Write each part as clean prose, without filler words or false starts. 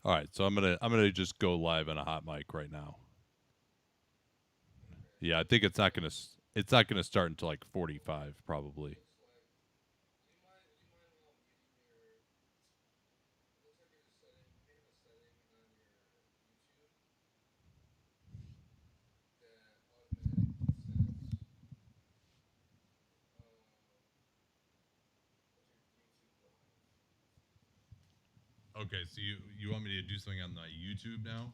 All right, so I'm gonna just go live on a hot mic right now. Yeah, I think it's not gonna start until like 45 probably. Okay, so you want me to do something on my YouTube now?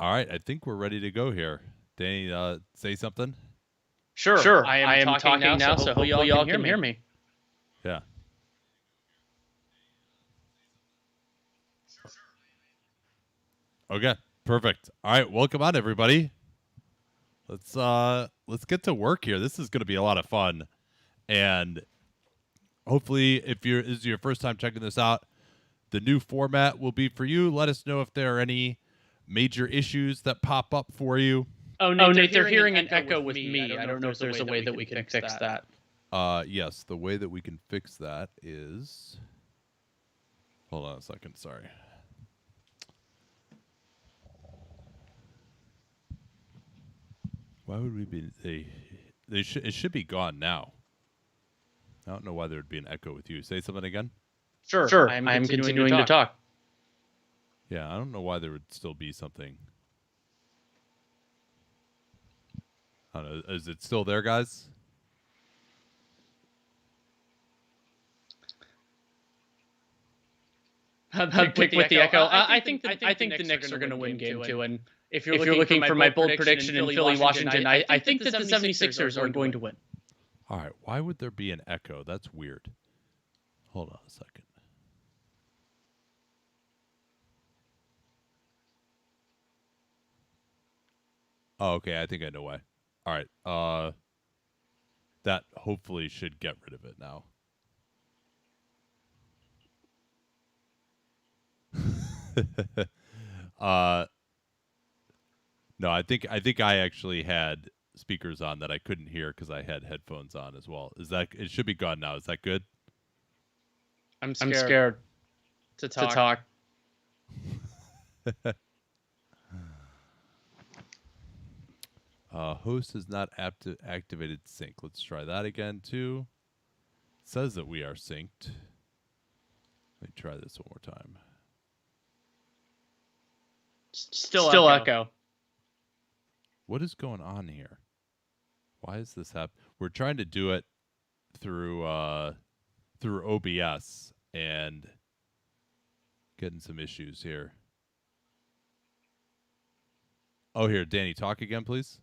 All right, I think we're ready to go here. Danny, say something. Sure. I am talking now, so hopefully y'all can hear me. Yeah. Okay, perfect. All right, welcome on everybody. Let's get to work here. This is going to be a lot of fun, and hopefully, if this is your first time checking this out, the new format will be for you. Let us know if there are any major issues that pop up for you. Oh, Nate, they're hearing an echo with me. I don't know if there's a way that we can fix that. Yes, the way that we can fix that is... Hold on a second, sorry. Why would we be... It should be gone now. I don't know why there would be an echo with you. Say something again? Sure. I am continuing to talk. Yeah, I don't know why there would still be something. I don't know. Is it still there, guys? Pick with the echo. I think the Knicks are going to win game 2. And if you're looking for my bold prediction in Philly, Washington, I think that the 76ers are going to win. All right. Why would there be an echo? That's weird. Hold on a second. Oh, okay. I think I know why. All right. That hopefully should get rid of it now. No, I think I actually had speakers on that I couldn't hear because I had headphones on as well. It should be gone now? Is that good? I'm scared to talk. Host is not activated sync. Let's try that again too. It says that we are synced. Let me try this one more time. Still echo. What is going on here? Why is this happening? We're trying to do it through OBS and getting some issues here. Oh, here, Danny, talk again, please.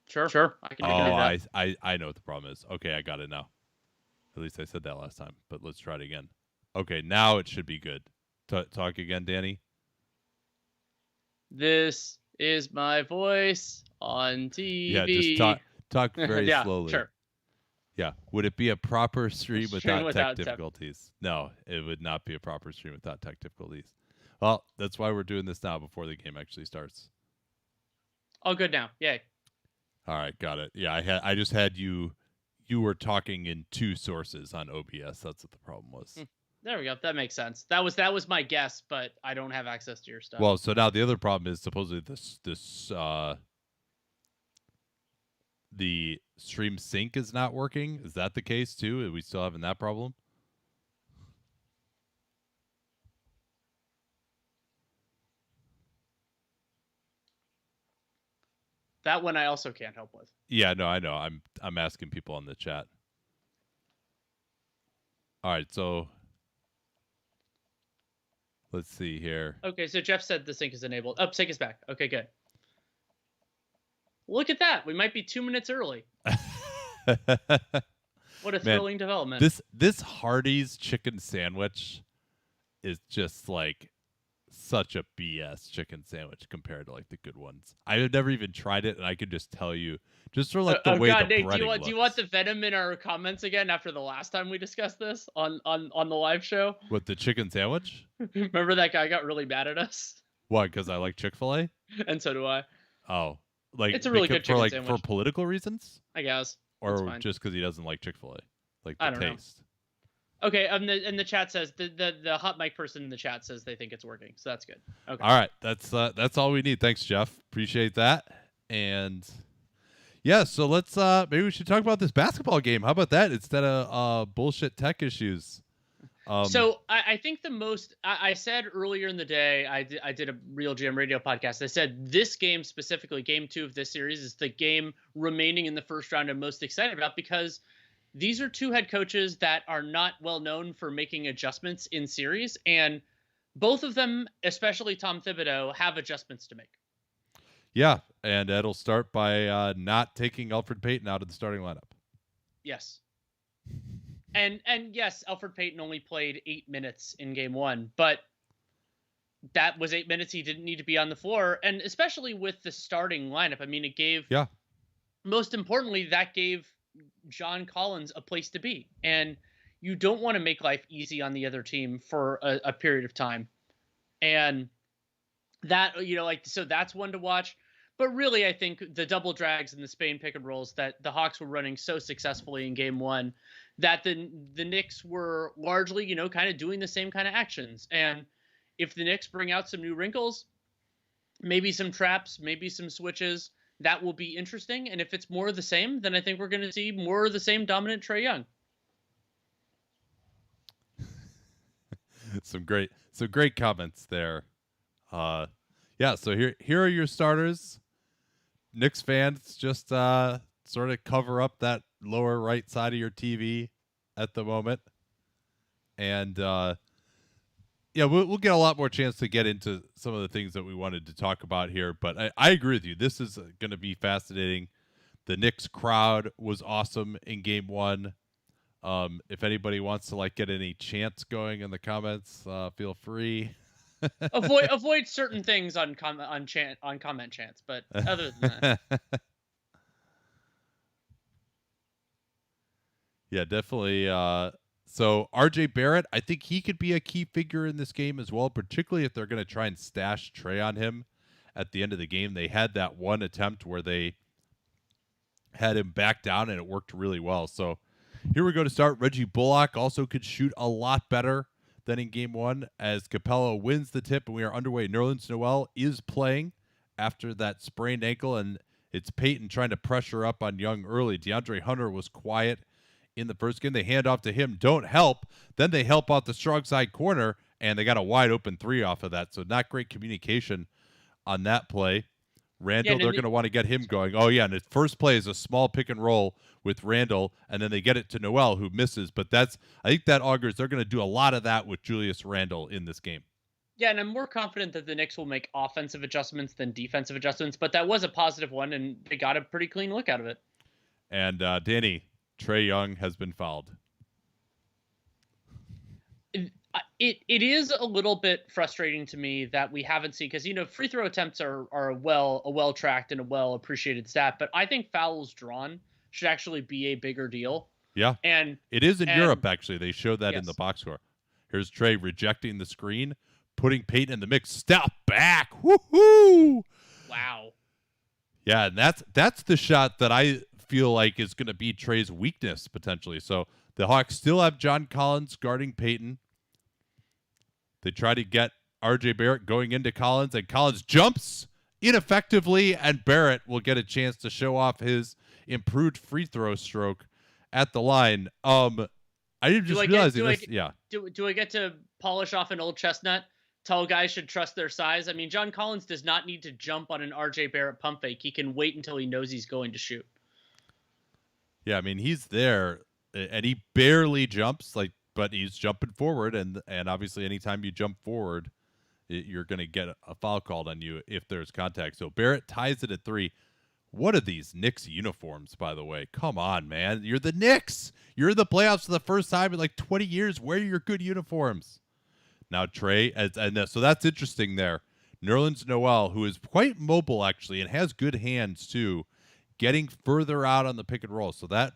Sure. I can do that. I know what the problem is. Okay, I got it now. At least I said that last time, but let's try it again. Okay, now it should be good. Talk again, Danny. This is my voice on TV. Yeah, just talk very yeah, slowly. Sure. Yeah. Would it be a proper stream without tech difficulties? No, it would not be a proper stream without tech difficulties. Well, that's why we're doing this now before the game actually starts. All good now. Yay. All right, got it. Yeah, I just had you were talking in two sources on OBS. That's what the problem was. There we go. That makes sense. That was my guess, but I don't have access to your stuff. Well, so now the other problem is supposedly the stream sync is not working. Is that the case too? Are we still having that problem? That one I also can't help with. Yeah, no, I know. I'm asking people on the chat. All right, so let's see here. Okay, so Jeff said the sync is enabled. Oh, sync is back. Okay, good. Look at that. We might be 2 minutes early. What a thrilling development. This Hardee's chicken sandwich is just like such a BS chicken sandwich compared to like the good ones. I have never even tried it, and I can just tell you, just for like the way the Nate, breading looks. Do you want the venom in our comments again after the last time we discussed this on the live show? What, the chicken sandwich? Remember that guy got really mad at us? Why? Because I like Chick-fil-A? And so do I. Oh, like it's a really good chicken sandwich for political reasons, I guess, or just because he doesn't like Chick-fil-A, like the taste. Okay, and the chat says the hot mic person in the chat says they think it's working, so that's good. Okay. All right, that's all we need. Thanks, Jeff. Appreciate that. And yeah, so let's maybe we should talk about this basketball game. How about that instead of bullshit tech issues? So I think the most I said earlier in the day, I did a Real Jam Radio podcast. I said this game specifically, game 2 of this series, is the game remaining in the first round I'm most excited about, because these are two head coaches that are not well known for making adjustments in series, and both of them, especially Tom Thibodeau, have adjustments to make. Yeah, and it'll start by not taking Alfred Payton out of the starting lineup. Yes. And yes, Alfred Payton only played 8 minutes in game 1, but that was 8 minutes he didn't need to be on the floor, and especially with the starting lineup. I mean, it gave, Yeah. most importantly, that gave John Collins a place to be. And you don't want to make life easy on the other team for a period of time. And that, like, so that's one to watch. But really, I think the double drags and the Spain pick and rolls that the Hawks were running so successfully in game 1, that the Knicks were largely, kind of doing the same kind of actions. And if the Knicks bring out some new wrinkles, maybe some traps, maybe some switches, that will be interesting. And if it's more of the same, then I think we're going to see more of the same dominant Trae Young. some great comments there. Yeah, so here are your starters. Knicks fans, just sort of cover up that lower right side of your TV at the moment. And yeah, we'll get a lot more chance to get into some of the things that we wanted to talk about here. But I agree with you. This is going to be fascinating. The Knicks crowd was awesome in game 1. If anybody wants to get any chants going in the comments, feel free. avoid certain things on comment chants, but other than that, yeah, definitely. So RJ Barrett, I think he could be a key figure in this game as well, particularly if they're going to try and stash Trae on him at the end of the game. They had that one attempt where they had him back down, and it worked really well. So here we go to start. Reggie Bullock also could shoot a lot better than in game 1 as Capella wins the tip, and we are underway. Nerlens Noel is playing after that sprained ankle, and it's Peyton trying to pressure up on Young early. DeAndre Hunter was quiet in the first game. They hand off to him, don't help. Then they help out the strong side corner, and they got a wide open 3 off of that. So not great communication on that play. Randall, they're going to want to get him going. Oh, yeah, and his first play is a small pick and roll with Randall, and then they get it to Noel, who misses. But I think that augurs they're going to do a lot of that with Julius Randall in this game. Yeah, and I'm more confident that the Knicks will make offensive adjustments than defensive adjustments, but that was a positive one, and they got a pretty clean look out of it. And Danny, Trae Young has been fouled. It is a little bit frustrating to me that we haven't seen, because free throw attempts are a well tracked and a well appreciated stat, but I think fouls drawn should actually be a bigger deal. Yeah, and it is in Europe actually. They showed that in the box score. Here's Trae rejecting the screen, putting Peyton in the mix. Step back, woohoo! Wow. Yeah, and that's the shot that I feel like is going to be Trae's weakness potentially. So the Hawks still have John Collins guarding Peyton. They try to get RJ Barrett going into Collins, and Collins jumps ineffectively, and Barrett will get a chance to show off his improved free throw stroke at the line. I didn't just realize this. Yeah. Do I get to polish off an old chestnut? Tall guys should trust their size. I mean, John Collins does not need to jump on an RJ Barrett pump fake. He can wait until he knows he's going to shoot. Yeah, I mean, he's there, and he barely jumps, but he's jumping forward, and obviously anytime you jump forward, you're going to get a foul called on you if there's contact. So Barrett ties it at 3. What are these Knicks uniforms, by the way? Come on, man. You're the Knicks. You're in the playoffs for the first time in 20 years. Wear your good uniforms. Now Trae, so that's interesting there. Nerlens Noel, who is quite mobile, actually, and has good hands, too, getting further out on the pick and roll. So that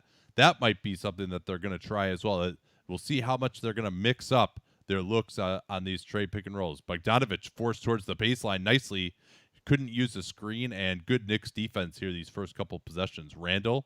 might be something that they're going to try as well. We'll see how much they're going to mix up their looks on these Trae pick and rolls. Bogdanovich forced towards the baseline nicely. Couldn't use the screen, and good Knicks defense here these first couple possessions. Randall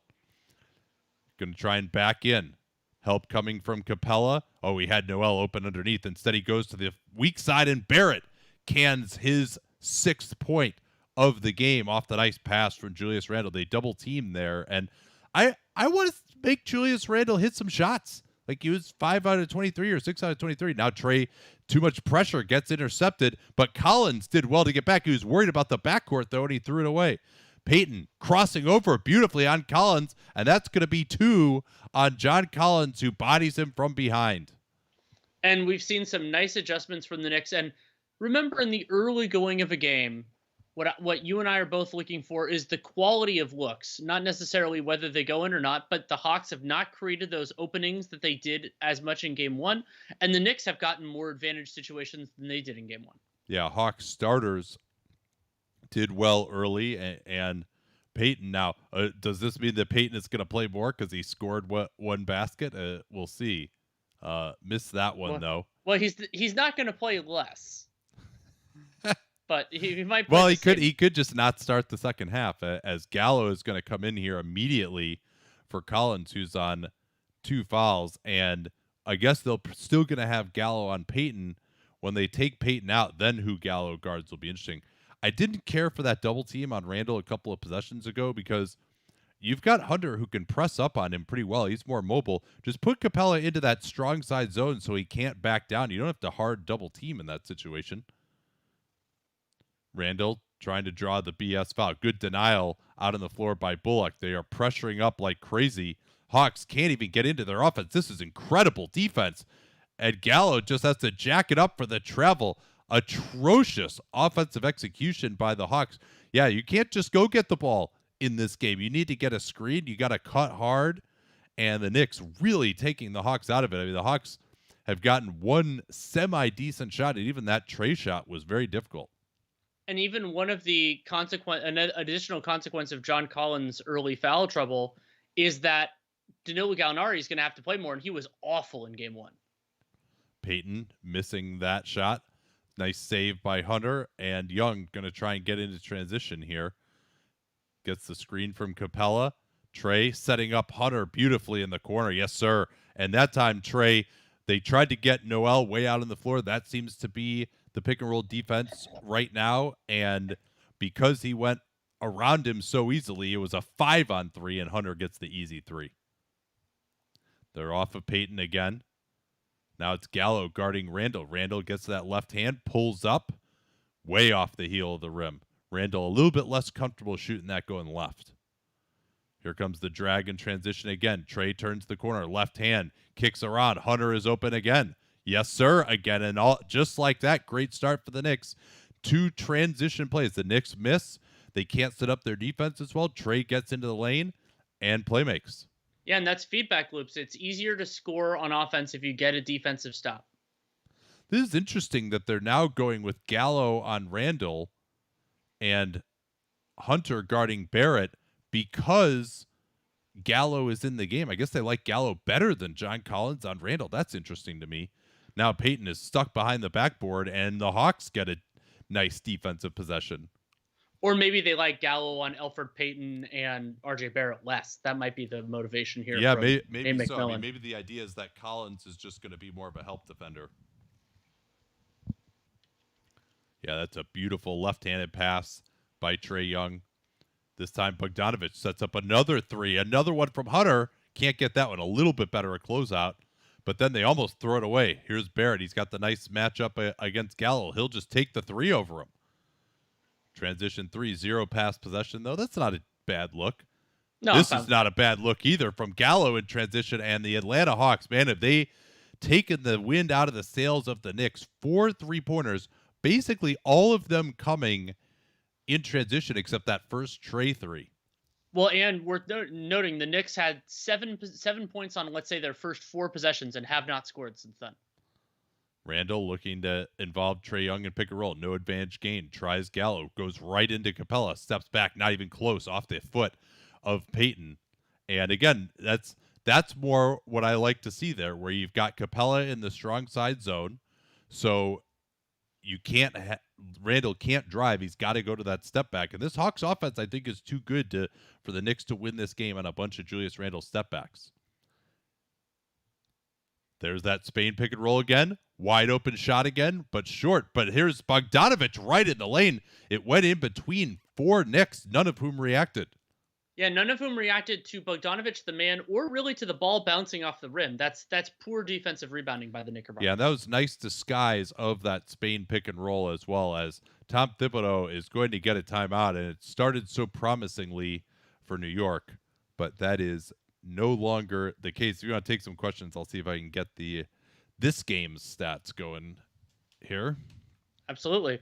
going to try and back in. Help coming from Capella. Oh, he had Noel open underneath. Instead, he goes to the weak side, and Barrett cans his 6th point of the game off the nice pass from Julius Randle. They double team there, and I want to make Julius Randle hit some shots. He was 5 out of 23 or 6 out of 23. Now Trae, too much pressure, gets intercepted, but Collins did well to get back. He was worried about the backcourt, though, and he threw it away. Peyton crossing over beautifully on Collins, and that's going to be 2 on John Collins, who bodies him from behind. And we've seen some nice adjustments from the Knicks. And remember, in the early going of a game, what you and I are both looking for is the quality of looks, not necessarily whether they go in or not. But the Hawks have not created those openings that they did as much in Game 1, and the Knicks have gotten more advantage situations than they did in Game 1. Yeah, Hawks starters did well early, and Peyton now. Does this mean that Peyton is going to play more because he scored one basket? We'll see. Missed that one Well, though. well, he's not going to play less, but he might play Well, the he could same. he could just not start the second half as Gallo is going to come in here immediately for Collins, who's on 2 fouls, and I guess they'll still going to have Gallo on Peyton. When they take Peyton out, then who Gallo guards will be interesting. I didn't care for that double team on Randall a couple of possessions ago because you've got Hunter who can press up on him pretty well. He's more mobile. Just put Capella into that strong side zone so he can't back down. You don't have to hard double team in that situation. Randall trying to draw the BS foul. Good denial out on the floor by Bullock. They are pressuring up like crazy. Hawks can't even get into their offense. This is incredible defense. And Gallo just has to jack it up for the travel. Atrocious offensive execution by the Hawks. Yeah, you can't just go get the ball in this game. You need to get a screen. You got to cut hard. And the Knicks really taking the Hawks out of it. I mean, the Hawks have gotten one semi-decent shot, and even that Trey shot was very difficult. And even one of the an additional consequence of John Collins' early foul trouble is that Danilo Gallinari is going to have to play more, and he was awful in Game 1. Peyton missing that shot. Nice save by Hunter, and Young going to try and get into transition here. Gets the screen from Capella. Trey setting up Hunter beautifully in the corner. Yes, sir. And that time, Trey, they tried to get Noel way out on the floor. That seems to be the pick and roll defense right now. And because he went around him so easily, it was a 5-on-3, and Hunter gets the easy 3. They're off of Peyton again. Now it's Gallo guarding Randall. Randall gets that left hand, pulls up, way off the heel of the rim. Randall a little bit less comfortable shooting that going left. Here comes the drag and transition again. Trey turns the corner, left hand, kicks around. Hunter is open again. Yes, sir, again. And all just like that, great start for the Knicks. 2 transition plays. The Knicks miss. They can't set up their defense as well. Trey gets into the lane and play makes. Yeah, and that's feedback loops. It's easier to score on offense if you get a defensive stop. This is interesting that they're now going with Gallo on Randall and Hunter guarding Barrett because Gallo is in the game. I guess they like Gallo better than John Collins on Randall. That's interesting to me. Now Peyton is stuck behind the backboard, and the Hawks get a nice defensive possession. Or maybe they like Gallo on Elfrid Payton and RJ Barrett less. That might be the motivation here. Yeah, maybe so. I McMillan. mean, maybe the idea is that Collins is just going to be more of a help defender. Yeah, that's a beautiful left-handed pass by Trey Young. This time Bogdanovic sets up another 3. Another one from Hunter. Can't get that one. A little bit better a closeout. But then they almost throw it away. Here's Barrett. He's got the nice matchup against Gallo. He'll just take the 3 over him. Transition 3, 0 pass possession, though. That's not a bad look. No, this is not a bad look either from Gallo in transition. And the Atlanta Hawks, man, have they taken the wind out of the sails of the Knicks? 4 3-pointers, basically all of them coming in transition except that first Trey 3. Well, and worth noting, the Knicks had 7 points on, let's say, their first 4 possessions and have not scored since then. Randall looking to involve Trey Young in pick and roll. No advantage gain. Tries Gallo. Goes right into Capella. Steps back. Not even close. Off the foot of Peyton. And again, that's more what I like to see there, where you've got Capella in the strong side zone. So you can't Randall can't drive. He's got to go to that step back. And this Hawks offense, I think, is too good for the Knicks to win this game on a bunch of Julius Randle step backs. There's that Spain pick and roll again. Wide open shot again, but short. But here's Bogdanovic right in the lane. It went in between 4 Knicks, none of whom reacted. Yeah, none of whom reacted to Bogdanovic, the man, or really to the ball bouncing off the rim. That's poor defensive rebounding by the Knickerbockers. Yeah, that was nice disguise of that Spain pick and roll, as well as Tom Thibodeau is going to get a timeout, and it started so promisingly for New York, but that is no longer the case. If you want to take some questions, I'll see if I can get this game's stats going here. Absolutely.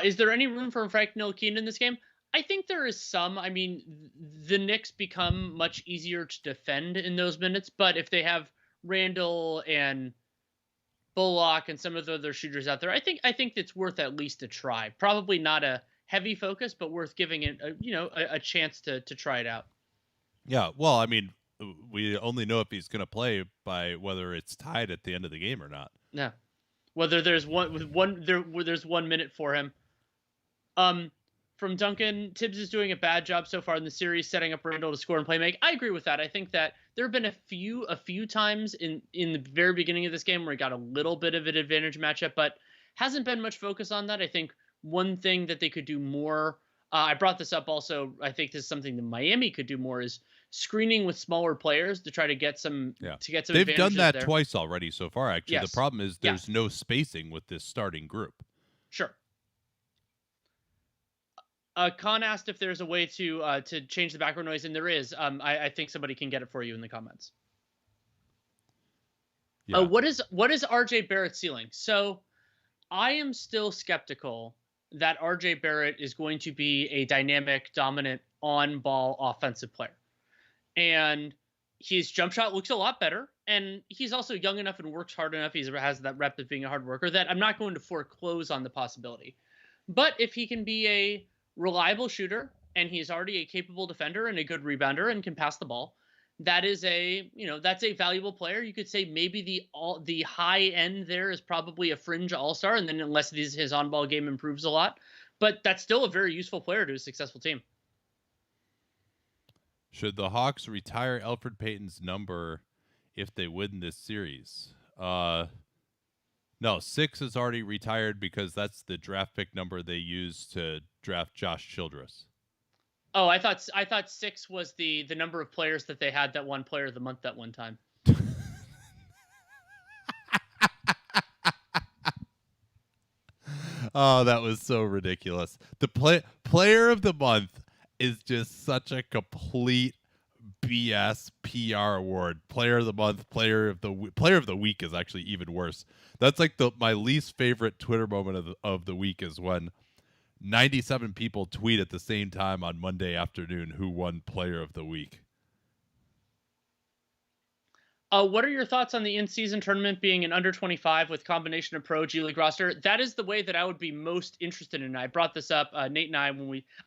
Is there any room for Frank Ntilikina in this game? I think there is some. I mean, the Knicks become much easier to defend in those minutes, but if they have Randall and Bullock and some of the other shooters out there, I think it's worth at least a try. Probably not a heavy focus, but worth giving it a chance to try it out. Yeah, well, I mean, we only know if he's going to play by whether it's tied at the end of the game or not. Yeah. Whether there's there's 1 minute for him. Um, from Duncan, Tibbs is doing a bad job so far in the series, setting up Randall to score and play make. I agree with that. I think that there have been a few times in the very beginning of this game where he got a little bit of an advantage matchup, but hasn't been much focus on that. I think one thing that they could do more. I brought this up also. I think this is something that Miami could do more is screening with smaller players to try to get some They've done that there. Twice already so far. Actually, Yes. The problem is there's no spacing with this starting group. Sure. Khan asked if there's a way to change the background noise, and there is. I think somebody can get it for you in the comments. Yeah. What is RJ Barrett's ceiling? So I am still skeptical that RJ Barrett is going to be a dynamic, dominant, on-ball offensive player. And his jump shot looks a lot better, and he's also young enough and works hard enough. He has that rep of being a hard worker that I'm not going to foreclose on the possibility. But if he can be a reliable shooter and he's already a capable defender and a good rebounder and can pass the ball, that is that's a valuable player. You could say maybe the high end there is probably a fringe all-star, and then unless his on-ball game improves a lot, but that's still a very useful player to a successful team. Should the Hawks retire Elfrid Payton's number if they win this series? No, 6 is already retired because that's the draft pick number they used to draft Josh Childress. Oh, I thought 6 was the number of players that they had that won Player of the Month that one time. Oh, that was so ridiculous. The Player of the Month is just such a complete BS PR award. Player of the Month, Player of the Week is actually even worse. That's like my least favorite Twitter moment of the week is when 97 people tweet at the same time on Monday afternoon who won Player of the Week. What are your thoughts on the in-season tournament being an under 25 with combination of pro G League roster? That is the way that I would be most interested in. I brought this up, Nate and I,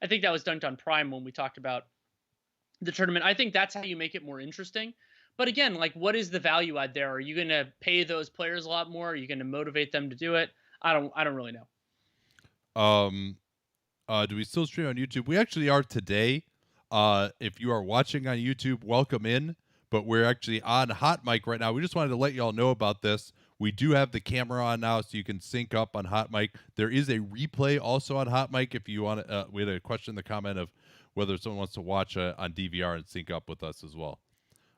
I think that was dunked on Prime when we talked about the tournament. I think that's how you make it more interesting. But again, like, what is the value add there? Are you going to pay those players a lot more? Are you going to motivate them to do it? I don't really know. Do we still stream on YouTube? We actually are today. If you are watching on YouTube, welcome in. But we're actually on Hot Mic right now. We just wanted to let y'all know about this. We do have the camera on now, so you can sync up on Hot Mic. There is a replay also on Hot Mic if you want to. We had a question in the comment of whether someone wants to watch on DVR and sync up with us as well.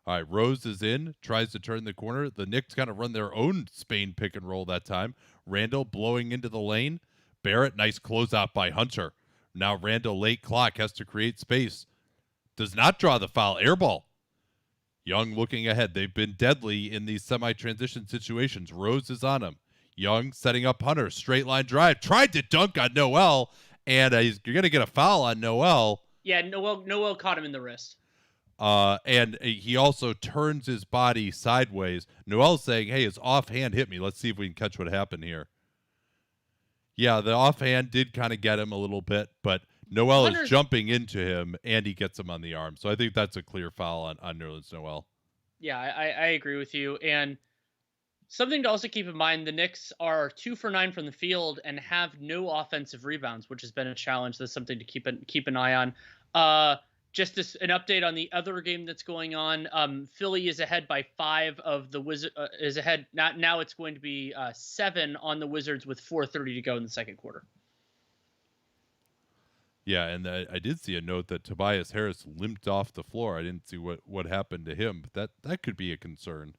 All right, Rose is in, tries to turn the corner. The Knicks kind of run their own Spain pick and roll that time. Randall blowing into the lane. Barrett, nice closeout by Hunter. Now Randall, late clock, has to create space. Does not draw the foul. Air ball. Young looking ahead. They've been deadly in these semi-transition situations. Rose is on him. Young setting up Hunter. Straight line drive. Tried to dunk on Noel, and you're going to get a foul on Noel. Yeah, Noel caught him in the wrist. And he also turns his body sideways. Noel's saying, hey, his offhand hit me. Let's see if we can catch what happened here. Yeah, the offhand did kind of get him a little bit, but Noel is jumping into him, and he gets him on the arm. So I think that's a clear foul on Nerlens Noel. Yeah, I agree with you. And something to also keep in mind, the Knicks are 2 for 9 from the field and have no offensive rebounds, which has been a challenge. That's something to keep an eye on. Just an update on the other game that's going on. Philly is ahead by 5 of the Wizards. Is ahead now. It's going to be 7 on the Wizards with 4:30 to go in the second quarter. Yeah, and I did see a note that Tobias Harris limped off the floor. I didn't see what happened to him, but that could be a concern.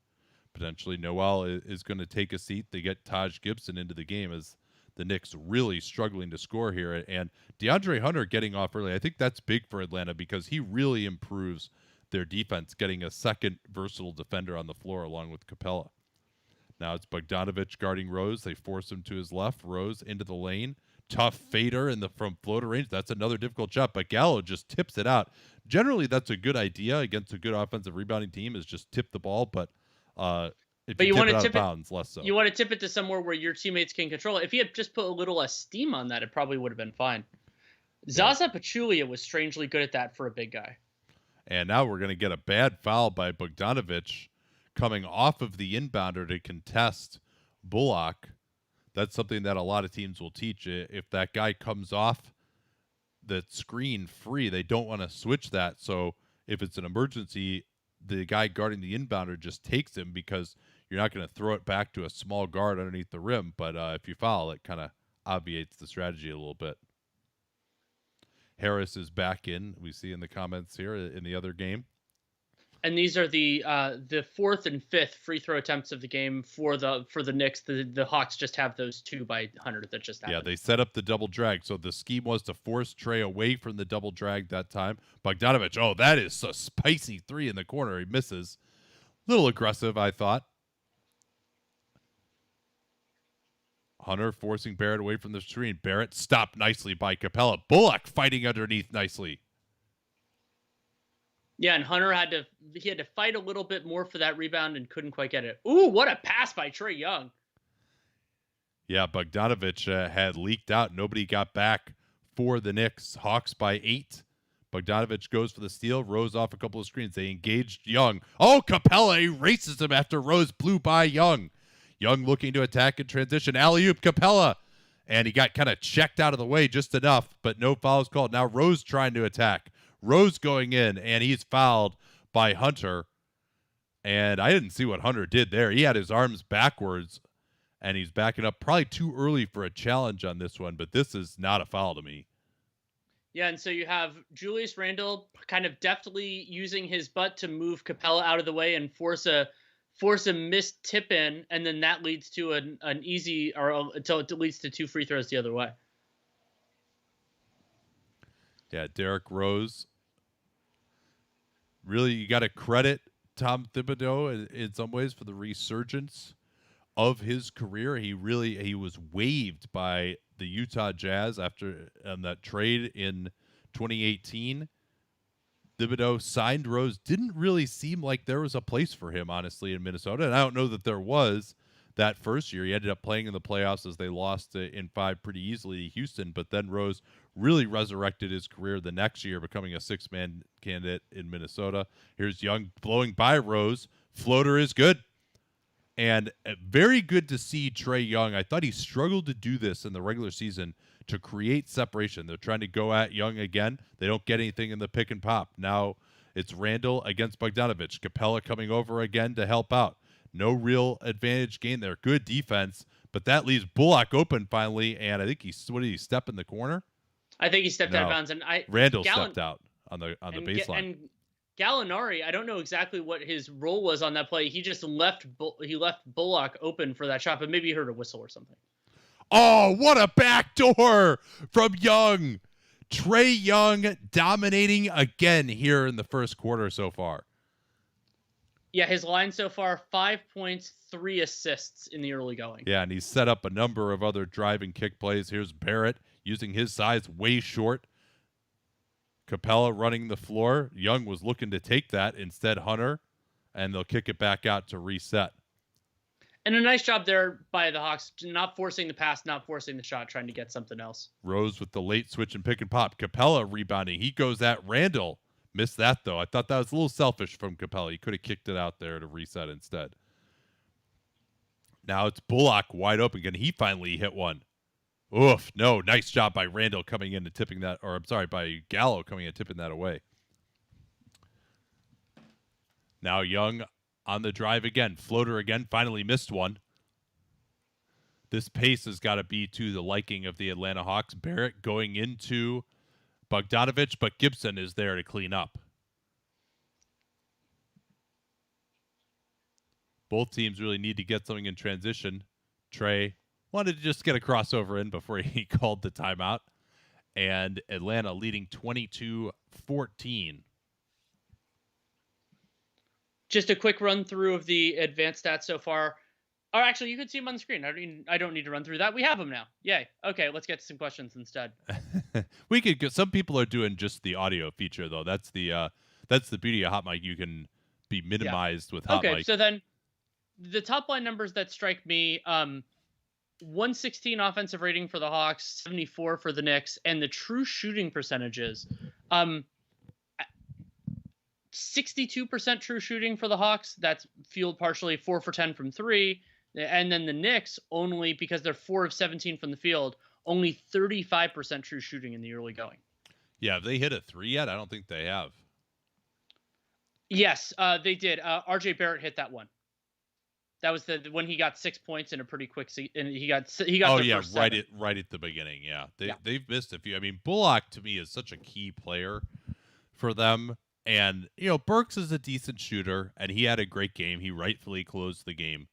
Potentially, Noel is going to take a seat. They get Taj Gibson into the game as the Knicks really struggling to score here. And DeAndre Hunter getting off early, I think that's big for Atlanta because he really improves their defense, getting a second versatile defender on the floor along with Capella. Now it's Bogdanovich guarding Rose. They force him to his left. Rose into the lane. tough fader from floater range. That's another difficult shot, but Gallo just tips it out. Generally, that's a good idea against a good offensive rebounding team, is just tip the ball, but if But you you tip want it to out of tip it. bounds, less so. You want to tip it to somewhere where your teammates can control it. If he had just put a little less steam on that, it probably would have been fine. Zaza Pachulia was strangely good at that for a big guy. And now we're going to get a bad foul by Bogdanovic coming off of the inbounder to contest Bullock. That's something that a lot of teams will teach. If that guy comes off the screen free, they don't want to switch that. So if it's an emergency, the guy guarding the inbounder just takes him, because you're not going to throw it back to a small guard underneath the rim. But if you foul, it kind of obviates the strategy a little bit. Harris is back in. We see in the comments here in the other game. And these are the fourth and fifth free throw attempts of the game for the Knicks. The Hawks just have those 2 by Hunter that just happened. Yeah, they set up the double drag. So the scheme was to force Trey away from the double drag that time. Bogdanovic, oh, that is a spicy 3 in the corner. He misses. Little aggressive, I thought. Hunter forcing Barrett away from the screen. Barrett stopped nicely by Capella. Bullock fighting underneath nicely. Yeah, and Hunter had to fight a little bit more for that rebound and couldn't quite get it. Ooh, what a pass by Trey Young. Yeah, Bogdanovic had leaked out. Nobody got back for the Knicks. Hawks by 8. Bogdanovic goes for the steal. Rose off a couple of screens. They engaged Young. Oh, Capella erases him after Rose blew by Young. Young looking to attack in transition. Alley-oop, Capella. And he got kind of checked out of the way just enough, but no fouls called. Now Rose trying to attack. Rose going in, and he's fouled by Hunter. And I didn't see what Hunter did there. He had his arms backwards, and he's backing up. Probably too early for a challenge on this one, but this is not a foul to me. Yeah, and so you have Julius Randle kind of deftly using his butt to move Capella out of the way and force a missed tip in, and then that leads to an easy, or until it leads to 2 free throws the other way. Yeah, Derrick Rose. Really, you got to credit Tom Thibodeau in some ways for the resurgence of his career. He was waived by the Utah Jazz after that trade in 2018. Thibodeau signed Rose. Didn't really seem like there was a place for him, honestly, in Minnesota. And I don't know that there was that first year. He ended up playing in the playoffs as they lost in 5 pretty easily to Houston. But then Rose really resurrected his career the next year, becoming a 6-man candidate in Minnesota. Here's Young blowing by Rose. Floater is good. And very good to see Trey Young. I thought he struggled to do this in the regular season, to create separation. They're trying to go at Young again. They don't get anything in the pick and pop. Now it's Randle against Bogdanovic. Capella coming over again to help out. No real advantage gained there. Good defense, but that leaves Bullock open finally, and I think he step in the corner? I think he stepped out of bounds, and Randle stepped out on the baseline. And Gallinari, I don't know exactly what his role was on that play. He just left Bullock open for that shot, but maybe he heard a whistle or something. Oh, what a backdoor from Young. Trey Young dominating again here in the first quarter so far. Yeah, his line so far, 5 points, 3 assists in the early going. Yeah, and he's set up a number of other driving kick plays. Here's Barrett using his size way short. Capella running the floor. Young was looking to take that. Instead, Hunter. And they'll kick it back out to reset. And a nice job there by the Hawks, not forcing the pass, not forcing the shot, trying to get something else. Rose with the late switch and pick and pop. Capella rebounding. He goes at Randle. Missed that, though. I thought that was a little selfish from Capella. He could have kicked it out there to reset instead. Now it's Bullock wide open again. He finally hit one. Oof. No, nice job by Randle coming in and tipping that, or I'm sorry, by Gallo coming in and tipping that away. Now Young on the drive again. Floater again. Finally missed one. This pace has got to be to the liking of the Atlanta Hawks. Barrett going into Bogdanovic, but Gibson is there to clean up. Both teams really need to get something in transition. Trey wanted to just get a crossover in before he called the timeout. And Atlanta leading 22-14. Just a quick run through of the advanced stats so far. Or actually, you could see him on the screen. I don't need to run through that. We have him now. Yay. Okay, let's get to some questions instead. We could go, some people are doing just the audio feature though. That's the beauty of hot mic. You can be minimized with hot Okay, mic. so then the top line numbers that strike me, 116 offensive rating for the Hawks, 74 for the Knicks, and the true shooting percentages. 62% true shooting for the Hawks. That's fueled partially 4 for 10 from 3. And then the Knicks, only because they're 4 of 17 from the field, only 35% true shooting in the early going. Yeah, have they hit a 3 yet? I don't think they have. Yes, they did. RJ Barrett hit that one. That was when he got 6 points in a pretty quick and he got Oh their yeah, first 7. right at the beginning. Yeah. They've missed a few. I mean, Bullock to me is such a key player for them. And Burks is a decent shooter, and he had a great game. He rightfully closed the game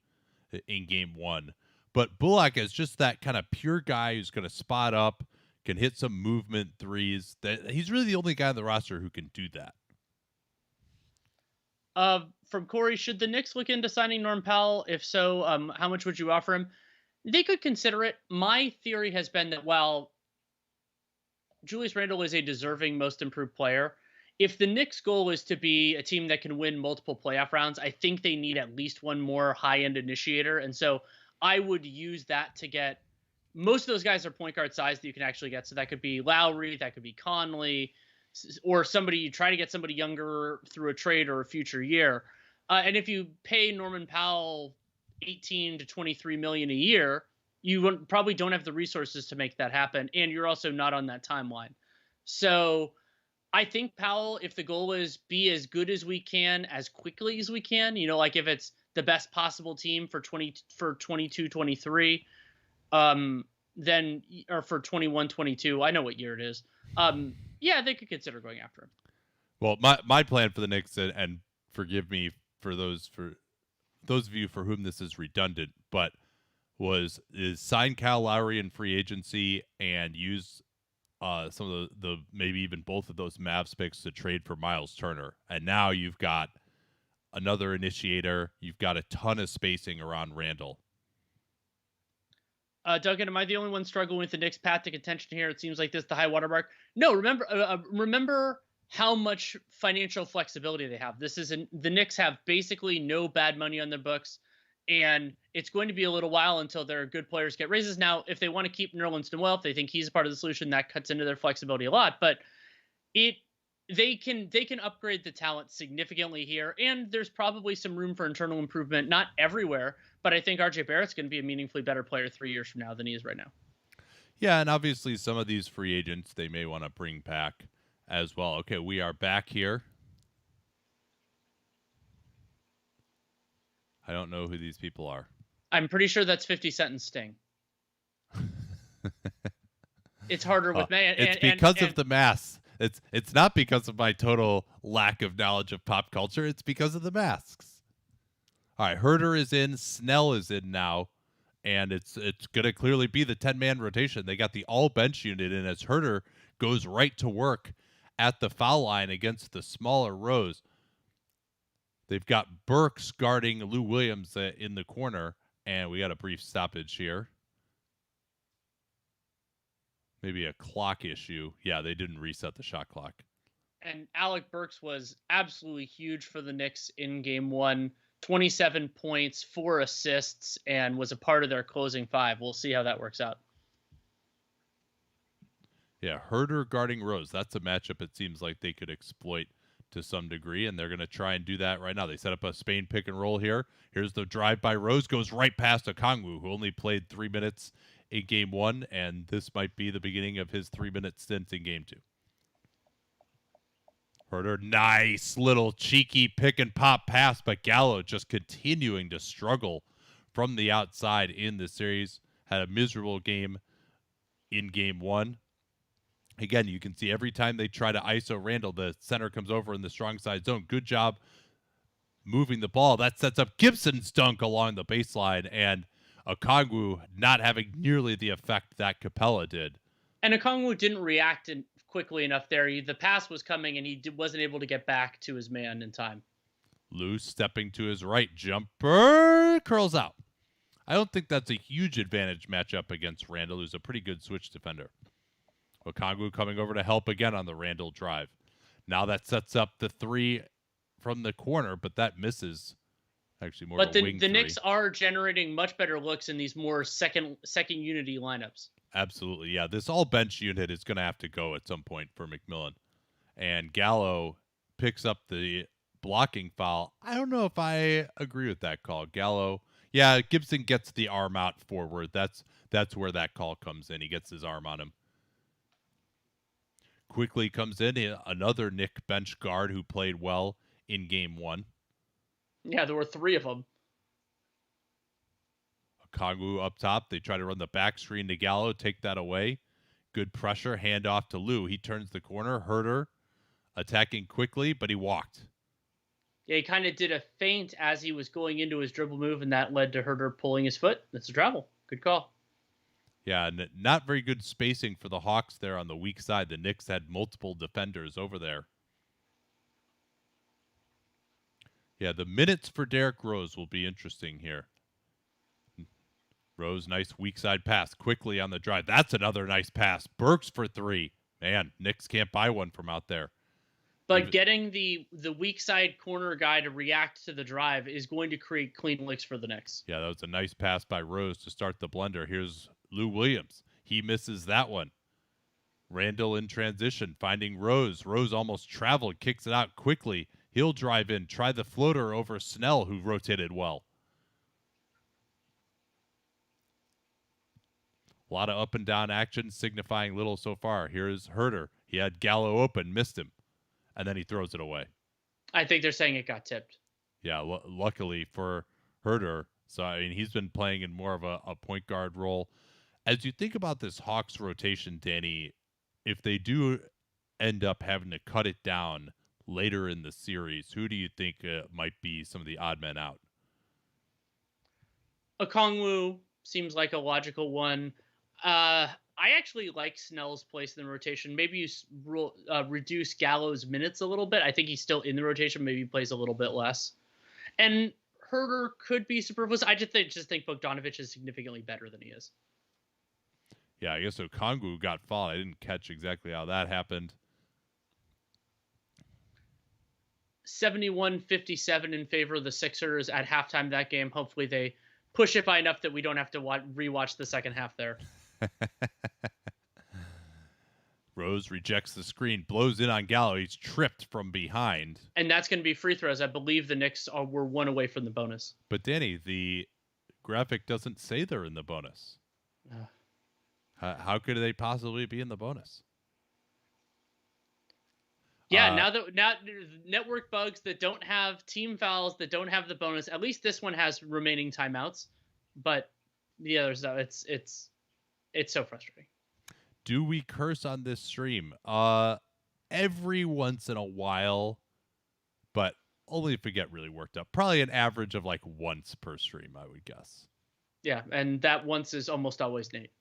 in game 1. But Bullock is just that kind of pure guy who's going to spot up, can hit some movement threes. He's really the only guy on the roster who can do that. From Corey, should the Knicks look into signing Norm Powell? If so, how much would you offer him? They could consider it. My theory has been that while Julius Randle is a deserving most improved player, if the Knicks' goal is to be a team that can win multiple playoff rounds, I think they need at least one more high-end initiator. And so I would use that to get – most of those guys are point guard size that you can actually get. So that could be Lowry, that could be Conley, or somebody – you try to get somebody younger through a trade or a future year. And if you pay Norman Powell $18 to $23 million a year, you probably don't have the resources to make that happen. And you're also not on that timeline. So – I think Powell, if the goal is be as good as we can, as quickly as we can, like if it's the best possible team for 22, 23, then, or for 21, 22, I know what year it is. Yeah, they could consider going after him. Well, my plan for the Knicks, and forgive me for those of you for whom this is redundant, but is sign Kyle Lowry in free agency and use some of the maybe even both of those Mavs picks to trade for Miles Turner. And now you've got another initiator. You've got a ton of spacing around Randall. Duncan, am I the only one struggling with the Knicks' path to contention here? It seems like this is the high water mark. No, remember how much financial flexibility they have. The Knicks have basically no bad money on their books, and it's going to be a little while until their good players get raises. Now, if they want to keep Nerlens Noel, if they think he's a part of the solution, that cuts into their flexibility a lot. But they can upgrade the talent significantly here, and there's probably some room for internal improvement. Not everywhere, but I think RJ Barrett's going to be a meaningfully better player 3 years from now than he is right now. Yeah, and obviously some of these free agents they may want to bring back as well. Okay, we are back here. I don't know who these people are. I'm pretty sure that's 50 Cent and Sting. It's harder with me. It's because of the masks. It's not because of my total lack of knowledge of pop culture. It's because of the masks. All right, Herter is in. Snell is in now. And it's going to clearly be the 10-man rotation. They got the all-bench unit in as Herter goes right to work at the foul line against the smaller Rose. They've got Burks guarding Lou Williams in the corner, and we got a brief stoppage here. Maybe a clock issue. Yeah, they didn't reset the shot clock. And Alec Burks was absolutely huge for the Knicks in game 1. 27 points, 4 assists, and was a part of their closing 5. We'll see how that works out. Yeah, Herter guarding Rose. That's a matchup it seems like they could exploit to some degree, and they're going to try and do that right now. They set up a Spain pick and roll here. Here's the drive by Rose, goes right past Okongwu, who only played 3 minutes in game 1, and this might be the beginning of his 3-minute stint in game 2. Herter, nice little cheeky pick and pop pass, but Gallo just continuing to struggle from the outside in the series. Had a miserable game in game 1. Again, you can see every time they try to ISO Randall, the center comes over in the strong side zone. Good job moving the ball. That sets up Gibson's dunk along the baseline, and Okongwu not having nearly the effect that Capella did. And Okongwu didn't react quickly enough there. The pass was coming, and he wasn't able to get back to his man in time. Lou stepping to his right. Jumper curls out. I don't think that's a huge advantage matchup against Randall, who's a pretty good switch defender. Okongwu coming over to help again on the Randall drive. Now that sets up the three from the corner, but that misses. Actually, more But of a the wing the three. Knicks are generating much better looks in these more second unity lineups. Absolutely, yeah. This all bench unit is going to have to go at some point for McMillan. And Gallo picks up the blocking foul. I don't know if I agree with that call. Gallo, yeah, Gibson gets the arm out forward. That's where that call comes in. He gets his arm on him. Quickly comes in another Knick bench guard who played well in game one. Yeah, there were 3 of them. Okongwu up top. They try to run the back screen to Gallo, take that away. Good pressure, hand off to Lou. He turns the corner. Herter attacking quickly, but he walked. Yeah, he kind of did a feint as he was going into his dribble move, and that led to Herter pulling his foot. That's a travel. Good call. Yeah, not very good spacing for the Hawks there on the weak side. The Knicks had multiple defenders over there. Yeah, the minutes for Derrick Rose will be interesting here. Rose, nice weak side pass quickly on the drive. That's another nice pass. Burks for 3. Man, Knicks can't buy one from out there. But getting the weak side corner guy to react to the drive is going to create clean licks for the Knicks. Yeah, that was a nice pass by Rose to start the blender. Here's Lou Williams. He misses that one. Randall in transition, finding Rose. Rose almost traveled, kicks it out quickly. He'll drive in, try the floater over Snell, who rotated well. A lot of up and down action, signifying little so far. Here's Herter. He had Gallo open, missed him, and then he throws it away. I think they're saying it got tipped. Yeah, luckily for Herter. So, I mean, he's been playing in more of a point guard role. As you think about this Hawks rotation, Danny, if they do end up having to cut it down later in the series, who do you think might be some of the odd men out? Okongwu seems like a logical one. I actually like Snell's place in the rotation. Maybe you reduce Gallo's minutes a little bit. I think he's still in the rotation. Maybe he plays a little bit less. And Herter could be superfluous. I just think Bogdanovic is significantly better than he is. Yeah, I guess Okongwu got fouled. I didn't catch exactly how that happened. 71-57 in favor of the Sixers at halftime that game. Hopefully they push it by enough that we don't have to rewatch the second half there. Rose rejects the screen, blows in on Gallo. He's tripped from behind. And that's going to be free throws. I believe the Knicks were 1 away from the bonus. But Danny, the graphic doesn't say they're in the bonus. How could they possibly be in the bonus? Yeah, now network bugs that don't have team fouls, that don't have the bonus. At least this one has remaining timeouts, but the other stuff, it's so frustrating. Do we curse on this stream? Every once in a while, but only if we get really worked up. Probably an average of like once per stream, I would guess. Yeah, and that once is almost always Nate.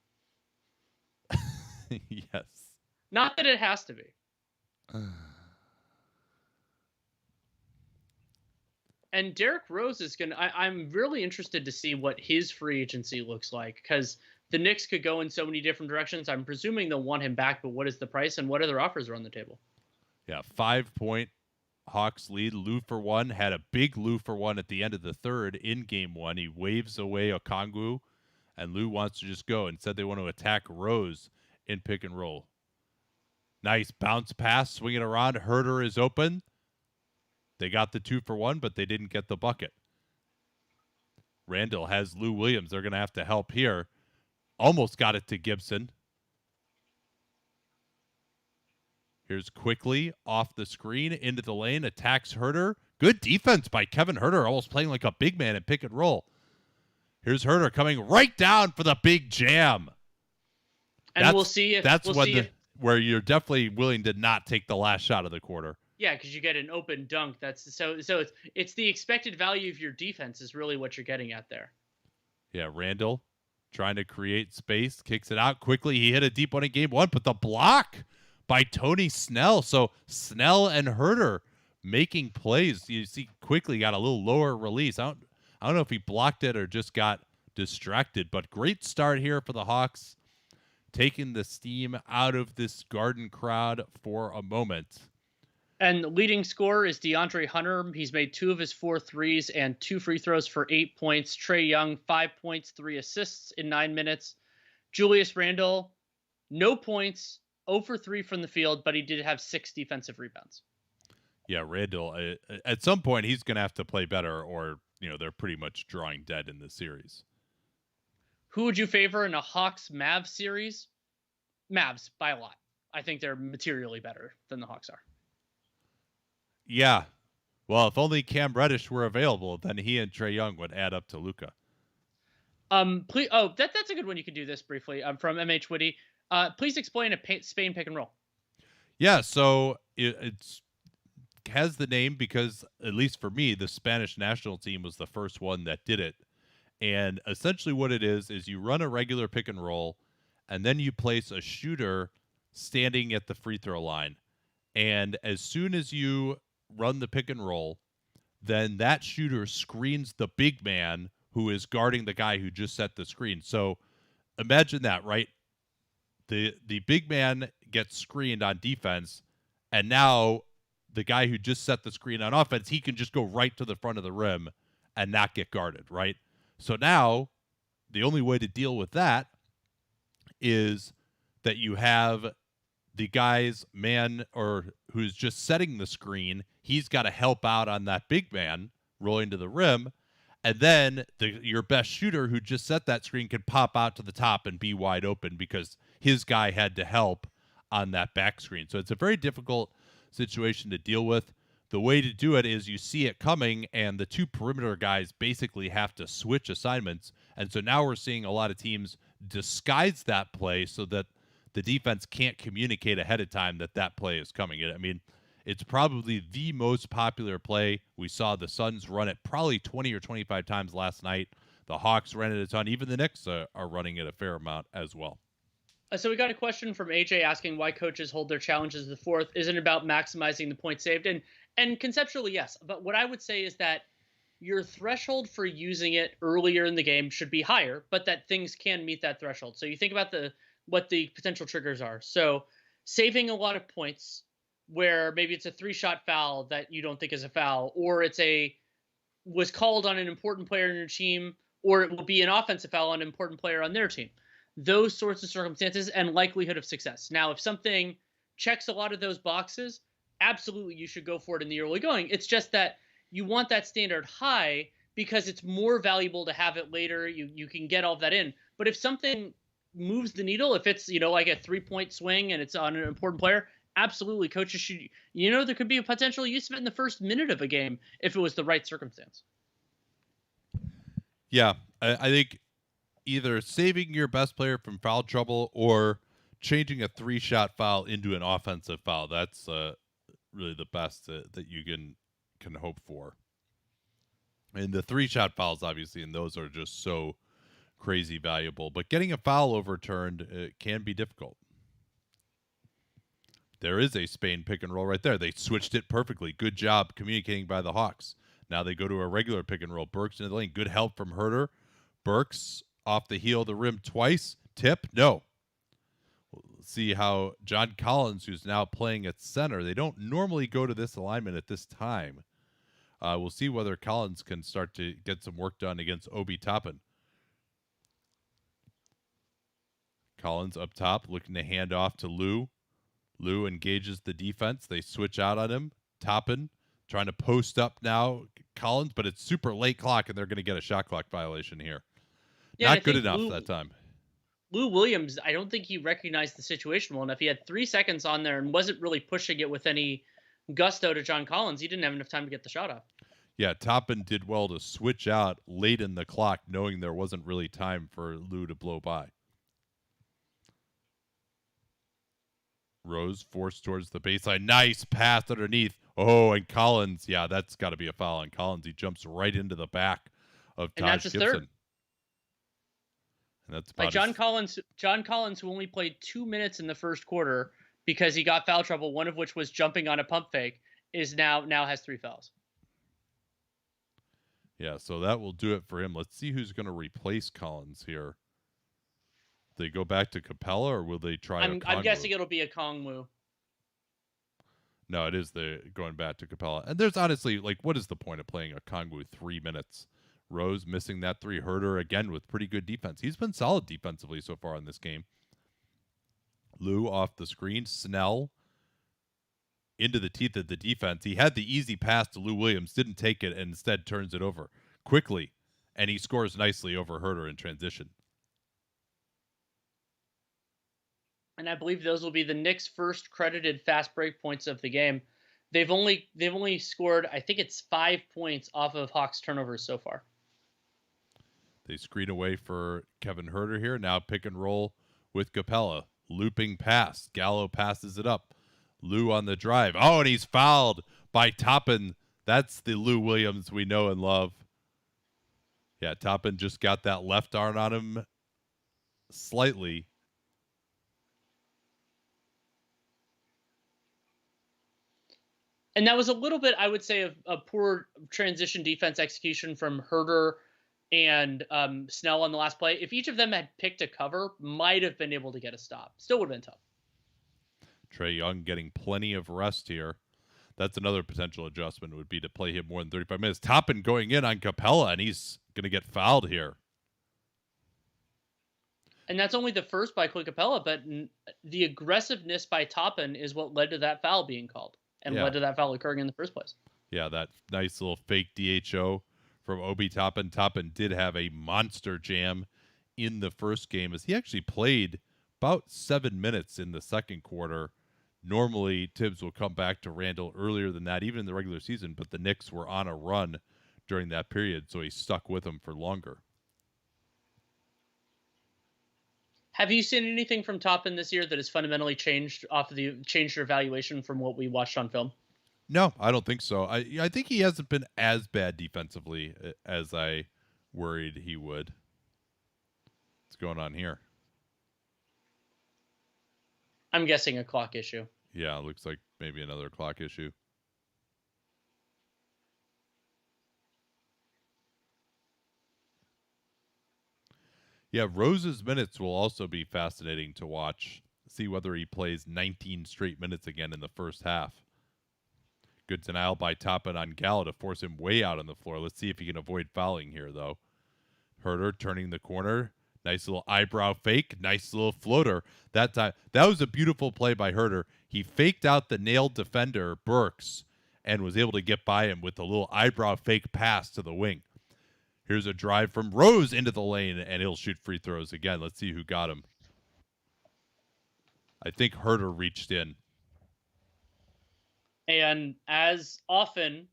Yes. Not that it has to be. And Derrick Rose is going to... I'm really interested to see what his free agency looks like, because the Knicks could go in so many different directions. I'm presuming they'll want him back, but what is the price and what other offers are on the table? Yeah, 5-point Hawks lead. Lou for 1. Had a big Lou for 1 at the end of the third in game 1. He waves away Okongwu, and Lou wants to just go. Instead, they want to attack Rose in pick and roll. Nice bounce pass, swinging around. Herter is open. They got the 2 for 1, but they didn't get the bucket. Randall has Lou Williams. They're going to have to help here. Almost got it to Gibson. Here's quickly off the screen into the lane. Attacks Herter. Good defense by Kevin Herter, almost playing like a big man in pick and roll. Here's Herter coming right down for the big jam. And we'll see if that's where you're definitely willing to not take the last shot of the quarter. Yeah, because you get an open dunk. That's so it's the expected value of your defense is really what you're getting at there. Yeah, Randall trying to create space, kicks it out quickly. He hit a deep one in game 1, but the block by Tony Snell. So Snell and Herter making plays. You see quickly got a little lower release. I don't know if he blocked it or just got distracted. But great start here for the Hawks, taking the steam out of this Garden crowd for a moment. And the leading scorer is DeAndre Hunter. He's made 2 of his 4 threes and 2 free throws for 8 points. Trae Young, 5 points, 3 assists in 9 minutes. Julius Randle, no points, 0 for 3 from the field, but he did have 6 defensive rebounds. Yeah, Randle, at some point, he's going to have to play better, or, they're pretty much drawing dead in this series. Who would you favor in a Hawks-Mavs series? Mavs, by a lot. I think they're materially better than the Hawks are. Yeah. Well, if only Cam Reddish were available, then he and Trae Young would add up to Luka. Please, that's a good one. You can do this briefly. From MH Witty. Please explain a Spain pick and roll. Yeah, so it's has the name because, at least for me, the Spanish national team was the first one that did it. And essentially what it is you run a regular pick and roll, and then you place a shooter standing at the free throw line. And as soon as you run the pick and roll, then that shooter screens the big man who is guarding the guy who just set the screen. So imagine that, right? The big man gets screened on defense, and now the guy who just set the screen on offense, he can just go right to the front of the rim and not get guarded, right? So now the only way to deal with that is that you have the guy's man or who's just setting the screen, he's got to help out on that big man rolling to the rim. And then your best shooter who just set that screen can pop out to the top and be wide open because his guy had to help on that back screen. So it's a very difficult situation to deal with. The way to do it is you see it coming, and the 2 perimeter guys basically have to switch assignments. And so now we're seeing a lot of teams disguise that play so that the defense can't communicate ahead of time that play is coming. I mean, it's probably the most popular play. We saw the Suns run it probably 20 or 25 times last night. The Hawks ran it a ton. Even the Knicks are running it a fair amount as well. So we got a question from AJ asking why coaches hold their challenges to the fourth. Isn't it about maximizing the points saved? And conceptually, yes. But what I would say is that your threshold for using it earlier in the game should be higher, but that things can meet that threshold. So you think about what the potential triggers are. So saving a lot of points where maybe it's a 3-shot foul that you don't think is a foul, or was called on an important player in your team, or it will be an offensive foul on an important player on their team. Those sorts of circumstances and likelihood of success. Now, if something checks a lot of those boxes, absolutely you should go for it in the early going. It's just that you want that standard high because it's more valuable to have it later. You can get all of that in. But if something moves the needle, if it's, like a 3-point swing and it's on an important player, absolutely coaches should, there could be a potential use of it in the first minute of a game if it was the right circumstance. Yeah, I think either saving your best player from foul trouble or changing a 3-shot foul into an offensive foul. That's really the best that you can hope for. And the 3-shot fouls, obviously, and those are just so crazy valuable. But getting a foul overturned can be difficult. There is a Spain pick and roll right there. They switched it perfectly. Good job communicating by the Hawks. Now they go to a regular pick and roll. Burks into the lane. Good help from Herter. Burks off the heel of the rim twice. Tip? No. We'll see how John Collins, who's now playing at center, they don't normally go to this alignment at this time. We'll see whether Collins can start to get some work done against Obi Toppin. Collins up top, looking to hand off to Lou. Lou engages the defense. They switch out on him. Toppin trying to post up now Collins, but it's super late clock, and they're going to get a shot clock violation here. Yeah, Not good enough that time. Lou Williams, I don't think he recognized the situation well enough. He had 3 seconds on there and wasn't really pushing it with any gusto to John Collins. He didn't have enough time to get the shot off. Yeah, Toppin did well to switch out late in the clock, knowing there wasn't really time for Lou to blow by. Rose forced towards the baseline. Nice pass underneath. Oh, and Collins. Yeah, that's got to be a foul on Collins. He jumps right into the back of Taj Gibson. Third. And that's like John Collins, who only played 2 minutes in the first quarter because he got foul trouble, one of which was jumping on a pump fake, is now has 3 fouls. Yeah, so that will do it for him. Let's see who's going to replace Collins here. They go back to Capella, or will they try I'm guessing it'll be a Kongwu. No, it is the going back to Capella. And there's honestly, like, what is the point of playing a Kongwu 3 minutes? Rose missing that 3. Herder, again, with pretty good defense. He's been solid defensively so far in this game. Lou off the screen. Snell into the teeth of the defense. He had the easy pass to Lou Williams, didn't take it, and instead turns it over quickly. And he scores nicely over Herder in transition. And I believe those will be the Knicks' first credited fast break points of the game. They've only scored, I think it's 5 points off of Hawks turnovers so far. They screen away for Kevin Herder here. Now pick and roll with Capella. Looping pass. Gallo passes it up. Lou on the drive. Oh, and he's fouled by Toppin. That's the Lou Williams we know and love. Yeah, Toppin just got that left arm on him slightly. And that was a little bit, I would say, of a poor transition defense execution from Herder and Snell on the last play. If each of them had picked a cover, might have been able to get a stop. Still would have been tough. Trae Young getting plenty of rest here. That's another potential adjustment, would be to play him more than 35 minutes. Toppin going in on Capella, and he's going to get fouled here. And that's only the first by Clint Capella, but the aggressiveness by Toppin is what led to that foul being called and led to that foul occurring in the first place. Yeah, that nice little fake DHO from Obi Toppin. Toppin did have a monster jam in the first game, as he actually played about 7 minutes in the second quarter. Normally, Tibbs will come back to Randall earlier than that, even in the regular season, but the Knicks were on a run during that period, so he stuck with them for longer. Have you seen anything from Toppin this year that has fundamentally changed your evaluation from what we watched on film? No, I don't think so. I think he hasn't been as bad defensively as I worried he would. What's going on here? I'm guessing a clock issue. Yeah, it looks like maybe another clock issue. Yeah, Rose's minutes will also be fascinating to watch. See whether he plays 19 straight minutes again in the first half. Good denial by Toppin on Gallo to force him way out on the floor. Let's see if he can avoid fouling here, though. Herder turning the corner. Nice little eyebrow fake. Nice little floater. That time, that was a beautiful play by Herder. He faked out the nailed defender, Burks, and was able to get by him with a little eyebrow fake pass to the wing. Here's a drive from Rose into the lane, and he'll shoot free throws again. Let's see who got him. I think Herder reached in. And as often,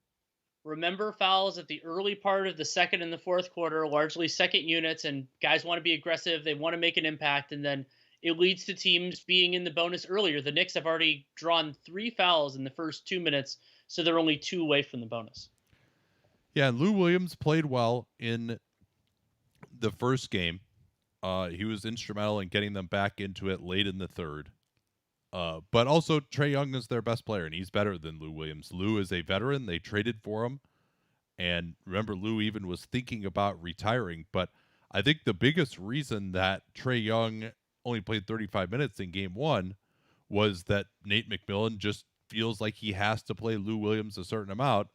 remember fouls at the early part of the second and the fourth quarter, largely second units, and guys want to be aggressive. They want to make an impact, and then it leads to teams being in the bonus earlier. The Knicks have already drawn 3 fouls in the first 2 minutes, so they're only 2 away from the bonus. Yeah, and Lou Williams played well in the first game. He was instrumental in getting them back into it late in the third. But also, Trae Young is their best player, and he's better than Lou Williams. Lou is a veteran. They traded for him. And remember, Lou even was thinking about retiring. But I think the biggest reason that Trae Young only played 35 minutes in game 1 was that Nate McMillan just feels like he has to play Lou Williams a certain amount.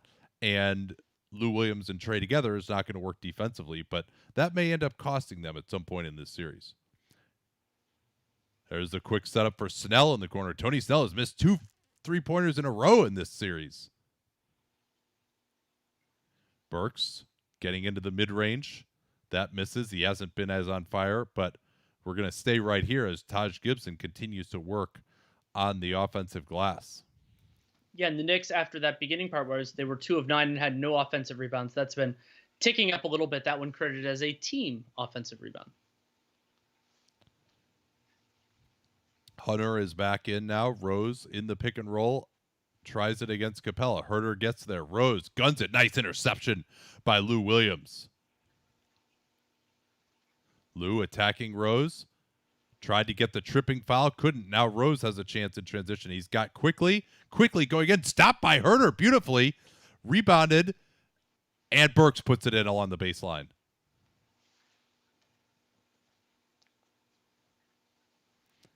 And Lou Williams and Trae together is not going to work defensively. But that may end up costing them at some point in this series. There's a quick setup for Snell in the corner. Tony Snell has missed 2 3-pointers in a row in this series. Burks getting into the mid-range. That misses. He hasn't been as on fire, but we're going to stay right here as Taj Gibson continues to work on the offensive glass. Yeah, and the Knicks, after that beginning part, was they were 2 of 9 and had no offensive rebounds. That's been ticking up a little bit. That one credited as a team offensive rebound. Hunter is back in now. Rose in the pick and roll. Tries it against Capella. Herder gets there. Rose guns it. Nice interception by Lou Williams. Lou attacking Rose. Tried to get the tripping foul. Couldn't. Now Rose has a chance in transition. He's got quickly going in. Stopped by Herder beautifully. Rebounded And Burks puts it in along the baseline.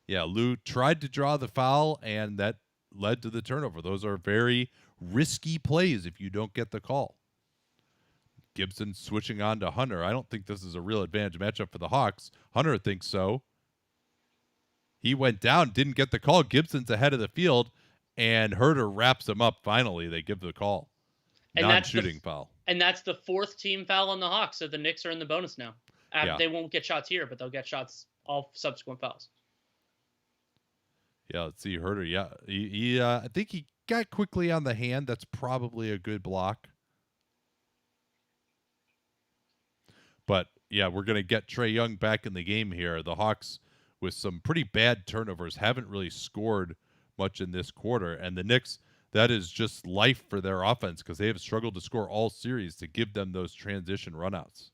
Yeah, Lou tried to draw the foul, and that led to the turnover. Those are very risky plays if you don't get the call. Gibson switching on to Hunter. I don't think this is a real advantage matchup for the Hawks. Hunter thinks so. He went down, didn't get the call. Gibson's ahead of the field, and Herter wraps him up. Finally, they give the call. And Non-shooting foul. And that's the fourth team foul on the Hawks, so the Knicks are in the bonus now. Yeah. They won't get shots here, but they'll get shots all subsequent fouls. Yeah, let's see. Herter, yeah. He I think he got quickly on the hand. That's probably a good block. But, yeah, we're going to get Trae Young back in the game here. The Hawks, with some pretty bad turnovers, haven't really scored much in this quarter. And the Knicks, that is just life for their offense because they have struggled to score all series to give them those transition runouts.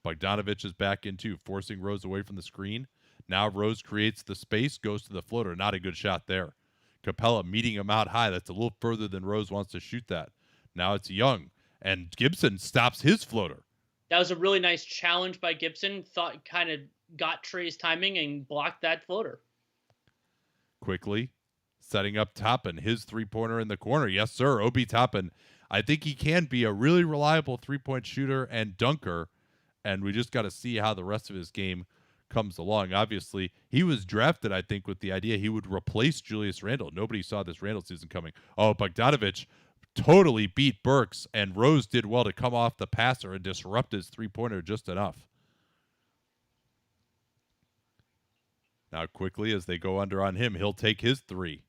Bogdanovich is back into forcing Rose away from the screen. Now Rose creates the space, goes to the floater. Not a good shot there. Capella meeting him out high. That's a little further than Rose wants to shoot that. Now it's Young, and Gibson stops his floater. That was a really nice challenge by Gibson. Thought kind of got Trae's timing and blocked that floater. Quickly setting up Toppin, his three-pointer in the corner. Yes, sir, Obi Toppin. I think he can be a really reliable three-point shooter and dunker, and we just got to see how the rest of his game comes along. Obviously, he was drafted, I think, with the idea he would replace Julius Randle. Nobody saw this Randle season coming. Oh, Bogdanovich totally beat Burks, and Rose did well to come off the passer and disrupt his three-pointer just enough. Now quickly, as they go under on him, he'll take his three.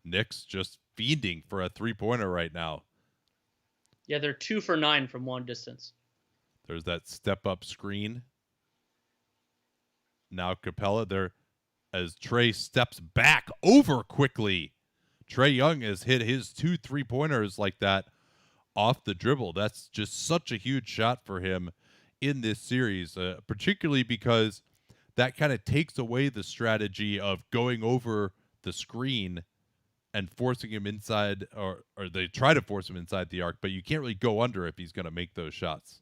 Knicks just fiending for a three-pointer right now. Yeah, they're 2 for 9 from long distance. There's that step-up screen. Now Capella there as Trae steps back over quickly. Trae Young has hit his 2 3-pointers like that off the dribble. That's just such a huge shot for him in this series, particularly because that kind of takes away the strategy of going over the screen and forcing him inside, or they try to force him inside the arc, but you can't really go under if he's going to make those shots.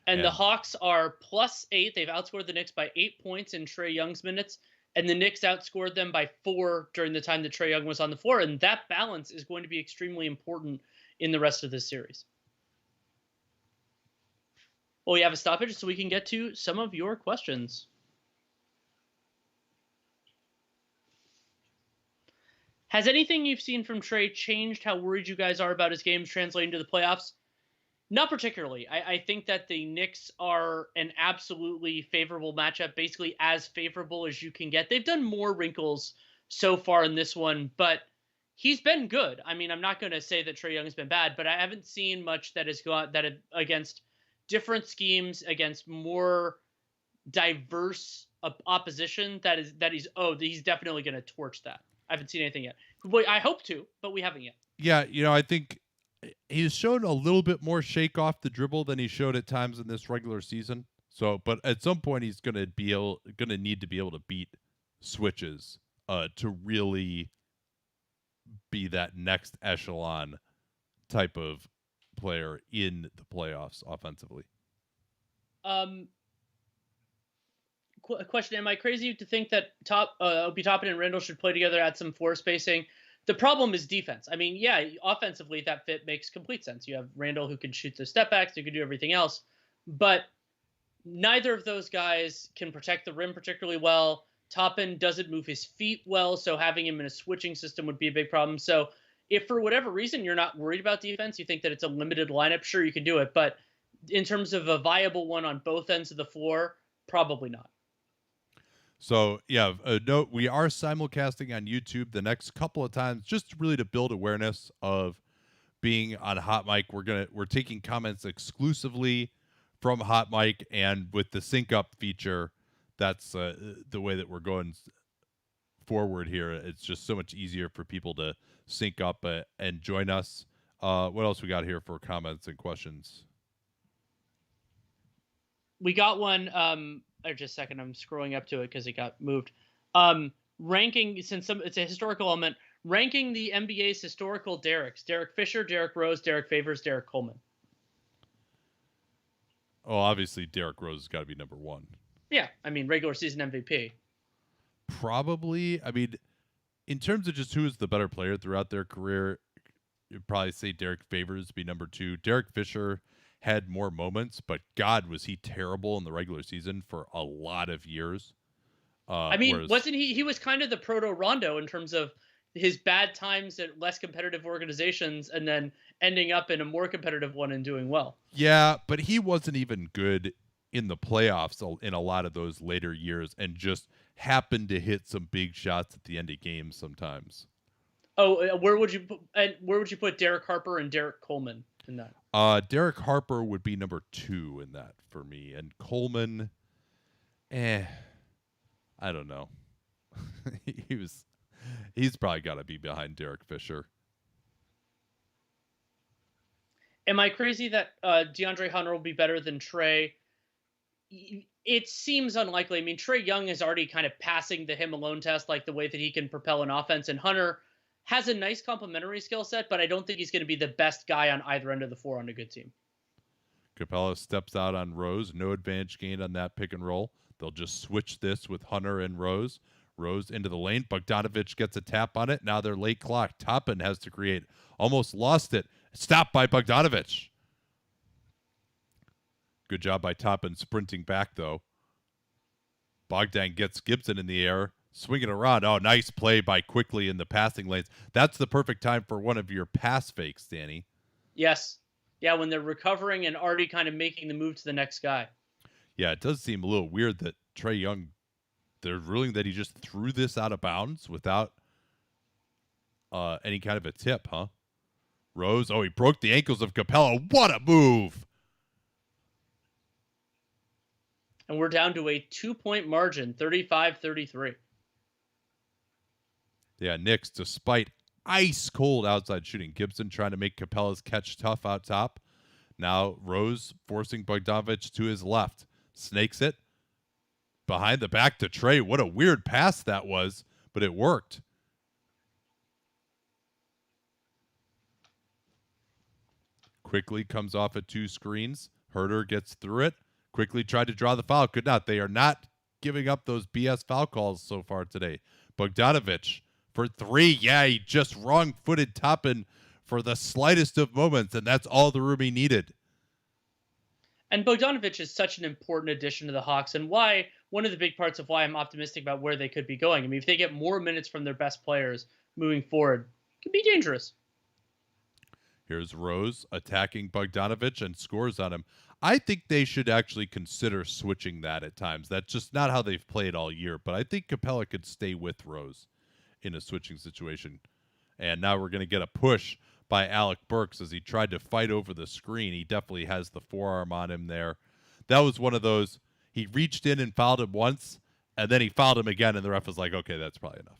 And the Hawks are +8. They've outscored the Knicks by 8 points in Trae Young's minutes. And the Knicks outscored them by 4 during the time that Trae Young was on the floor. And that balance is going to be extremely important in the rest of this series. Well, we have a stoppage so we can get to some of your questions. Has anything you've seen from Trae changed how worried you guys are about his games translating to the playoffs? Not particularly. I think that the Knicks are an absolutely favorable matchup, basically as favorable as you can get. They've done more wrinkles so far in this one, but he's been good. I mean, I'm not going to say that Trae Young has been bad, but I haven't seen much that has gone that against different schemes, against more diverse opposition. He's definitely going to torch that. I haven't seen anything yet. Well, I hope to, but we haven't yet. Yeah, I think he's shown a little bit more shake off the dribble than he showed at times in this regular season. So, but at some point he's going to need to be able to beat switches to really be that next echelon type of player in the playoffs offensively. Question: am I crazy to think that Obi Toppin and Randle should play together at some floor spacing? The problem is defense. I mean, yeah, offensively, that fit makes complete sense. You have Randle who can shoot the step backs, who can do everything else. But neither of those guys can protect the rim particularly well. Toppin doesn't move his feet well, so having him in a switching system would be a big problem. So if for whatever reason you're not worried about defense, you think that it's a limited lineup, sure, you can do it. But in terms of a viable one on both ends of the floor, probably not. So, yeah, note, we are simulcasting on YouTube the next couple of times just really to build awareness of being on Hot Mic. We're taking comments exclusively from Hot Mic, and with the sync up feature, that's the way that we're going forward here. It's just so much easier for people to sync up and join us. What else we got here for comments and questions? We got one, or just a second, I'm scrolling up to it because it got moved. Ranking, since it's a historical element, Ranking the NBA's historical Derricks: Derek Fisher, Derrick Rose, Derek Favors, Derek Coleman. Oh, obviously Derrick Rose has got to be number one. Yeah, I mean, regular season MVP. Probably. I mean, in terms of just who is the better player throughout their career, you'd probably say Derek Favors be number two. Derek Fisher had more moments, but God, was he terrible in the regular season for a lot of years. I mean, Whereas, wasn't he? He was kind of the proto Rondo in terms of his bad times at less competitive organizations, and then ending up in a more competitive one and doing well. yeah, but he wasn't even good in the playoffs in a lot of those later years, and just happened to hit some big shots at the end of games sometimes. Oh, where would you put Derek Harper and Derek Coleman in that? Derek Harper would be number two in that for me, and Coleman, I don't know. He's probably got to be behind Derek Fisher. Am I crazy that DeAndre Hunter will be better than Trey? It seems unlikely. I mean, Trae Young is already kind of passing the him alone test, like the way that he can propel an offense, and Hunter has a nice complementary skill set, but I don't think he's going to be the best guy on either end of the floor on a good team. Capella steps out on Rose. No advantage gained on that pick and roll. They'll just switch this with Hunter and Rose. Rose into the lane. Bogdanovich gets a tap on it. Now they're late clock. Toppin has to create. Almost lost it. Stopped by Bogdanovich. Good job by Toppin sprinting back, though. Bogdan gets Gibson in the air. Swinging around. Oh, nice play by Quickly in the passing lanes. That's the perfect time for one of your pass fakes, Danny. Yes. Yeah, when they're recovering and already kind of making the move to the next guy. Yeah, it does seem a little weird that Trae Young, they're ruling that he just threw this out of bounds without any kind of a tip, huh? Rose, he broke the ankles of Capella. What a move! And we're down to a 2-point margin, 35-33. Yeah, Knicks, despite ice cold outside shooting, Gibson trying to make Capella's catch tough out top. Now Rose forcing Bogdanovich to his left. Snakes it. Behind the back to Trey. What a weird pass that was, but it worked. Quickly comes off at two screens. Herter gets through it. Quickly tried to draw the foul. Could not. They are not giving up those BS foul calls so far today. Bogdanovich for three. Yeah, he just wrong-footed Toppin for the slightest of moments, and that's all the room he needed. And Bogdanovich is such an important addition to the Hawks, and why one of the big parts of why I'm optimistic about where they could be going. I mean, if they get more minutes from their best players moving forward, it could be dangerous. Here's Rose attacking Bogdanovich and scores on him. I think they should actually consider switching that at times. That's just not how they've played all year, but I think Capella could stay with Rose in a switching situation. And now we're going to get a push by Alec Burks as he tried to fight over the screen. He definitely has the forearm on him there. That was one of those, he reached in and fouled him once, and then he fouled him again, and the ref was like, okay, that's probably enough.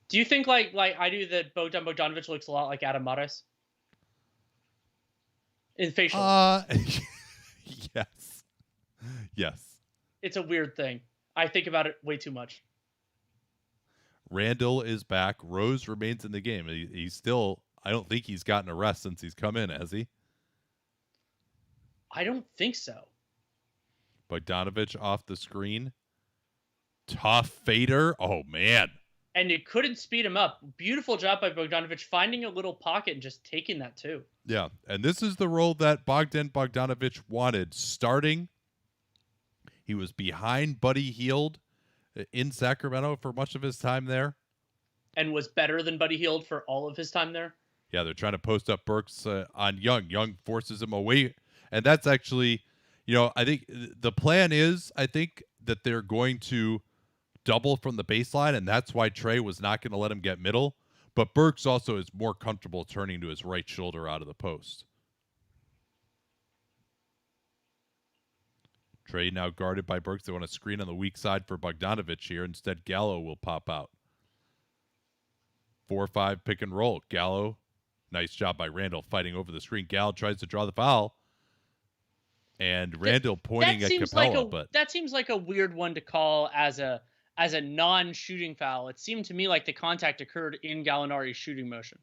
Do you think, like I do, that Bogdanovich looks a lot like Adam Mares? In facial. Yes. Yes. It's a weird thing. I think about it way too much. Randall is back. Rose remains in the game. He's still, I don't think he's gotten a rest since he's come in, has he? I don't think so. Bogdanovich off the screen. Tough fader. Oh, man. And you couldn't speed him up. Beautiful job by Bogdanovich finding a little pocket and just taking that too. Yeah, and this is the role that Bogdanovich wanted. Starting, he was behind Buddy Hield in Sacramento for much of his time there. And was better than Buddy Hield for all of his time there. Yeah, they're trying to post up Burks on Young. Young forces him away. And that's actually, I think the plan is, that they're going to double from the baseline, and that's why Trey was not going to let him get middle. But Burks also is more comfortable turning to his right shoulder out of the post. Trey now guarded by Burks. They want to screen on the weak side for Bogdanovich here. Instead, Gallo will pop out. 4-5 pick and roll. Gallo, nice job by Randall fighting over the screen. Gallo tries to draw the foul. And Randall pointing at Capella. That seems like a weird one to call as a as a non-shooting foul. It seemed to me like the contact occurred in Gallinari's shooting motion.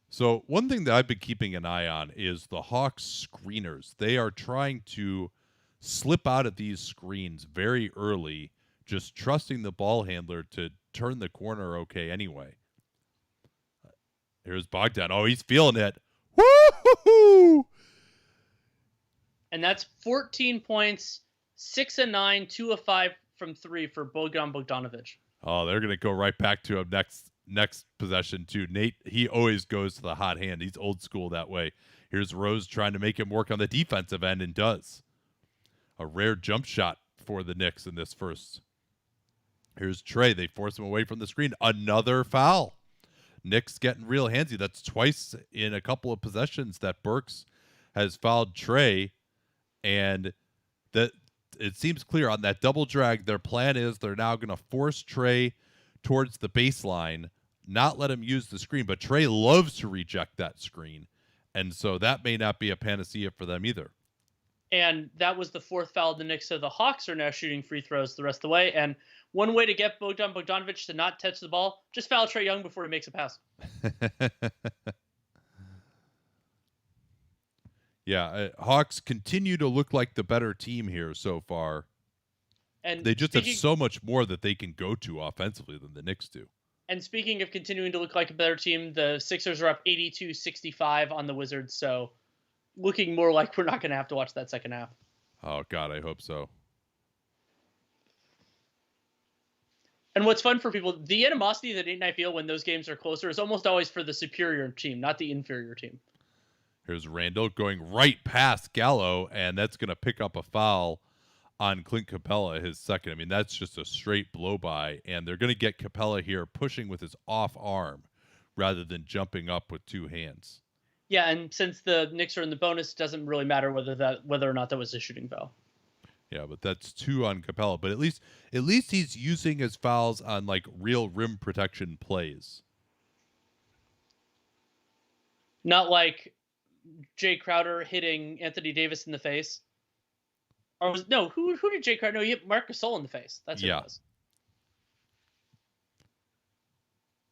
So one thing that I've been keeping an eye on is the Hawks screeners. They are trying to slip out of these screens very early, just trusting the ball handler to turn the corner okay anyway. Here's Bogdan. Oh, he's feeling it. Woo-hoo-hoo! And that's 14 points, 6 of 9, 2 of 5 from 3 for Bogdanovic. Oh, they're going to go right back to him next possession too. Nate, he always goes to the hot hand. He's old school that way. Here's Rose trying to make him work on the defensive end and does. A rare jump shot for the Knicks in this first. Here's Trey. They force him away from the screen. Another foul. Knicks getting real handsy. That's twice in a couple of possessions that Burks has fouled Trey, and that it seems clear on that double drag. Their plan is they're now going to force Trey towards the baseline, not let him use the screen. But Trey loves to reject that screen, and so that may not be a panacea for them either. And that was the fourth foul of the Knicks, so the Hawks are now shooting free throws the rest of the way. And one way to get Bogdanovic to not touch the ball, just foul Trey Young before he makes a pass. Yeah, Hawks continue to look like the better team here so far. And they just have so much more that they can go to offensively than the Knicks do. And speaking of continuing to look like a better team, the Sixers are up 82-65 on the Wizards, so looking more like we're not going to have to watch that second half. Oh, God, I hope so. And what's fun for people, the animosity that Nate and I feel when those games are closer is almost always for the superior team, not the inferior team. Here's Randall going right past Gallo, and that's going to pick up a foul on Clint Capella, his second. I mean, that's just a straight blow-by, and they're going to get Capella here pushing with his off arm rather than jumping up with two hands. Yeah, and since the Knicks are in the bonus, it doesn't really matter whether or not that was a shooting foul. Yeah, but that's 2 on Capella. But at least he's using his fouls on like real rim protection plays. Not like Jay Crowder hitting Anthony Davis in the face. Or who did Jay Crowder? No, he hit Marc Gasol in the face. That's who it was.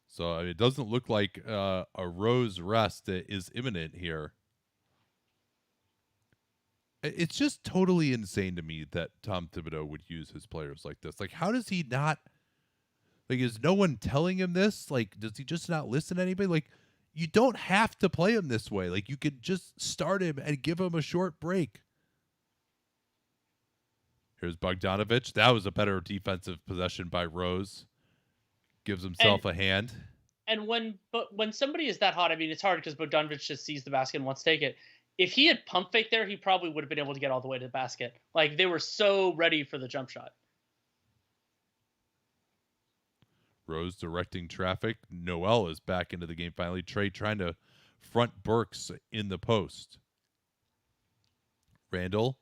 So it doesn't look like a Rose rest is imminent here. It's just totally insane to me that Tom Thibodeau would use his players like this. Like, how does he not? Like, is no one telling him this? Like, does he just not listen to anybody? Like, you don't have to play him this way. Like, you could just start him and give him a short break. Here's Bogdanovic. That was a better defensive possession by Rose. Gives himself a hand. And when somebody is that hot, I mean, it's hard because Bogdanovic just sees the basket and wants to take it. If he had pump fake there, he probably would have been able to get all the way to the basket. Like, they were so ready for the jump shot. Rose directing traffic. Noel is back into the game finally. Trey trying to front Burks in the post. Randall.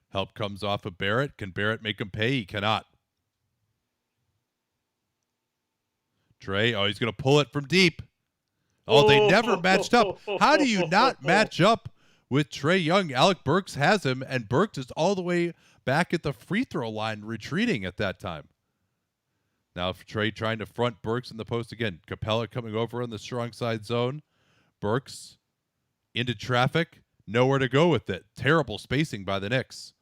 Help comes off of Barrett. Can Barrett make him pay? He cannot. Trey, he's going to pull it from deep. Oh, they never matched up. How do you not match up with Trey Young? Alec Burks has him, and Burks is all the way back at the free throw line retreating at that time. Now Trey trying to front Burks in the post again. Capella coming over in the strong side zone. Burks into traffic. Nowhere to go with it. Terrible spacing by the Knicks.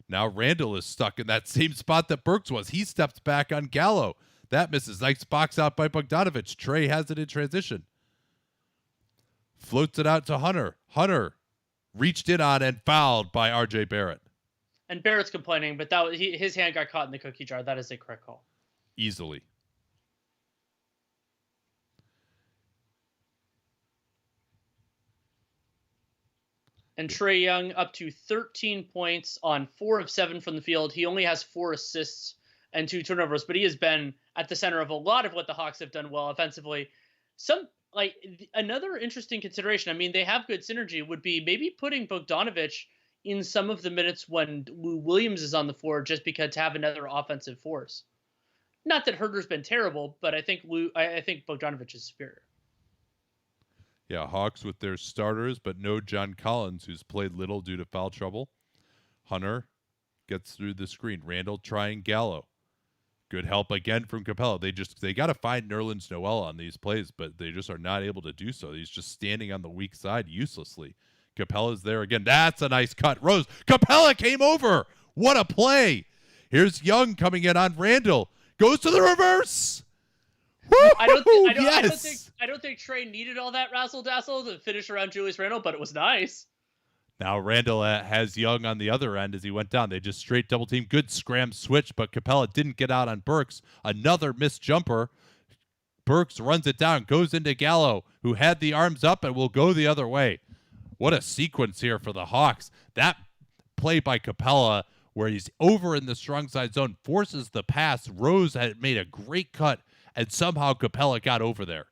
Now Randall is stuck in that same spot that Burks was. He steps back on Gallo. That misses. Nice box out by Bogdanovic. Trey has it in transition. Floats it out to Hunter. Hunter reached in on and fouled by R.J. Barrett. And Barrett's complaining, but his hand got caught in the cookie jar. That is a correct call. Easily. And Trey Young up to 13 points on 4 of 7 from the field. He only has 4 assists and 2 turnovers, but he has been at the center of a lot of what the Hawks have done well offensively. Another interesting consideration, I mean, they have good synergy, would be maybe putting Bogdanovic in some of the minutes when Lou Williams is on the floor, just because to have another offensive force. Not that Herter's been terrible, but I think Bogdanovic is superior. Yeah, Hawks with their starters, but no John Collins, who's played little due to foul trouble. Hunter gets through the screen. Randall trying Gallo. Good help again from Capella. They got to find Nerlens Noel on these plays, but they just are not able to do so. He's just standing on the weak side uselessly. Capella's there again. That's a nice cut. Rose. Capella came over. What a play. Here's Young coming in on Randall. Goes to the reverse. Woo-hoo! I don't think Trey needed all that razzle dazzle to finish around Julius Randle, but it was nice. Now Randall has Young on the other end as he went down. They just straight double team. Good scram switch, but Capella didn't get out on Burks. Another missed jumper. Burks runs it down, goes into Gallo, who had the arms up and will go the other way. What a sequence here for the Hawks. That play by Capella where he's over in the strong side zone, forces the pass. Rose had made a great cut, and somehow Capella got over there.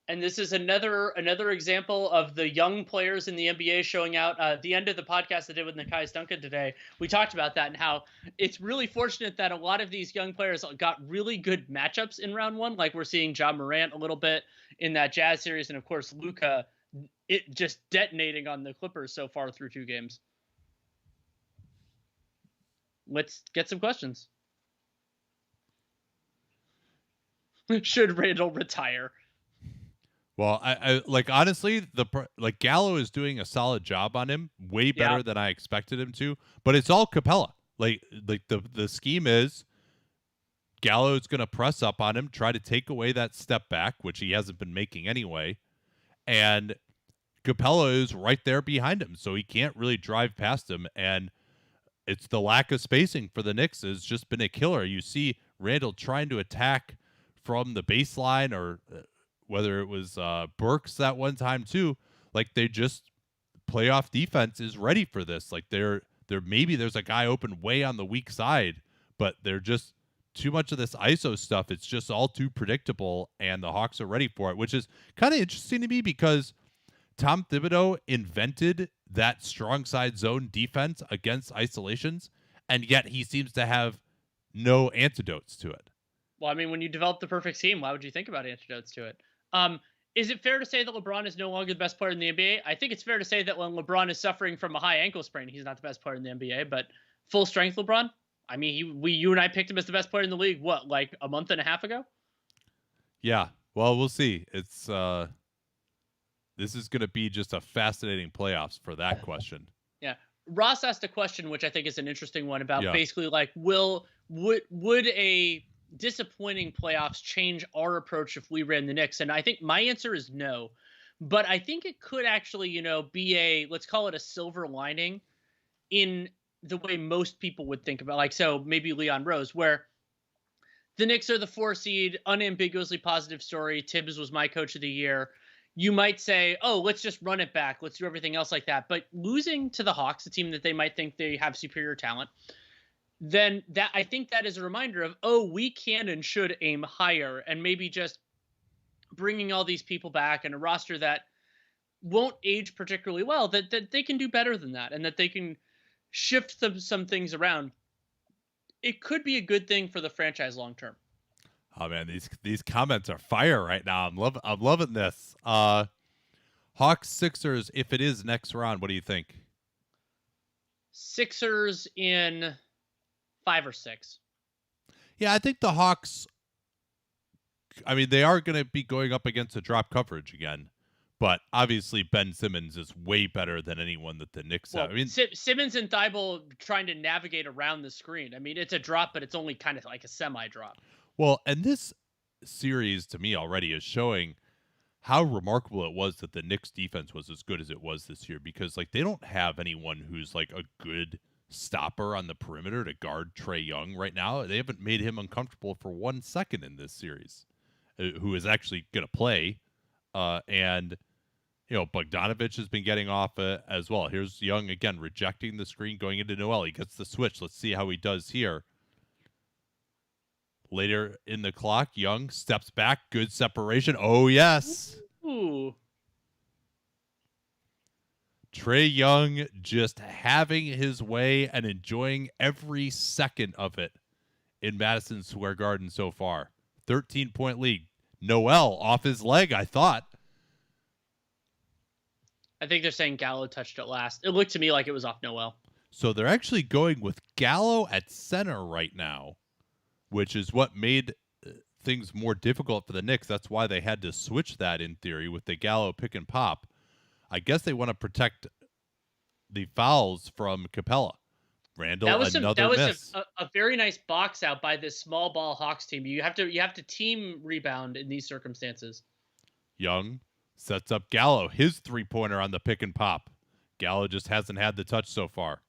And this is another example of the young players in the NBA showing out. At the end of the podcast I did with Nekias Duncan today, we talked about that and how it's really fortunate that a lot of these young players got really good matchups in round one. Like we're seeing Ja Morant a little bit in that Jazz series, and of course Luka, it just detonating on the Clippers so far through 2 games. Let's get some questions. Should Randall retire? Well, I like honestly, Gallo is doing a solid job on him, way better than I expected him to. But it's all Capella. Like the scheme is Gallo is going to press up on him, try to take away that step back, which he hasn't been making anyway, and Capella is right there behind him, so he can't really drive past him. And it's the lack of spacing for the Knicks has just been a killer. You see Randall trying to attack from the baseline or whether it was Burks that one time too, like they just playoff defense is ready for this. Like they're maybe there's a guy open way on the weak side, but they're just too much of this ISO stuff. It's just all too predictable, and the Hawks are ready for it, which is kind of interesting to me because Tom Thibodeau invented that strong side zone defense against isolations, and yet he seems to have no antidotes to it. Well, I mean, when you develop the perfect scheme, why would you think about antidotes to it? Is it fair to say that LeBron is no longer the best player in the NBA? I think it's fair to say that when LeBron is suffering from a high ankle sprain, he's not the best player in the NBA, but full strength LeBron? I mean, you and I picked him as the best player in the league, what, like a month and a half ago? Yeah. Well, we'll see. It's this is going to be just a fascinating playoffs for that question. Yeah. Ross asked a question, which I think is an interesting one about basically like, would a disappointing playoffs change our approach if we ran the Knicks? And I think my answer is no, but I think it could actually, be a, let's call it a silver lining in the way most people would think about, like, so maybe Leon Rose, where the Knicks are the 4 seed, unambiguously positive story. Tibbs was my coach of the year. You might say, oh, let's just run it back. Let's do everything else like that. But losing to the Hawks, a team that they might think they have superior talent, then that, I think that is a reminder of, oh, we can and should aim higher, and maybe just bringing all these people back and a roster that won't age particularly well, that they can do better than that, and that they can shift some things around. It could be a good thing for the franchise long term. Oh man, these comments are fire right now. I'm loving this. Hawks Sixers, if it is next round, what do you think? Sixers in 5 or 6. Yeah, I think the Hawks, I mean, they are going to be going up against a drop coverage again, but obviously Ben Simmons is way better than anyone that the Knicks have. I mean, Simmons and Thibault trying to navigate around the screen. I mean, it's a drop, but it's only kind of like a semi-drop. Well, and this series to me already is showing how remarkable it was that the Knicks defense was as good as it was this year, because like they don't have anyone who's like a good stopper on the perimeter to guard Trae Young right now. They haven't made him uncomfortable for 1 second in this series, who is actually going to play. And, Bogdanovich has been getting off as well. Here's Young again, rejecting the screen, going into Noel. He gets the switch. Let's see how he does here. Later in the clock, Young steps back. Good separation. Oh, yes. Ooh. Trae Young just having his way and enjoying every second of it in Madison Square Garden so far. 13-point lead. Noel off his leg, I thought. I think they're saying Gallo touched it last. It looked to me like it was off Noel. So they're actually going with Gallo at center right now, which is what made things more difficult for the Knicks. That's why they had to switch that in theory with the Gallo pick and pop. I guess they want to protect the fouls from Capella. Randall, That another was miss. a very nice box out by this small ball Hawks team. You have to team rebound in these circumstances. Young sets up Gallo, his 3-pointer on the pick and pop. Gallo just hasn't had the touch so far.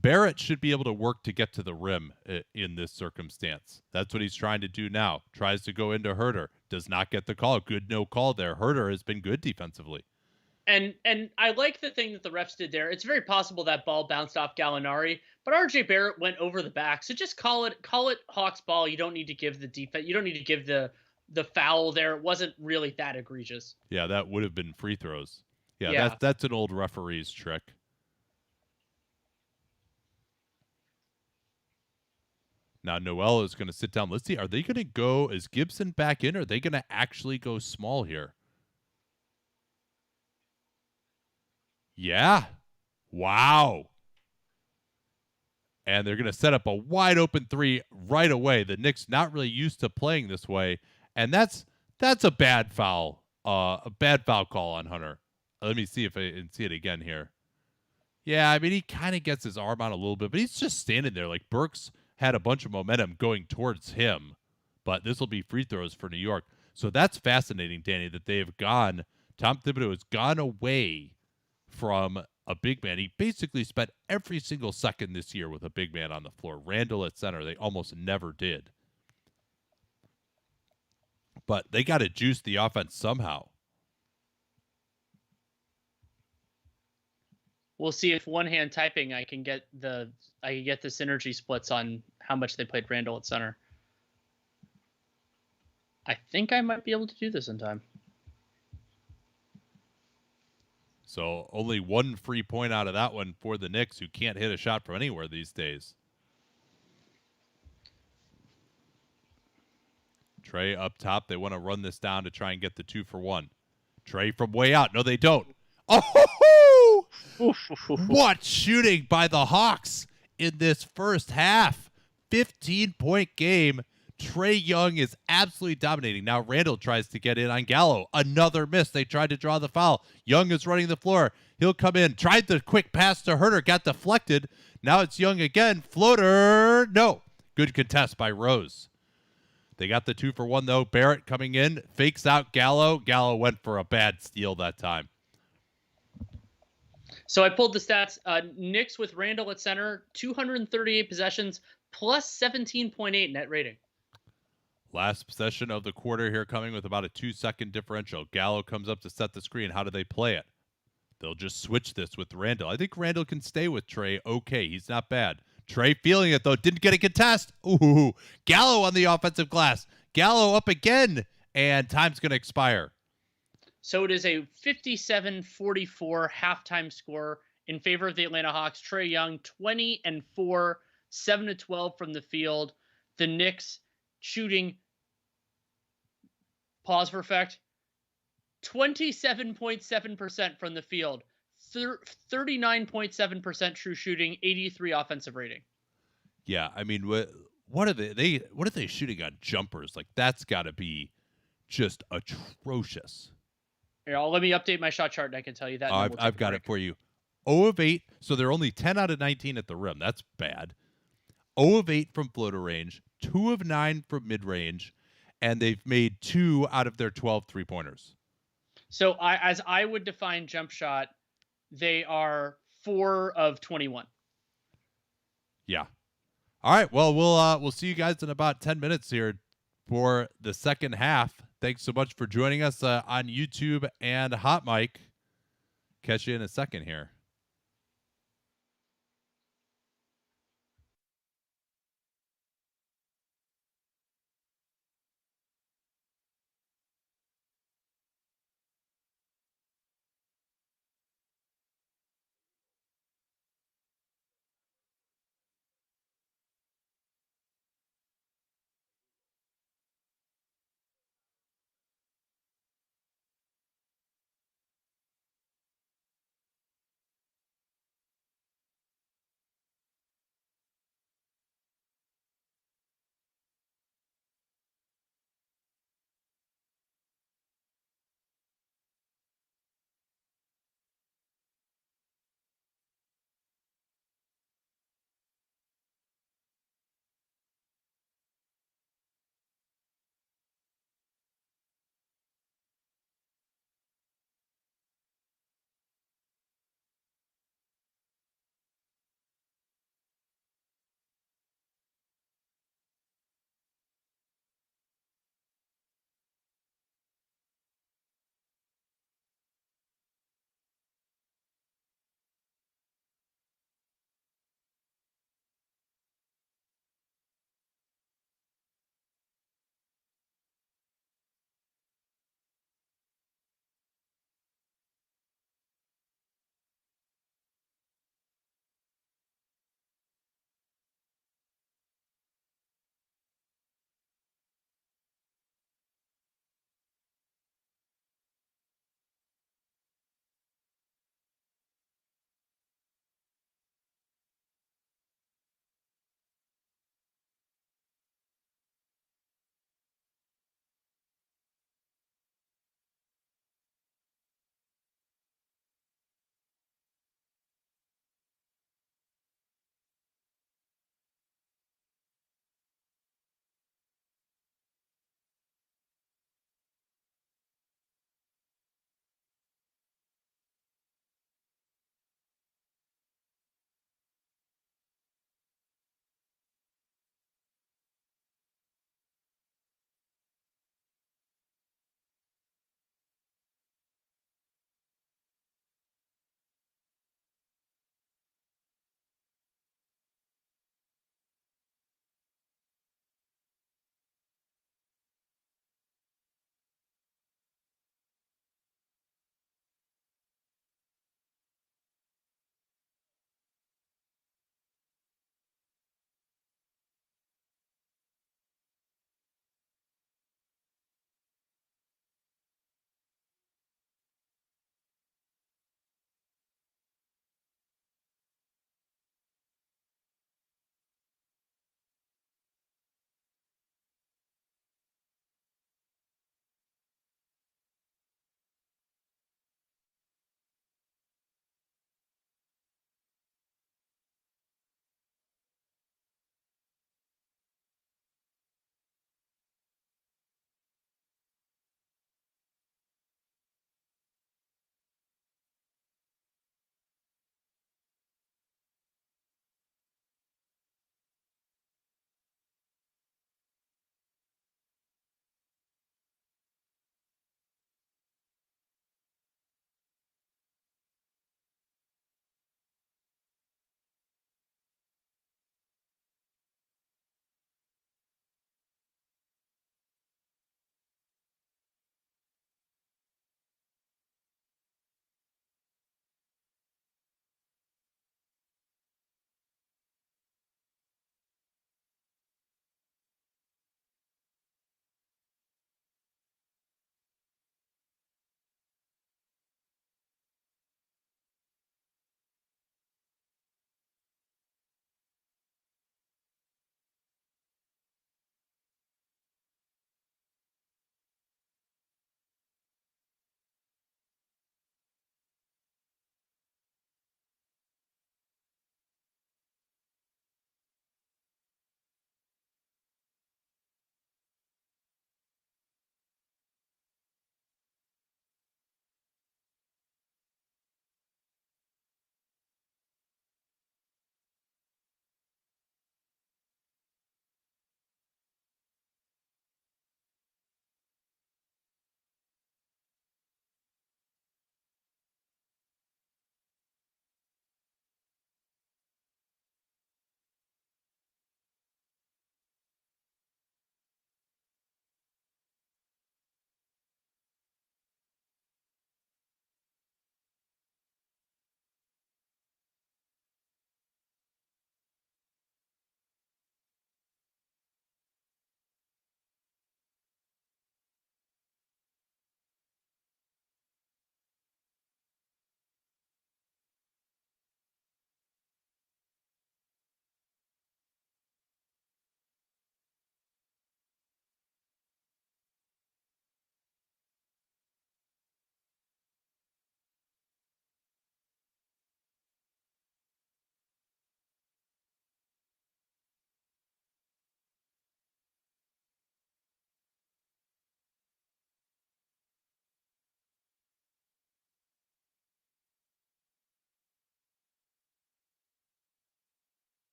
Barrett should be able to work to get to the rim in this circumstance. That's what he's trying to do now. Tries to go into Herter. Does not get the call. Good no call there. Herter has been good defensively. And I like the thing that the refs did there. It's very possible that ball bounced off Gallinari, but RJ Barrett went over the back. So just call it Hawks ball. You don't need to give the defense. You don't need to give the foul there. It wasn't really that egregious. Yeah, that would have been free throws. Yeah, Yeah. that's an old referee's trick. Now Noel is going to sit down. Let's see. Are they going to go? Is Gibson back in? Or are they going to actually go small here? Yeah. Wow. And they're going to set up a wide open three right away. The Knicks not really used to playing this way, and that's a bad foul. A bad foul call on Hunter. Let me see if I can see it again here. Yeah, I mean he kind of gets his arm out a little bit, but he's just standing there. Like Burks had a bunch of momentum going towards him, but this will be free throws for New York. So that's fascinating, Danny, that they have gone. Tom Thibodeau has gone away from a big man. He basically spent every single second this year with a big man on the floor. Randall at center, they almost never did. But they got to juice the offense somehow. We'll see if one hand typing I can get the synergy splits on how much they played Randall at center. I think I might be able to do this in time. So only one free point out of that one for the Knicks, who can't hit a shot from anywhere these days. Trey up top. They want to run this down to try and get the 2-for-1. Trey from way out. No, they don't. Oh, what shooting by the Hawks in this first half. 15-point game. Trey Young is absolutely dominating. Now Randall tries to get in on Gallo. Another miss. They tried to draw the foul. Young is running the floor. He'll come in. Tried the quick pass to Herter. Got deflected. Now it's Young again. Floater. No. Good contest by Rose. They got the 2-for-1, though. Barrett coming in. Fakes out Gallo. Gallo went for a bad steal that time. So I pulled the stats. Knicks with Randall at center, 238 possessions, plus 17.8 net rating. Last possession of the quarter here coming with about a 2-second differential. Gallo comes up to set the screen. How do they play it? They'll just switch this with Randall. I think Randall can stay with Trey. Okay, he's not bad. Trey feeling it, though. Didn't get a contest. Ooh, Gallo on the offensive glass. Gallo up again, and time's going to expire. So it is a 57-44 halftime score in favor of the Atlanta Hawks. Trey Young, 20-4, 7-12 from the field. The Knicks shooting, pause for effect, 27.7% from the field, 39.7% true shooting, 83 offensive rating. Yeah, I mean, what are they shooting on jumpers? Like that's got to be just atrocious. Here, let me update my shot chart, and I can tell you that. I've got it for you. 0 of 8, so they're only 10 out of 19 at the rim. That's bad. 0 of 8 from floater range, 2 of 9 from mid range, and they've made 2 out of their 12 3-pointers. So as I would define jump shot, they are 4 of 21. Yeah. All right. Well, we'll see you guys in about 10 minutes here for the second half. Thanks so much for joining us on YouTube and Hot Mic. Catch you in a second here.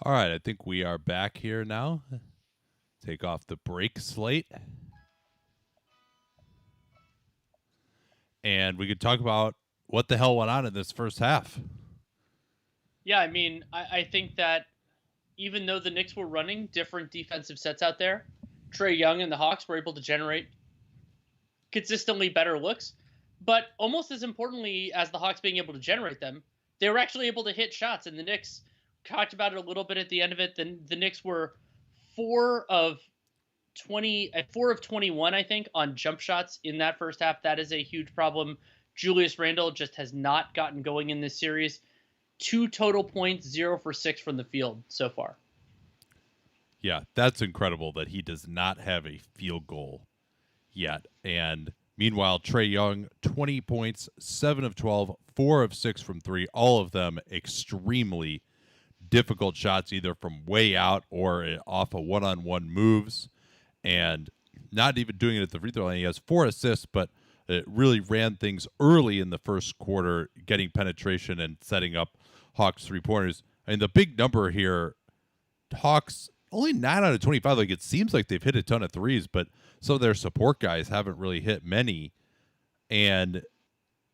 All right, I think we are back here now. Take off the break slate. And we could talk about what the hell went on in this first half. Yeah, I mean, I think that even though the Knicks were running different defensive sets out there, Trae Young and the Hawks were able to generate consistently better looks. But almost as importantly as the Hawks being able to generate them, they were actually able to hit shots. And the Knicks talked about it a little bit at the end of it. The Knicks were 4 of 21, I think, on jump shots in that first half. That is a huge problem. Julius Randle just has not gotten going in this series. 2 total points, 0 for 6 from the field so far. Yeah, that's incredible that he does not have a field goal yet. And meanwhile, Trae Young, 20 points, 7 of 12, 4 of 6 from 3, all of them extremely difficult shots, either from way out or off of one-on-one moves, and not even doing it at the free throw line. He has 4 assists, but it really ran things early in the first quarter, getting penetration and setting up Hawks three-pointers. And the big number here, Hawks only 9 out of 25. Like, it seems like they've hit a ton of threes, but some of their support guys haven't really hit many. And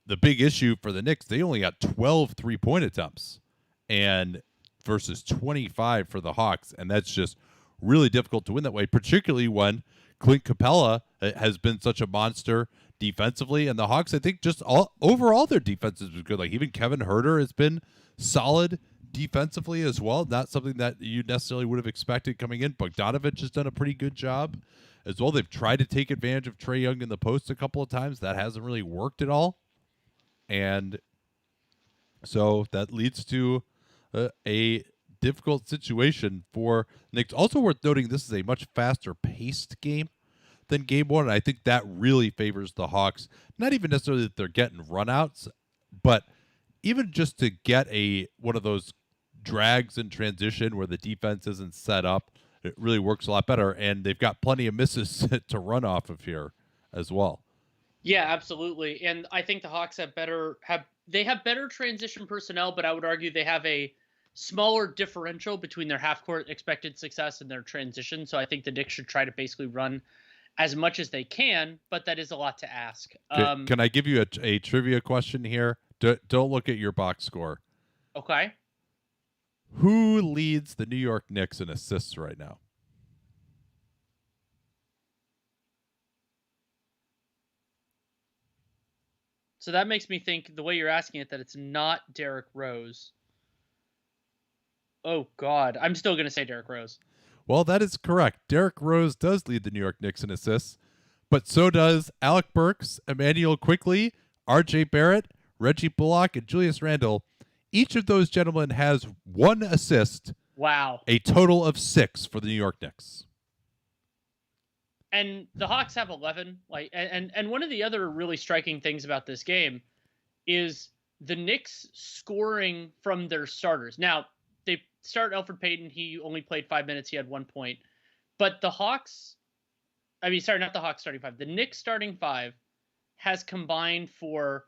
the big issue for the Knicks, they only got 12 three-point attempts and versus 25 for the Hawks. And that's just really difficult to win that way, particularly when Clint Capella has been such a monster defensively. And the Hawks, I think, just overall their defense has been good. Like, even Kevin Huerter has been solid defensively as well. Not something that you necessarily would have expected coming in. Bogdanovich has done a pretty good job as well. They've tried to take advantage of Trae Young in the post a couple of times. That hasn't really worked at all. And so that leads to a difficult situation for Knicks. Also worth noting, this is a much faster paced game than game one. And I think that really favors the Hawks. Not even necessarily that they're getting runouts, but even just to get one of those drags in transition where the defense isn't set up, it really works a lot better. And they've got plenty of misses to run off of here as well. Yeah, absolutely. And I think the Hawks have better transition personnel, but I would argue they have a smaller differential between their half-court expected success and their transition. So I think the Knicks should try to basically run as much as they can, but that is a lot to ask. Can I give you a trivia question here? Don't look at your box score. Okay. Who leads the New York Knicks in assists right now? So that makes me think, the way you're asking it, that it's not Derrick Rose. Oh, God. I'm still going to say Derrick Rose. Well, that is correct. Derrick Rose does lead the New York Knicks in assists, but so does Alec Burks, Emmanuel Quickley, R.J. Barrett, Reggie Bullock, and Julius Randle. Each of those gentlemen has 1 assist. Wow. A total of 6 for the New York Knicks. And the Hawks have 11. And one of the other really striking things about this game is the Knicks scoring from their starters. Now, they start Elfrid Payton. He only played 5 minutes. He had 1 point. But the Hawks, not the Hawks starting 5. The Knicks starting 5 has combined for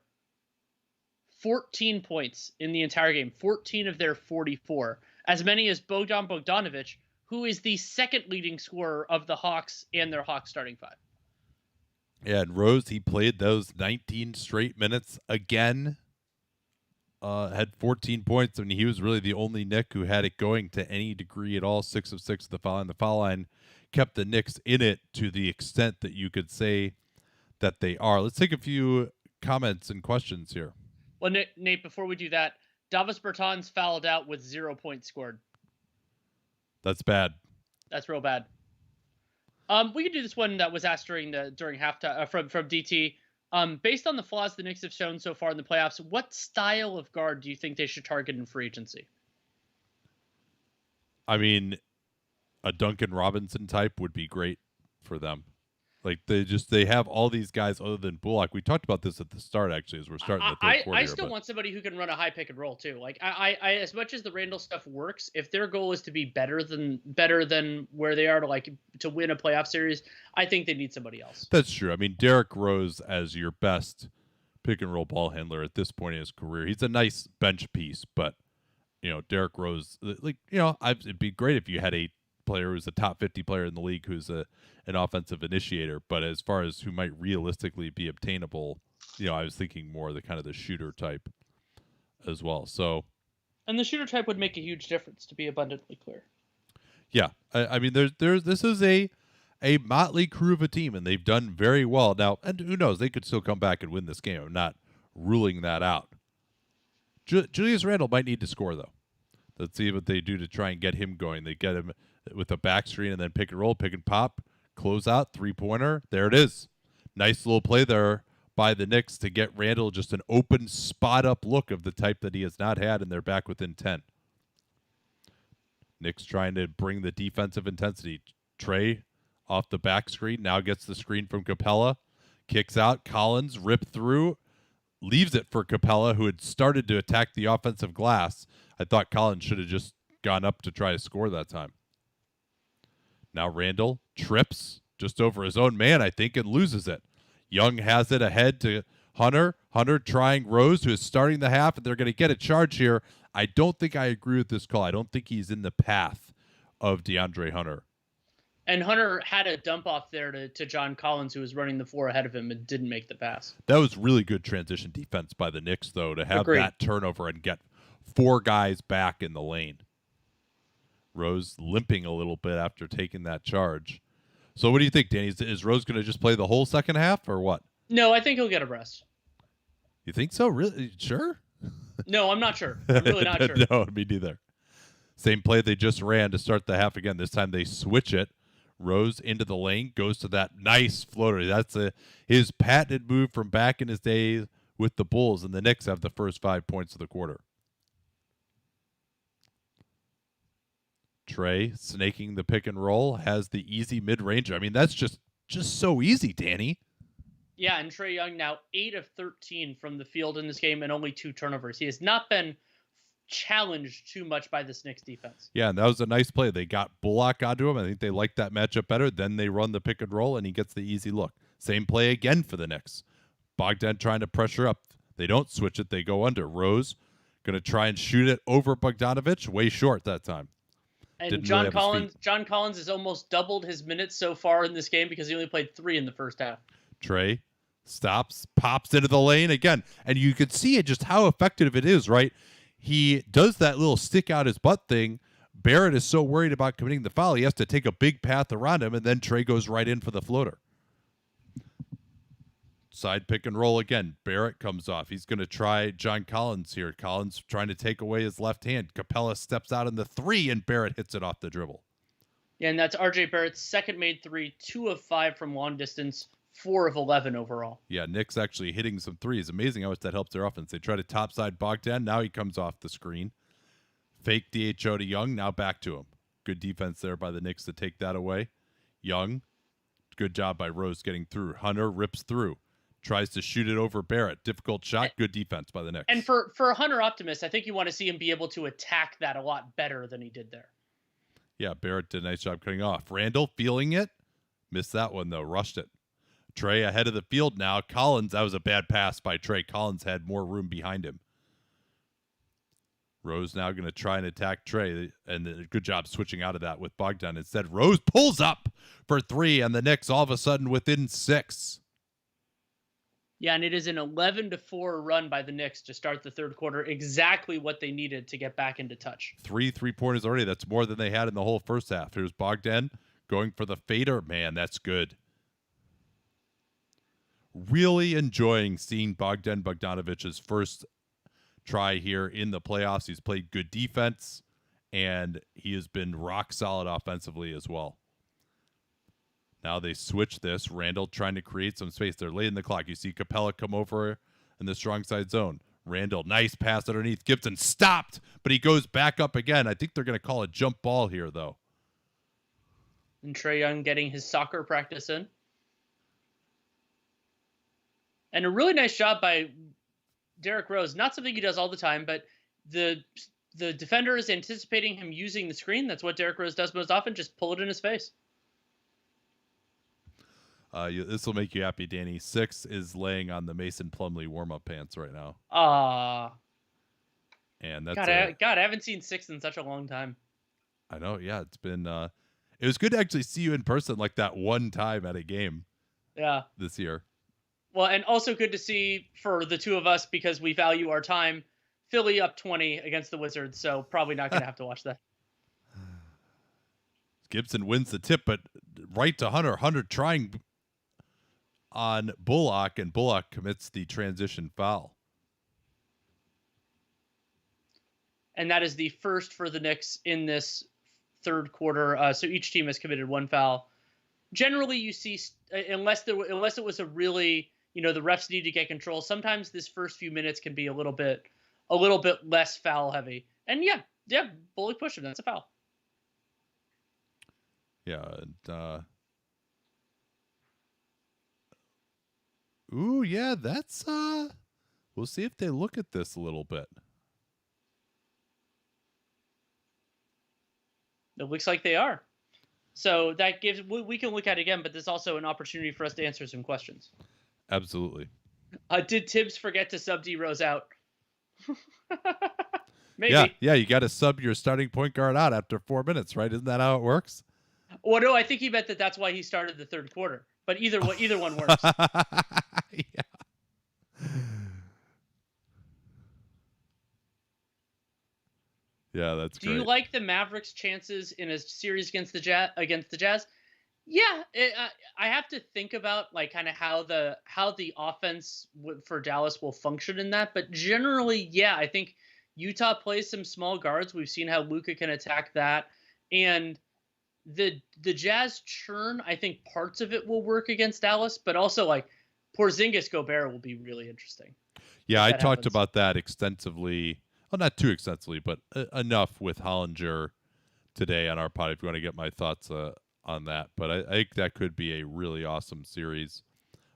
14 points in the entire game. 14 of their 44. As many as Bogdan Bogdanovich, who is the second leading scorer of the Hawks and their Hawks starting 5. Yeah, and Rose, he played those 19 straight minutes again. Had 14 points. I mean, he was really the only Knick who had it going to any degree at all. 6 of 6 at the foul line. The foul line kept the Knicks in it to the extent that you could say that they are. Let's take a few comments and questions here. Well, Nate, before we do that, Davis Bertans fouled out with 0 points scored. That's bad. That's real bad. We could do this one that was asked during halftime from DT. Based on the flaws the Knicks have shown so far in the playoffs, what style of guard do you think they should target in free agency? I mean, a Duncan Robinson type would be great for them. Like, they have all these guys other than Bullock. We talked about this at the start, actually, as we're starting the third quarter. I still want somebody who can run a high pick and roll too. Like, I as much as the Randall stuff works, if their goal is to be better than where they are to win a playoff series, I think they need somebody else. That's true. I mean, Derrick Rose as your best pick and roll ball handler at this point in his career, he's a nice bench piece, but Derrick Rose, it'd be great if you had a player who's a top 50 player in the league who's an offensive initiator. But as far as who might realistically be obtainable, I was thinking more the kind of the shooter type as well. So, and the shooter type would make a huge difference, to be abundantly clear. yeah, I mean, this is a motley crew of a team, and they've done very well now. And who knows, they could still come back and win this game. I'm not ruling that out. Julius Randle might need to score though. Let's see what they do to try and get him going. They get him with a back screen and then pick and roll, pick and pop, close out, 3-pointer. There it is. Nice little play there by the Knicks to get Randle just an open spot up look of the type that he has not had, and they're back within 10. Knicks trying to bring the defensive intensity. Trey off the back screen, now gets the screen from Capella, kicks out, Collins, rip through, leaves it for Capella, who had started to attack the offensive glass. I thought Collins should have just gone up to try to score that time. Now Randle trips just over his own man, I think, and loses it. Young has it ahead to Hunter. Hunter trying Rose, who is starting the half, and they're going to get a charge here. I don't think I agree with this call. I don't think he's in the path of DeAndre Hunter. And Hunter had a dump off there to John Collins, who was running the floor ahead of him and didn't make the pass. That was really good transition defense by the Knicks, though, to have that turnover and get 4 guys back in the lane. Rose limping a little bit after taking that charge. So what do you think, Danny? Is Rose going to just play the whole second half or what? No, I think he'll get a rest. You think so? Really? Sure? No, I'm not sure. I'm really not sure. No, me neither. Same play they just ran to start the half again. This time they switch it. Rose into the lane, goes to that nice floater. That's his patented move from back in his days with the Bulls, and the Knicks have the first 5 points of the quarter. Trey snaking the pick and roll, has the easy mid-range. I mean, that's just so easy, Danny. Yeah, and Trae Young now 8 of 13 from the field in this game and only 2 turnovers. He has not been challenged too much by this Knicks defense. Yeah, and that was a nice play. They got Bullock onto him. I think they liked that matchup better. Then they run the pick and roll, and he gets the easy look. Same play again for the Knicks. Bogdan trying to pressure up. They don't switch it. They go under. Rose going to try and shoot it over Bogdanovich. Way short that time. And John Collins has almost doubled his minutes so far in this game because he only played 3 in the first half. Trey stops, pops into the lane again. And you could see it just how effective it is, right? He does that little stick out his butt thing. Barrett is so worried about committing the foul, he has to take a big path around him, and then Trey goes right in for the floater. Side pick and roll again. Barrett comes off. He's going to try John Collins here. Collins trying to take away his left hand. Capella steps out in the 3, and Barrett hits it off the dribble. Yeah, and that's R.J. Barrett's second made 3, 2 of 5 from long distance, 4 of 11 overall. Yeah, Knicks actually hitting some threes. Amazing how much that helps their offense. They try to topside Bogdan. Now he comes off the screen. Fake DHO to Young. Now back to him. Good defense there by the Knicks to take that away. Young. Good job by Rose getting through. Hunter rips through. Tries to shoot it over Barrett. Difficult shot. Good defense by the Knicks. And for a Hunter optimist, I think you want to see him be able to attack that a lot better than he did there. Yeah, Barrett did a nice job cutting off. Randle feeling it. Missed that one, though. Rushed it. Trey ahead of the field now. Collins, that was a bad pass by Trey. Collins had more room behind him. Rose now going to try and attack Trey, and a good job switching out of that with Bogdan. Instead, Rose pulls up for 3, and the Knicks all of a sudden within 6. Yeah, and it is an 11-4 run by the Knicks to start the third quarter. Exactly what they needed to get back into touch. 3 3-pointers already. That's more than they had in the whole first half. Here's Bogdan going for the fader. Man, that's good. Really enjoying seeing Bogdan Bogdanovich's first try here in the playoffs. He's played good defense, and he has been rock solid offensively as well. Now they switch this. Randle trying to create some space. They're late in the clock. You see Capella come over in the strong side zone. Randle, nice pass underneath. Gibson stopped, but he goes back up again. I think they're going to call a jump ball here, though. And Trae Young getting his soccer practice in. And a really nice job by Derrick Rose. Not something he does all the time, but the defender is anticipating him using the screen. That's what Derrick Rose does most often. Just pull it in his face. This will make you happy, Danny. 6 is laying on the Mason Plumlee warm-up pants right now. And that's God, I haven't seen 6 in such a long time. I know, yeah, it's been it was good to actually see you in person like that one time at a game. Yeah. This year. Well, and also good to see for the two of us because we value our time. Philly up 20 against the Wizards, so probably not going to have to watch that. Gibson wins the tip, but right to Hunter. Hunter trying on Bullock, and Bullock commits the transition foul. And that is the first for the Knicks in this third quarter. So each team has committed one foul. Generally, you see, unless it was a really, the refs need to get control. Sometimes this first few minutes can be a little bit less foul heavy. And yeah, Bullock pushed him. That's a foul. Yeah, and ooh, yeah, that's we'll see if they look at this a little bit. It looks like they are. So that gives, we can look at it again, but there's also an opportunity for us to answer some questions. Absolutely. Did Tibbs forget to sub D Rose out? Maybe. Yeah, you got to sub your starting point guard out after 4 minutes, right? Isn't that how it works? Well, no, I think he meant that's why he started the third quarter. But either one works. Yeah. Yeah, that's great. Do you like the Mavericks' chances in a series against the Jazz? Yeah, I have to think about like kind of how the offense for Dallas will function in that. But generally, yeah, I think Utah plays some small guards. We've seen how Luka can attack that, and the Jazz churn. I think parts of it will work against Dallas, but also like Porzingis Gobert will be really interesting. Yeah, I talked about that extensively. Well, not too extensively, but enough with Hollinger today on our pod if you want to get my thoughts on that. But I think that could be a really awesome series.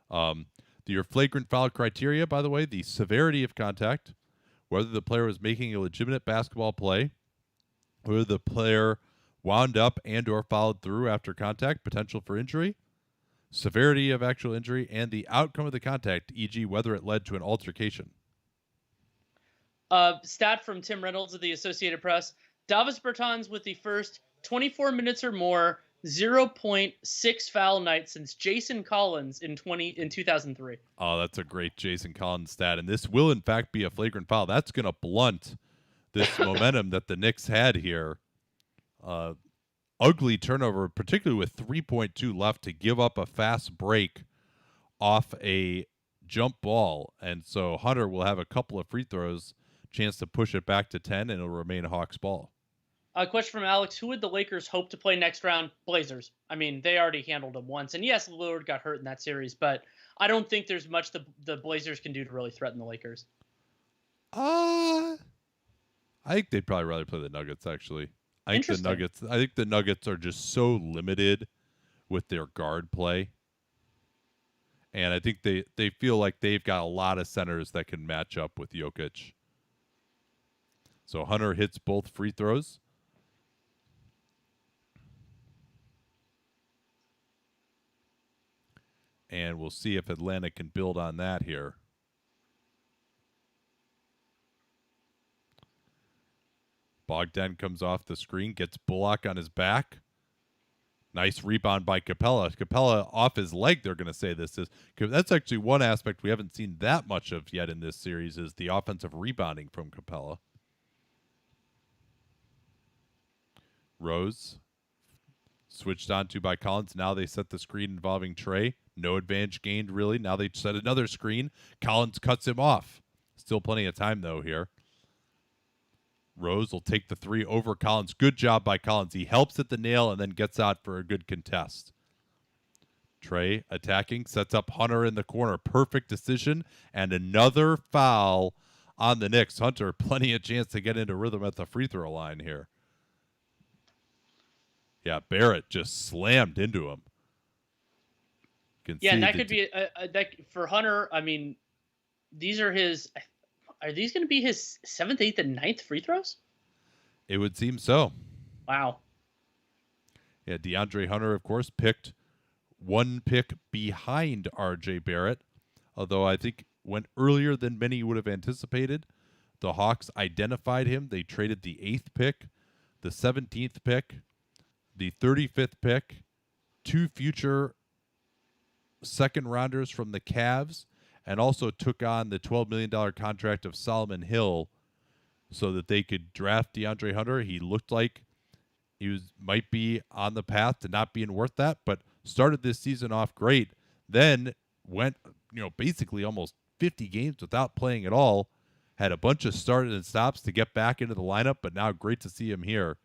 Your flagrant foul criteria, by the way, the severity of contact, whether the player was making a legitimate basketball play, whether the player wound up and or followed through after contact, potential for injury, severity of actual injury, and the outcome of the contact, e.g. whether it led to an altercation. Stat from Tim Reynolds of the Associated Press. Davis Bertans with the first 24 minutes or more 0.6 foul night since Jason Collins in 2003. Oh, that's a great Jason Collins stat. And this will, in fact, be a flagrant foul. That's going to blunt this momentum that the Knicks had here. Ugly turnover, particularly with 3.2 left to give up a fast break off a jump ball. And so Hunter will have a couple of free throws, chance to push it back to 10, and it'll remain Hawks ball. A question from Alex. Who would the Lakers hope to play next round? Blazers. I mean, they already handled them once. And yes, Lillard got hurt in that series, but I don't think there's much the Blazers can do to really threaten the Lakers. I think they'd probably rather play the Nuggets, actually. I think the Nuggets are just so limited with their guard play. And I think they feel like they've got a lot of centers that can match up with Jokic. So Hunter hits both free throws. And we'll see if Atlanta can build on that here. Bogdan comes off the screen, gets Bullock on his back. Nice rebound by Capella. Capella off his leg, they're going to say this is. That's actually one aspect we haven't seen that much of yet in this series is the offensive rebounding from Capella. Rose switched onto by Collins. Now they set the screen involving Trey. No advantage gained, really. Now they set another screen. Collins cuts him off. Still plenty of time, though, here. Rose will take the three over Collins. Good job by Collins. He helps at the nail and then gets out for a good contest. Trey attacking, sets up Hunter in the corner. Perfect decision. And another foul on the Knicks. Hunter, plenty of chance to get into rhythm at the free throw line here. Yeah, Barrett just slammed into him. Yeah, and that could be that for Hunter. I mean, these are his. Are these going to be his 7th, 8th, and 9th free throws? It would seem so. Wow. Yeah, DeAndre Hunter, of course, picked one pick behind R.J. Barrett, although I think went earlier than many would have anticipated. the Hawks identified him. They traded the 8th pick, the 17th pick, the 35th pick, 2 future second rounders from the Cavs, and also took on the $12 million contract of Solomon Hill so that they could draft DeAndre Hunter. He looked like he might be on the path to not being worth that, but started this season off great. Then went, basically almost 50 games without playing at all. Had a bunch of starts and stops to get back into the lineup, but now great to see him here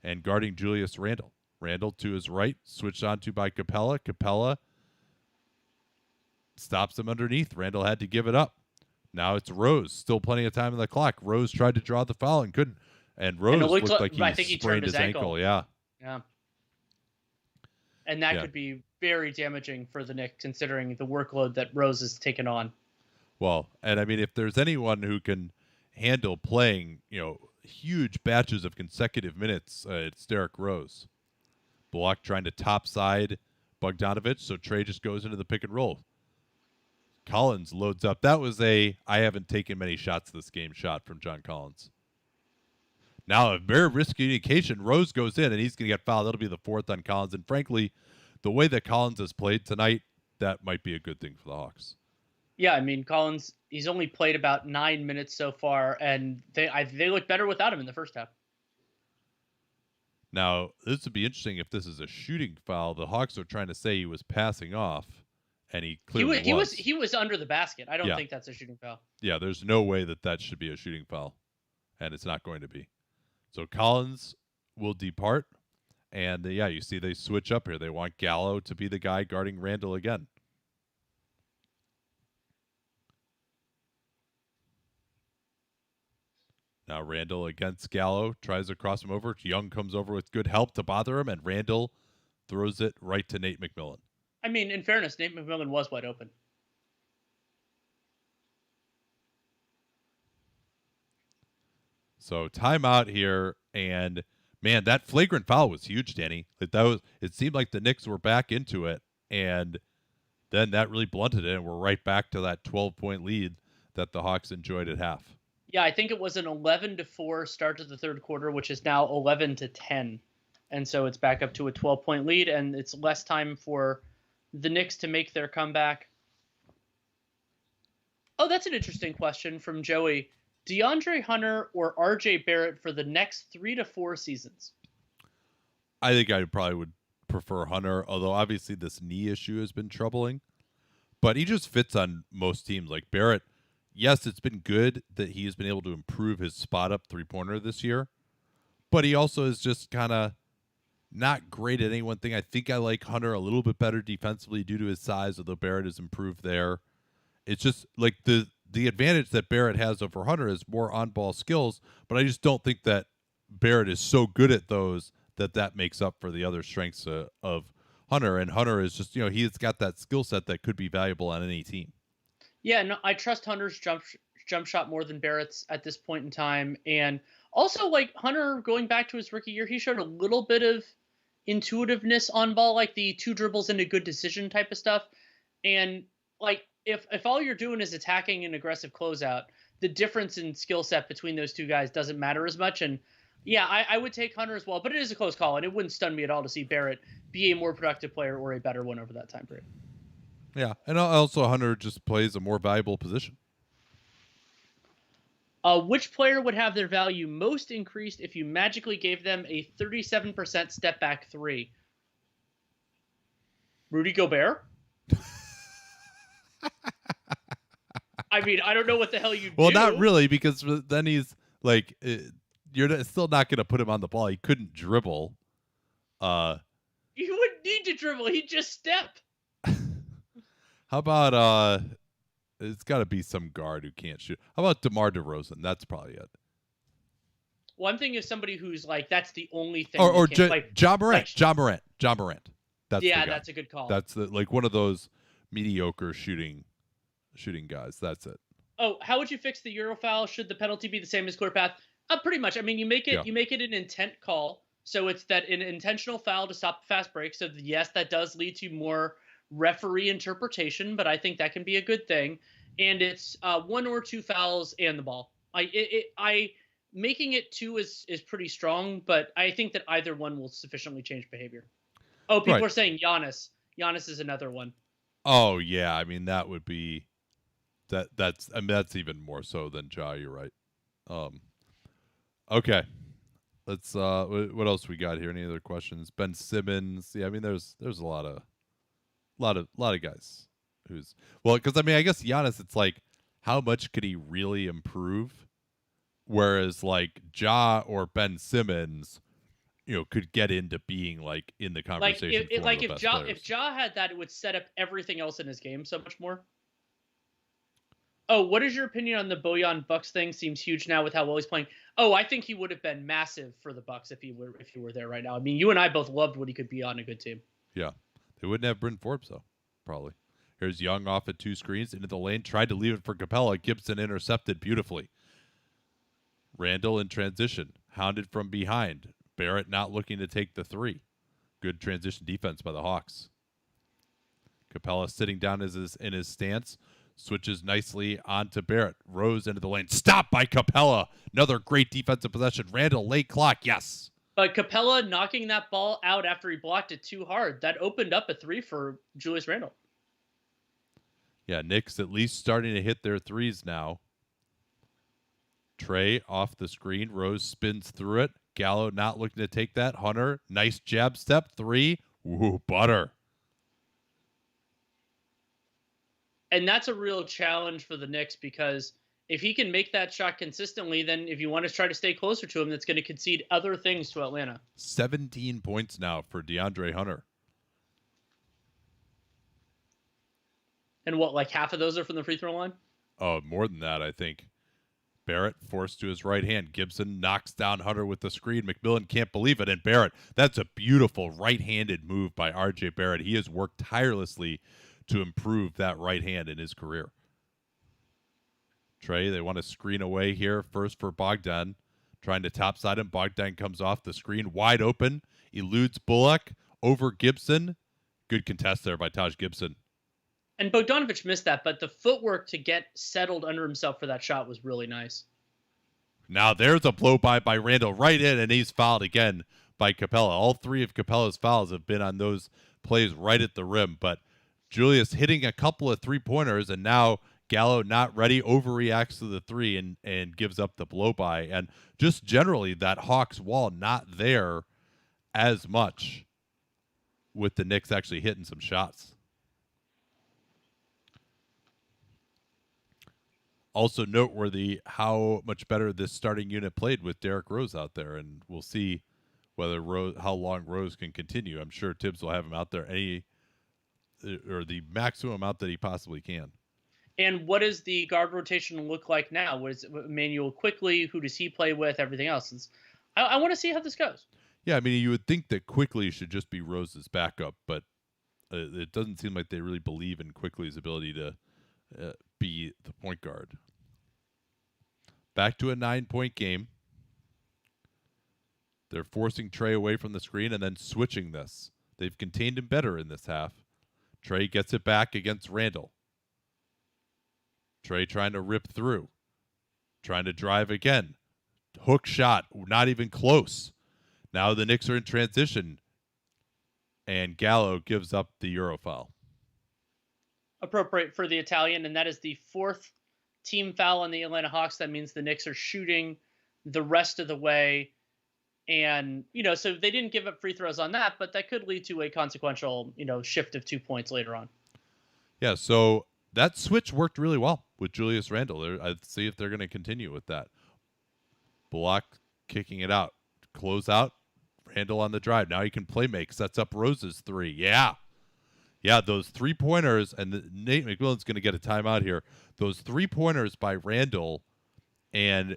and guarding Julius Randle. Randle to his right, switched on to by Capella. Capella stops him underneath. Randle had to give it up. Now it's Rose. Still plenty of time on the clock. Rose tried to draw the foul and couldn't. And Rose looked like he sprained his ankle. Yeah. And that could be very damaging for the Knicks, considering the workload that Rose has taken on. Well, and I mean, if there's anyone who can handle playing, huge batches of consecutive minutes, it's Derrick Rose. Bullock trying to topside Bogdanovic, so Trey just goes into the pick and roll. Collins loads up. That was I haven't taken many shots this game shot from John Collins. Now, a very risky indication. Rose goes in, and he's going to get fouled. That'll be the 4th on Collins. And frankly, the way that Collins has played tonight, that might be a good thing for the Hawks. Yeah, I mean, Collins, he's only played about 9 minutes so far, and they look better without him in the first half. Now, this would be interesting if this is a shooting foul. The Hawks are trying to say he was passing off, and he clearly was. He was under the basket. I don't think that's a shooting foul. Yeah, there's no way that should be a shooting foul, and it's not going to be. So Collins will depart, and you see they switch up here. They want Gallo to be the guy guarding Randle again. Now Randle against Gallo, tries to cross him over. Young comes over with good help to bother him, and Randle throws it right to Nate McMillan. I mean, in fairness, Nate McMillan was wide open. So timeout here, and man, that flagrant foul was huge, Danny. It seemed like the Knicks were back into it, and then that really blunted it, and we're right back to that 12-point lead that the Hawks enjoyed at half. Yeah, I think it was an 11-4 start to the third quarter, which is now 11-10. And so it's back up to a 12-point lead, and it's less time for the Knicks to make their comeback. Oh, that's an interesting question from Joey. DeAndre Hunter or RJ Barrett for the next 3 to 4 seasons? I think I probably would prefer Hunter, although obviously this knee issue has been troubling. But he just fits on most teams. Like Barrett, yes, it's been good that he has been able to improve his spot-up three-pointer this year, but he also is just kind of not great at any one thing. I think I like Hunter a little bit better defensively due to his size, although Barrett has improved there. It's just like the advantage that Barrett has over Hunter is more on-ball skills, but I just don't think that Barrett is so good at those that makes up for the other strengths of Hunter. And Hunter is just, he's got that skill set that could be valuable on any team. Yeah, no, I trust Hunter's jump shot more than Barrett's at this point in time. And also, like, Hunter, going back to his rookie year, he showed a little bit of intuitiveness on ball, like the 2 dribbles and a good decision type of stuff. And, like, if all you're doing is attacking an aggressive closeout, the difference in skill set between those two guys doesn't matter as much. And, yeah, I would take Hunter as well, but it is a close call, and it wouldn't stun me at all to see Barrett be a more productive player or a better one over that time period. Yeah, and also Hunter just plays a more valuable position. Which player would have their value most increased if you magically gave them a 37% step back 3? Rudy Gobert? I mean, I don't know what the hell you do. Well, not really, because then he's like, you're still not going to put him on the ball. He couldn't dribble. You wouldn't need to dribble. He'd just step. How about it's got to be some guard who can't shoot. How about DeMar DeRozan? That's probably it. Well, I'm thinking of somebody who's like, that's the only thing. Or John Morant. John Morant. That's a good call. That's like one of those mediocre shooting guys. That's it. Oh, how would you fix the Euro foul? Should the penalty be the same as clear path? Pretty much. I mean, you make it an intent call. So it's that an intentional foul to stop a fast break. So yes, that does lead to more referee interpretation, but I think that can be a good thing. And it's 1 or 2 fouls and the ball. I making it 2 is pretty strong, but I think that either one will sufficiently change behavior. Oh, people Right. are saying Giannis. Giannis is another one. Oh yeah, I mean that would be that's even more so than Ja. You're right. Um, okay, let's. What else we got here? Any other questions? Ben Simmons. Yeah, I mean there's a lot of guys who's well because I mean I guess Giannis it's like how much could he really improve? Whereas like Ja or Ben Simmons, could get into being like in the Like conversation for one of the best if players. Ja had that, it would set up everything else in his game so much more. Oh, what is your opinion on the Bojan Bucks thing? Seems huge now with how well he's playing. Oh, I think he would have been massive for the Bucks if he were there right now. I mean, you and I both loved what he could be on a good team. Yeah, they wouldn't have Bryn Forbes though, probably. Here's Young off at 2 screens into the lane, tried to leave it for Capella. Gibson intercepted beautifully. Randall in transition, hounded from behind. Barrett not looking to take the 3. Good transition defense by the Hawks. Capella sitting down in his stance, switches nicely onto Barrett. Rose into the lane, stopped by Capella. Another great defensive possession. Randall late clock, yes. But Capella knocking that ball out after he blocked it too hard, that opened up a 3 for Julius Randle. Yeah, Knicks at least starting to hit their 3s now. Trey off the screen. Rose spins through it. Gallo not looking to take that. Hunter, nice jab step. 3. Ooh, butter. And that's a real challenge for the Knicks because if he can make that shot consistently, then if you want to try to stay closer to him, that's going to concede other things to Atlanta. 17 points now for DeAndre Hunter. And what, like half of those are from the free throw line? Oh, more than that, I think. Barrett forced to his right hand. Gibson knocks down Hunter with the screen. McMillan can't believe it. And Barrett, that's a beautiful right-handed move by R.J. Barrett. He has worked tirelessly to improve that right hand in his career. Trey, they want to screen away here. First for Bogdan. Trying to topside him. Bogdan comes off the screen. Wide open. Eludes Bullock. Over Gibson. Good contest there by Taj Gibson. And Bogdanovic missed that, but the footwork to get settled under himself for that shot was really nice. Now there's a blow by Randall right in, and he's fouled again by Capella. All 3 of Capella's fouls have been on those plays right at the rim, but Julius hitting a couple of 3-pointers, and now Gallo not ready, overreacts to the 3 and gives up the blow by. And just generally that Hawks wall not there as much with the Knicks actually hitting some shots. Also noteworthy how much better this starting unit played with Derrick Rose out there, and we'll see how long Rose can continue. I'm sure Tibbs will have him out there the maximum amount that he possibly can. And what does the guard rotation look like now? What is Emmanuel Quickly? Who does he play with? Everything else. I want to see how this goes. Yeah, I mean, you would think that Quickly should just be Rose's backup, but it doesn't seem like they really believe in Quickly's ability to be the point guard. Back to a 9-point game. They're forcing Trey away from the screen and then switching this. They've contained him better in this half. Trey gets it back against Randall. Trey trying to rip through. Trying to drive again. Hook shot, not even close. Now the Knicks are in transition. And Gallo gives up the Euro foul. Appropriate for the Italian, and that is the 4th team foul on the Atlanta Hawks. That means the Knicks are shooting the rest of the way. And, so they didn't give up free throws on that, but that could lead to a consequential, shift of 2 points later on. Yeah, so that switch worked really well with Julius Randle. I'd see if they're going to continue with that. Bullock kicking it out. Close out. Randle on the drive. Now he can play make. Sets up Rose's 3. Yeah. Yeah, those 3-pointers, and Nate McMillan's going to get a timeout here. Those 3-pointers by Randle and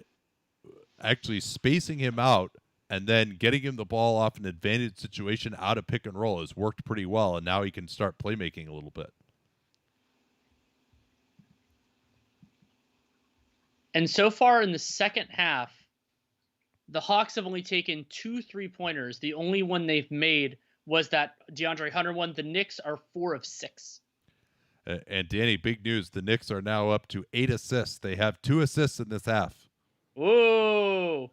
actually spacing him out and then getting him the ball off an advantage situation out of pick and roll has worked pretty well, and now he can start playmaking a little bit. And so far in the second half, the Hawks have only taken 2 3-pointers. The only one they've made was that DeAndre Hunter one. The Knicks are 4 of 6. And Danny, big news. The Knicks are now up to 8 assists. They have 2 assists in this half. Ooh.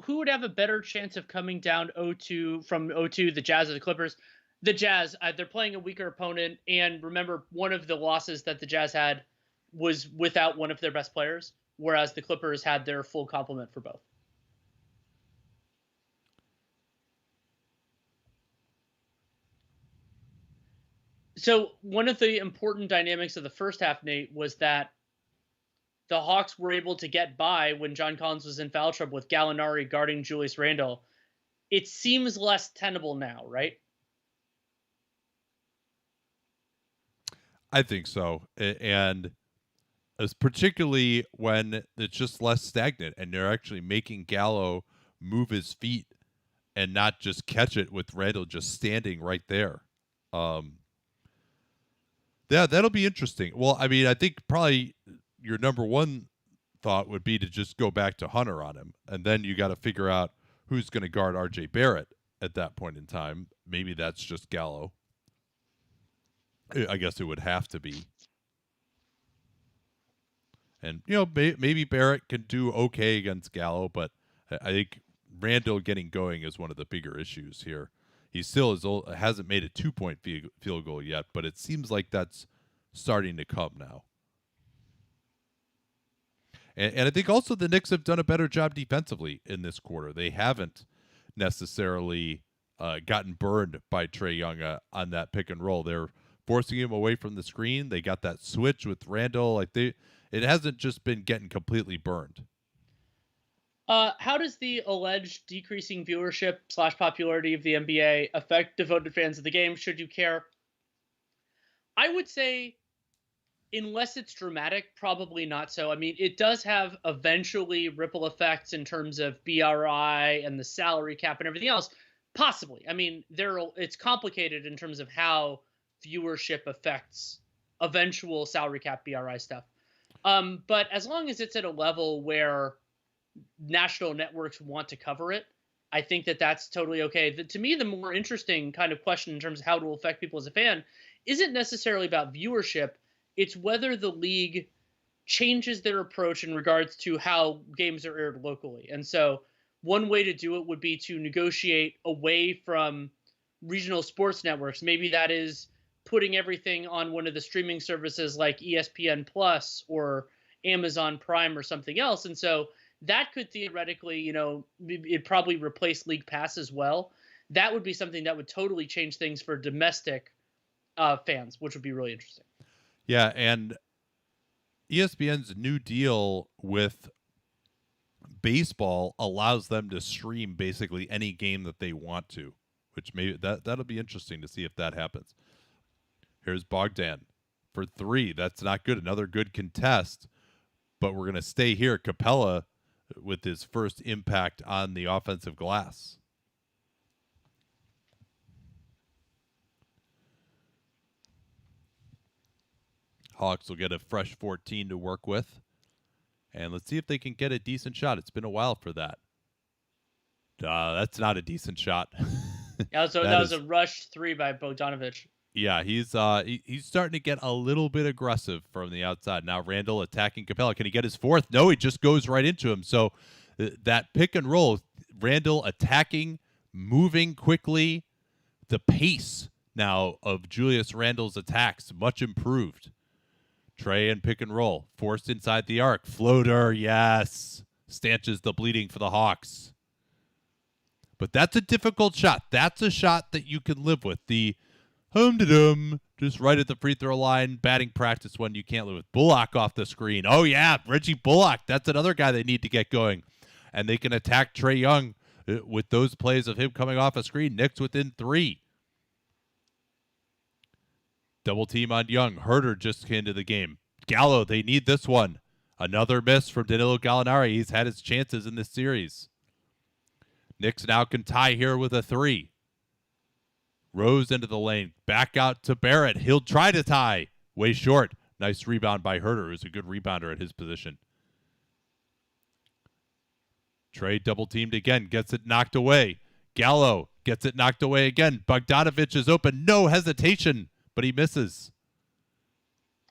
Who would have a better chance of coming down 0-2 from 0-2, the Jazz or the Clippers? The Jazz. They're playing a weaker opponent, and remember, one of the losses that the Jazz had was without one of their best players, whereas the Clippers had their full complement for both. So one of the important dynamics of the first half, Nate, was that the Hawks were able to get by when John Collins was in foul trouble with Gallinari guarding Julius Randle. It seems less tenable now, right? I think so. And as particularly when it's just less stagnant and they're actually making Gallo move his feet and not just catch it with Randall just standing right there. Yeah, that'll be interesting. Well, I mean, I think probably your number one thought would be to just go back to Hunter on him, and then you got to figure out who's going to guard R.J. Barrett at that point in time. Maybe that's just Gallo. I guess it would have to be. And, maybe Barrett can do okay against Gallo, but I think Randall getting going is one of the bigger issues here. He still hasn't made a 2-point field goal yet, but it seems like that's starting to come now. And I think also the Knicks have done a better job defensively in this quarter. They haven't necessarily gotten burned by Trae Young on that pick and roll. They're forcing him away from the screen. They got that switch with Randall. It hasn't just been getting completely burned. How does the alleged decreasing viewership / popularity of the NBA affect devoted fans of the game? Should you care? I would say, unless it's dramatic, probably not so. I mean, it does have eventually ripple effects in terms of BRI and the salary cap and everything else. Possibly. I mean, it's complicated in terms of how viewership affects eventual salary cap BRI stuff. But as long as it's at a level where national networks want to cover it, I think that's totally okay. To me, the more interesting kind of question in terms of how it will affect people as a fan isn't necessarily about viewership. It's whether the league changes their approach in regards to how games are aired locally. And so one way to do it would be to negotiate away from regional sports networks. Maybe that is putting everything on one of the streaming services like ESPN Plus or Amazon Prime or something else. And so that could theoretically, it probably replace League Pass as well. That would be something that would totally change things for domestic fans, which would be really interesting. Yeah, and ESPN's new deal with baseball allows them to stream basically any game that they want to, which that'll be interesting to see if that happens. Here's Bogdan for 3. That's not good. Another good contest, but we're going to stay here. Capella with his first impact on the offensive glass. Hawks will get a fresh 14 to work with. And let's see if they can get a decent shot. It's been a while for that. That's not a decent shot. That was a rushed 3 by Bogdanovic. Yeah, he's starting to get a little bit aggressive from the outside. Now Randall attacking Capella. Can he get his 4th? No, he just goes right into him. So that pick and roll, Randall attacking, moving quickly. The pace now of Julius Randle's attacks much improved. Trae and pick and roll, forced inside the arc. Floater, yes. Stanches the bleeding for the Hawks. But that's a difficult shot. That's a shot that you can live with. The hum-da-dum, just right at the free throw line, batting practice one you can't live with. Bullock off the screen. Oh, yeah, Reggie Bullock. That's another guy they need to get going. And they can attack Trae Young with those plays of him coming off a screen. Knicks within 3. Double team on Young. Herter just into the game. Gallo, they need this one. Another miss from Danilo Gallinari. He's had his chances in this series. Knicks now can tie here with a 3. Rose into the lane. Back out to Barrett. He'll try to tie. Way short. Nice rebound by Herter, who's a good rebounder at his position. Trae double teamed again. Gets it knocked away. Gallo gets it knocked away again. Bogdanovich is open. No hesitation, but he misses.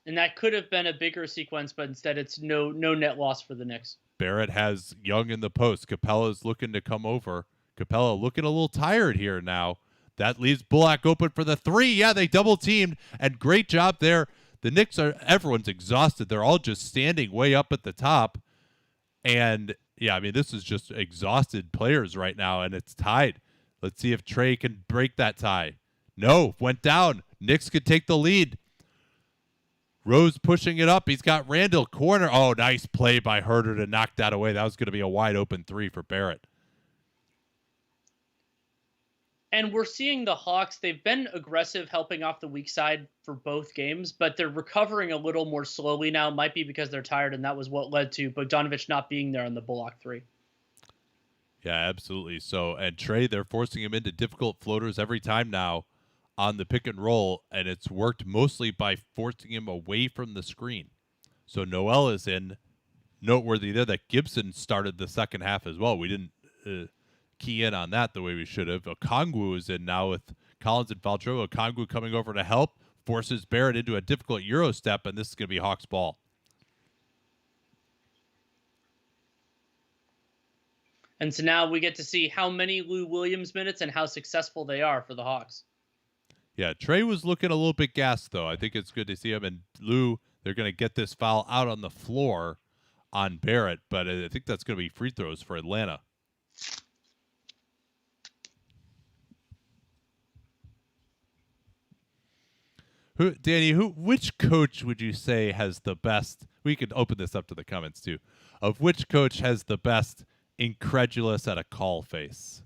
And that could have been a bigger sequence, but instead it's no net loss for the Knicks. Barrett has Young in the post. Capella's looking to come over. Capella looking a little tired here now. That leaves Bullock open for the three. Yeah, they double teamed, and great job there. The Knicks everyone's exhausted. They're all just standing way up at the top. And yeah, I mean, this is just exhausted players right now, and it's tied. Let's see if Trey can break that tie. No, went down. Knicks could take the lead. Rose pushing it up. He's got Randall corner. Oh, nice play by Herter to knock that away. That was going to be a wide open three for Barrett. And we're seeing the Hawks, they've been aggressive helping off the weak side for both games, but they're recovering a little more slowly now. Might be because they're tired, and that was what led to Bogdanovich not being there on the Bullock three. Yeah, absolutely. So, and Trey, they're forcing him into difficult floaters every time now on the pick and roll, and it's worked mostly by forcing him away from the screen. So Noel is in. Noteworthy there that Gibson started the second half as well. We didn't key in on that the way we should have. Okongwu is in now with Collins and Valdro. Okongwu coming over to help, forces Barrett into a difficult Euro step, and this is going to be Hawks ball. And so now we get to see how many Lou Williams minutes and how successful they are for the Hawks. Yeah, Trey was looking a little bit gassed, though. I think it's good to see him. And Lou, they're going to get this foul out on the floor on Barrett, but I think that's going to be free throws for Atlanta. Which coach would you say has the best? We could open this up to the comments too. Of which coach has the best incredulous at a call face?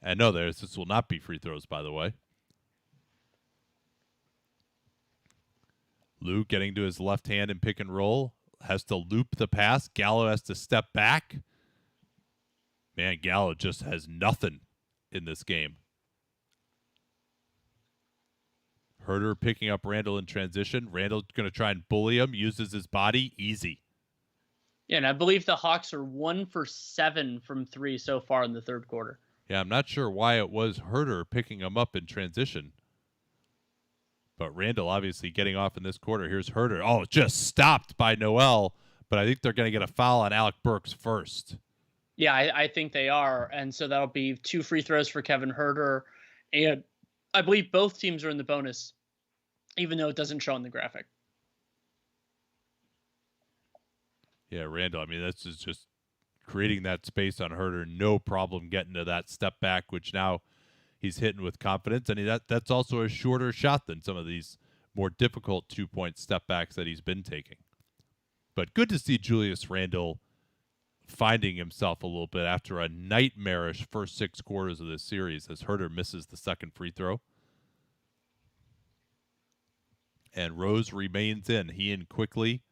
And no, this will not be free throws, by the way. Lou getting to his left hand and pick and roll. Has to loop the pass. Gallo has to step back. Man, Gallo just has nothing in this game. Herter picking up Randall in transition. Randall going to try and bully him. Uses his body. Easy. Yeah, and I believe the Hawks are 1 for 7 from three so far in the third quarter. Yeah, I'm not sure why it was Herter picking him up in transition. But Randall obviously getting off in this quarter. Here's Herter. Oh, just stopped by Noel. But I think they're going to get a foul on Alec Burks first. Yeah, I think they are. And so that'll be 2 free throws for Kevin Herter. And I believe both teams are in the bonus, even though it doesn't show on the graphic. Yeah, Randall, I mean, this is just creating that space on Herter. No problem getting to that step back, which now he's hitting with confidence. And that's also a shorter shot than some of these more difficult 2-point step backs that he's been taking. But good to see Julius Randle finding himself a little bit after a nightmarish first 6 quarters of this series as Herter misses the second free throw. And Rose remains in. He in quickly.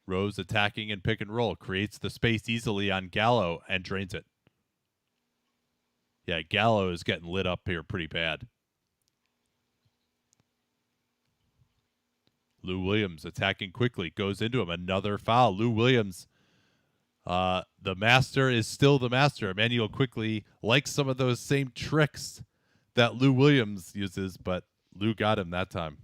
Rose attacking and pick and roll. Creates the space easily on Gallo and drains it. Yeah, Gallo is getting lit up here pretty bad. Lou Williams attacking quickly. Goes into him. Another foul. Lou Williams, the master is still the master. Emmanuel quickly likes some of those same tricks that Lou Williams uses, but Lou got him that time.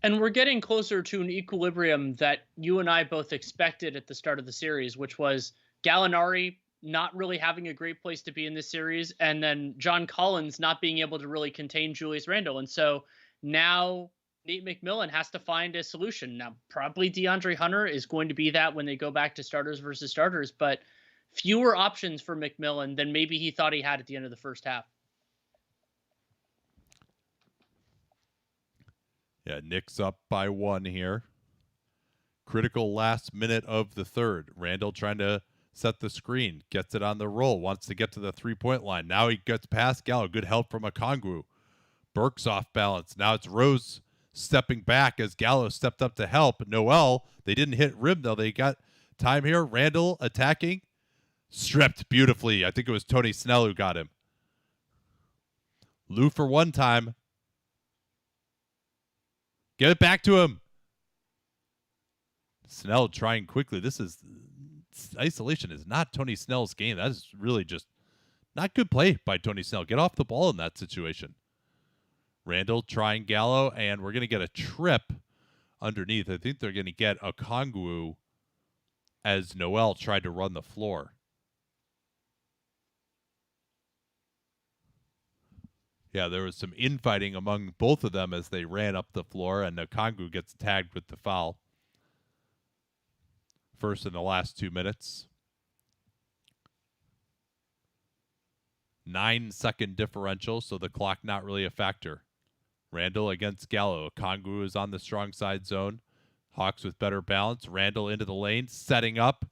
And we're getting closer to an equilibrium that you and I both expected at the start of the series, which was Gallinari not really having a great place to be in this series, and then John Collins not being able to really contain Julius Randle. And so now Nate McMillan has to find a solution. Now, probably DeAndre Hunter is going to be that when they go back to starters versus starters, but fewer options for McMillan than maybe he thought he had at the end of the first half. Yeah, Knicks up by 1 here. Critical last minute of the third. Randall trying to set the screen. Gets it on the roll. Wants to get to the 3-point line. Now he gets past Gallo. Good help from Okongwu. Burks off balance. Now it's Rose stepping back as Gallo stepped up to help. Noel, they didn't hit rim, though. They got time here. Randall attacking. Stripped beautifully. I think it was Tony Snell who got him. Lou for one time. Get it back to him. Snell trying quickly. Isolation is not Tony Snell's game. That is really just Not good play by Tony Snell. Get off the ball in that situation. Randall trying Gallo, and we're going to get a trip underneath. I think they're going to get a Okongwu as Noel tried to run the floor. Yeah, there was some infighting among both of them as they ran up the floor, and Okongwu gets tagged with the foul. First in the last 2 minutes. 9-second differential, so the clock not really a factor. Randall against Gallo. Okongwu is on the strong side zone. Hawks with better balance. Randall into the lane, setting up.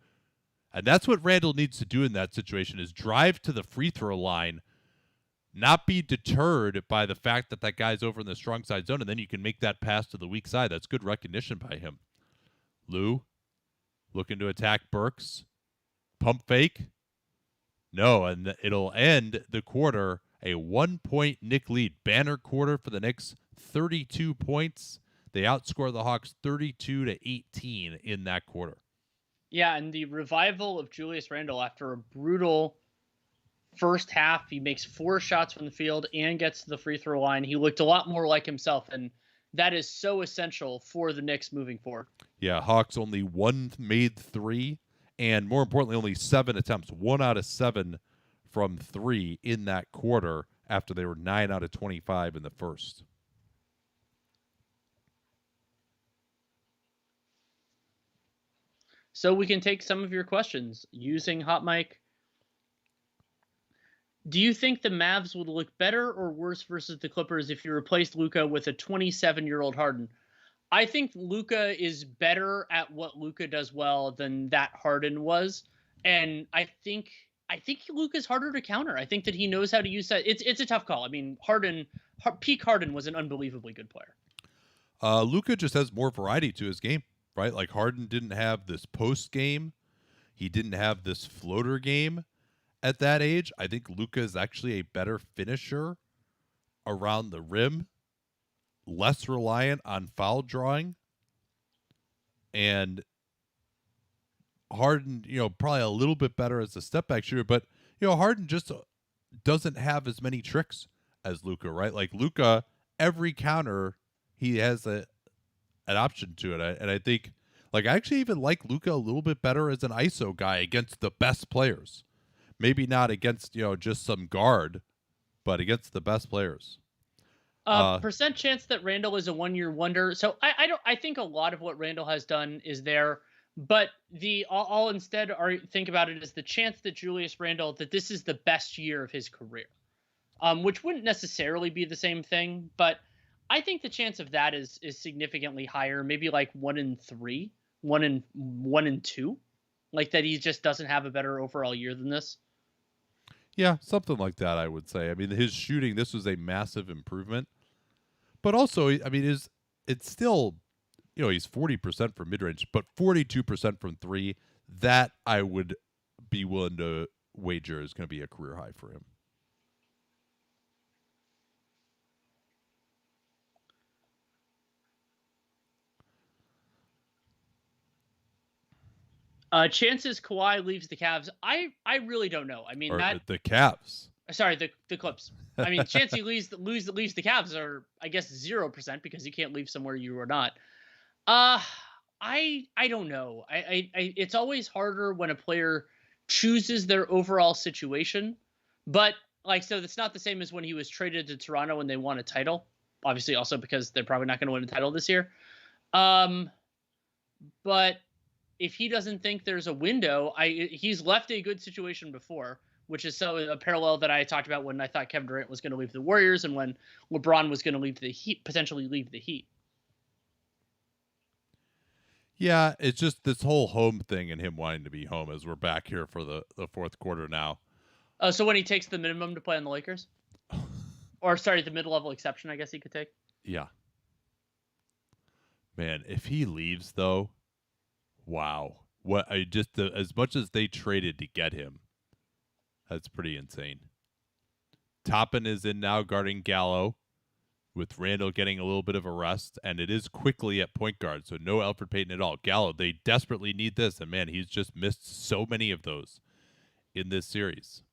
And that's what Randall needs to do in that situation is drive to the free throw line, not be deterred by the fact that that guy's over in the strong side zone, and then you can make that pass to the weak side. That's good recognition by him. Lou looking to attack Burks. Pump fake. No, and it'll end the quarter a 1-point Knick lead. Banner quarter for the Knicks, 32 points. They outscore the Hawks 32-18 in that quarter. Yeah, and the revival of Julius Randle after a brutal first half. He makes 4 shots from the field and gets to the free throw line. He looked a lot more like himself, and that is so essential for the Knicks moving forward. Yeah, Hawks only 1 made 3, and more importantly, only 7 attempts. 1 out of 7 from 3 in that quarter after they were 9 out of 25 in the first. So we can take some of your questions using Hot Mic. Do you think the Mavs would look better or worse versus the Clippers if you replaced Luka with a 27-year-old Harden? I think Luka is better at what Luka does well than that Harden was, and I think Luka's harder to counter. I think that he knows how to use that. It's a tough call. I mean, peak Harden was an unbelievably good player. Luka just has more variety to his game, right? Like Harden didn't have this post game, he didn't have this floater game. At that age, I think Luka is actually a better finisher around the rim, less reliant on foul drawing. And Harden, probably a little bit better as a step back shooter, but Harden just doesn't have as many tricks as Luka, right? Like Luka, every counter he has an option to it, and I think, I actually even like Luka a little bit better as an ISO guy against the best players. Maybe not against just some guard, but against the best players. Percent chance that Randall is a 1-year wonder. So I think a lot of what Randall has done is there, but I'll instead think about it as the chance that Julius Randall, that this is the best year of his career, which wouldn't necessarily be the same thing, but I think the chance of that is significantly higher. Maybe like 1 in 3, 1 in 2, like that he just doesn't have a better overall year than this. Yeah, something like that, I would say. I mean, his shooting, this was a massive improvement. But also, I mean, it's still, he's 40% from mid-range, but 42% from 3. That I would be willing to wager is going to be a career high for him. Chances Kawhi leaves the Cavs. I really don't know. I mean, the Cavs. Sorry, the Clips. I mean, chance he leaves the Cavs are, I guess, 0% because he can't leave somewhere you are not. I don't know. It's always harder when a player chooses their overall situation, but so it's not the same as when he was traded to Toronto when they won a title. Obviously, also because they're probably not going to win a title this year. But if he doesn't think there's a window, he's left a good situation before, which is a parallel that I talked about when I thought Kevin Durant was going to leave the Warriors and when LeBron was going to leave the Heat, potentially leave the Heat. Yeah, it's just this whole home thing and him wanting to be home as we're back here for the fourth quarter now. So when he takes the minimum to play on the Lakers? Or, sorry, the mid-level exception, I guess he could take? Yeah. Man, if he leaves, though, wow. As much as they traded to get him, that's pretty insane. Toppin is in now guarding Gallo, with Randall getting a little bit of a rest, and it is quickly at point guard, so no Elfrid Payton at all. Gallo, they desperately need this, and man, he's just missed so many of those in this series.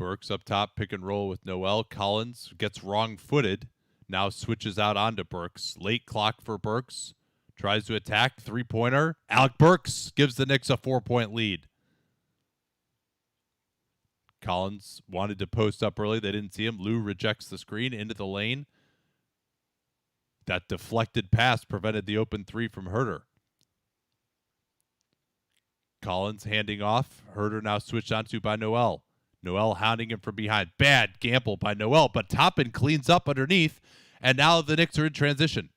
Burks up top, pick and roll with Noel. Collins gets wrong-footed, now switches out onto Burks. Late clock for Burks. Tries to attack, three-pointer. Alec Burks gives the Knicks a 4-point lead. Collins wanted to post up early. They didn't see him. Lou rejects the screen into the lane. That deflected pass prevented the open three from Herter. Collins handing off. Herter now switched onto by Noel. Noel hounding him from behind. Bad gamble by Noel, but Toppin cleans up underneath, and now the Knicks are in transition.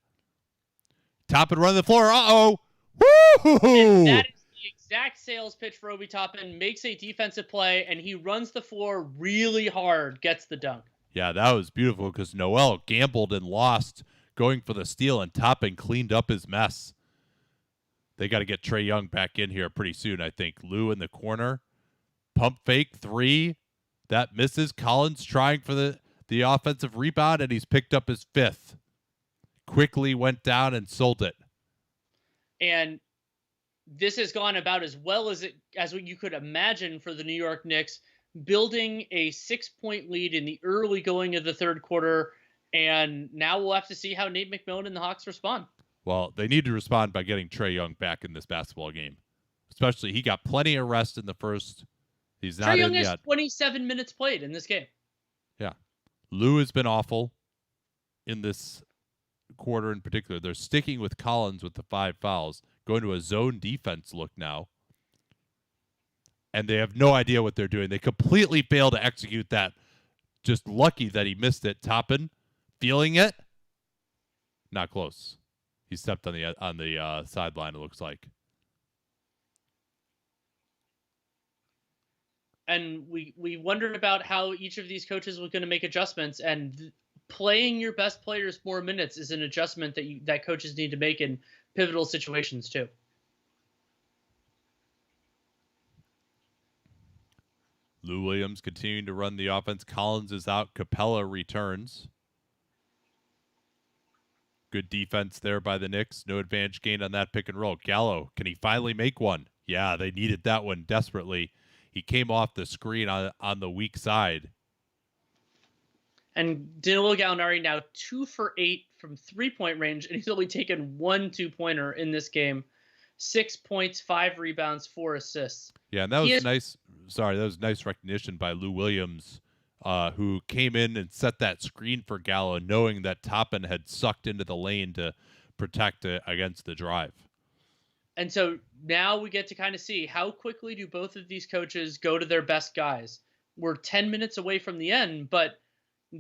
Toppin running the floor. Uh-oh. Woo-hoo-hoo! That is the exact sales pitch for Obi Toppin. Makes a defensive play, and he runs the floor really hard, gets the dunk. Yeah, that was beautiful because Noel gambled and lost going for the steal, and Toppin cleaned up his mess. They got to get Trae Young back in here pretty soon, I think. Lou in the corner. Pump fake, three. That misses. Collins trying for the offensive rebound, and he's picked up his fifth. Quickly went down and sold it. And this has gone about as well as what you could imagine for the New York Knicks, building a 6-point lead in the early going of the third quarter. And now we'll have to see how Nate McMillan and the Hawks respond. Well, they need to respond by getting Trae Young back in this basketball game. Especially, he got plenty of rest in the first. He's not Trae Young in has yet. 27 minutes played in this game. Yeah. Lou has been awful in this quarter in particular. They're sticking with Collins with the 5 fouls, going to a zone defense look now. And they have no idea what they're doing. They completely fail to execute that. Just lucky that he missed it. Toppin feeling it. Not close. He stepped on the sideline, it looks like. And we wondered about how each of these coaches was going to make adjustments, and playing your best players more minutes is an adjustment that coaches need to make in pivotal situations too. Lou Williams continuing to run the offense. Collins is out. Capella returns. Good defense there by the Knicks. No advantage gained on that pick and roll. Gallo, can he finally make one? Yeah, they needed that one desperately. He came off the screen on the weak side. And Danilo Gallinari now 2 for 8 from 3-point range, and he's only taken 1 2-pointer in this game. 6 points, 5 rebounds, 4 assists. Yeah, and that was nice. Sorry, that was nice recognition by Lou Williams, who came in and set that screen for Gallo, knowing that Toppin had sucked into the lane to protect against the drive. And so now we get to kind of see how quickly do both of these coaches go to their best guys. We're 10 minutes away from the end, but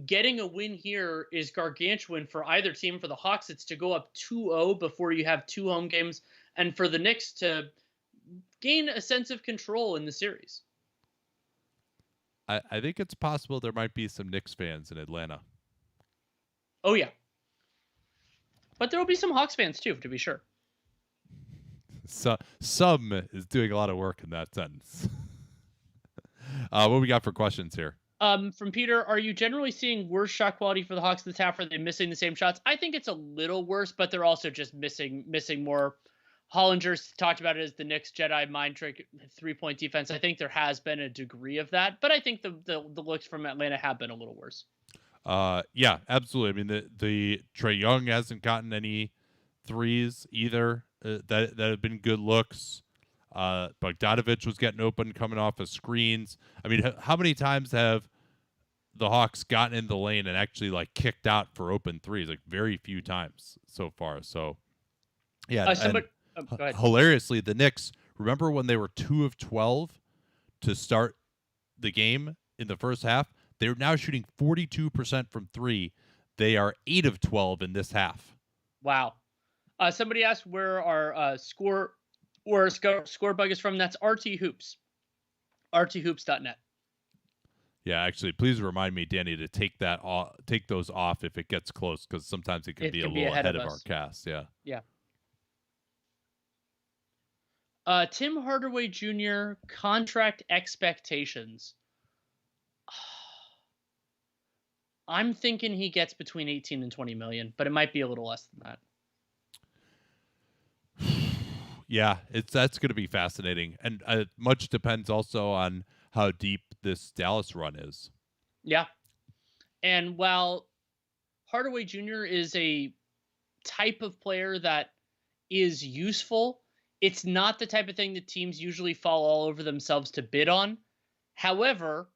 getting a win here is gargantuan for either team. For the Hawks, it's to go up 2-0 before you have 2 home games, and for the Knicks to gain a sense of control in the series. I think it's possible there might be some Knicks fans in Atlanta. Oh, yeah. But there will be some Hawks fans, too, to be sure. So, some is doing a lot of work in that sentence. What we got for questions here? From Peter, are you generally seeing worse shot quality for the Hawks this half? Are they missing the same shots? I think it's a little worse, but they're also just missing more. Hollinger's talked about it as the Knicks Jedi mind trick 3-point defense. I think there has been a degree of that, but I think the looks from Atlanta have been a little worse. Yeah, absolutely. I mean, the Trae Young hasn't gotten any threes either that have been good looks. Bogdanovich was getting open coming off of screens. I mean, how many times have the Hawks gotten in the lane and actually like kicked out for open threes? Like very few times so far. So yeah. Hilariously, the Knicks, remember when they were 2 of 12 to start the game in the first half? They're now shooting 42% from 3. They are 8 of 12 in this half. Wow. Somebody asked where our score bug is from. That's RT Hoops. RTHoops.net. Yeah, actually, please remind me, Danny, to take those off if it gets close, because sometimes it can be a little ahead of our cast. Yeah. Yeah. Tim Hardaway Jr. contract expectations. I'm thinking he gets between 18 and 20 million, but it might be a little less than that. Yeah, that's going to be fascinating, and much depends also on how deep this Dallas run is. Yeah. And while Hardaway Jr. is a type of player that is useful, it's not the type of thing that teams usually fall all over themselves to bid on. However,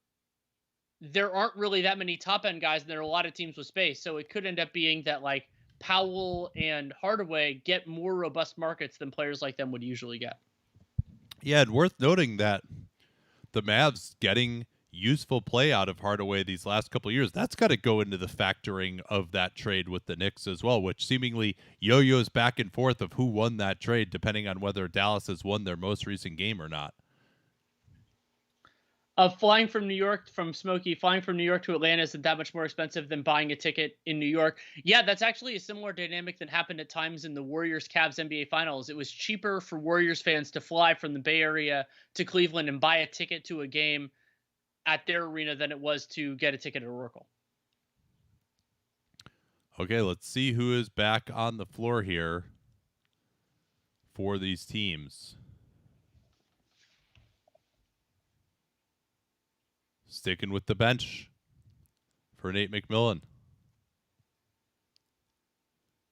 there aren't really that many top end guys, and there are a lot of teams with space. So it could end up being that like Powell and Hardaway get more robust markets than players like them would usually get. Yeah, and worth noting that the Mavs getting useful play out of Hardaway these last couple of years, that's got to go into the factoring of that trade with the Knicks as well, which seemingly yo-yos back and forth of who won that trade depending on whether Dallas has won their most recent game or not. Flying from New York, from Smokey, flying from New York to Atlanta isn't that much more expensive than buying a ticket in New York. Yeah, that's actually a similar dynamic that happened at times in the Warriors-Cavs NBA Finals. It was cheaper for Warriors fans to fly from the Bay Area to Cleveland and buy a ticket to a game at their arena than it was to get a ticket at Oracle. Okay, let's see who is back on the floor here for these teams. Sticking with the bench for Nate McMillan.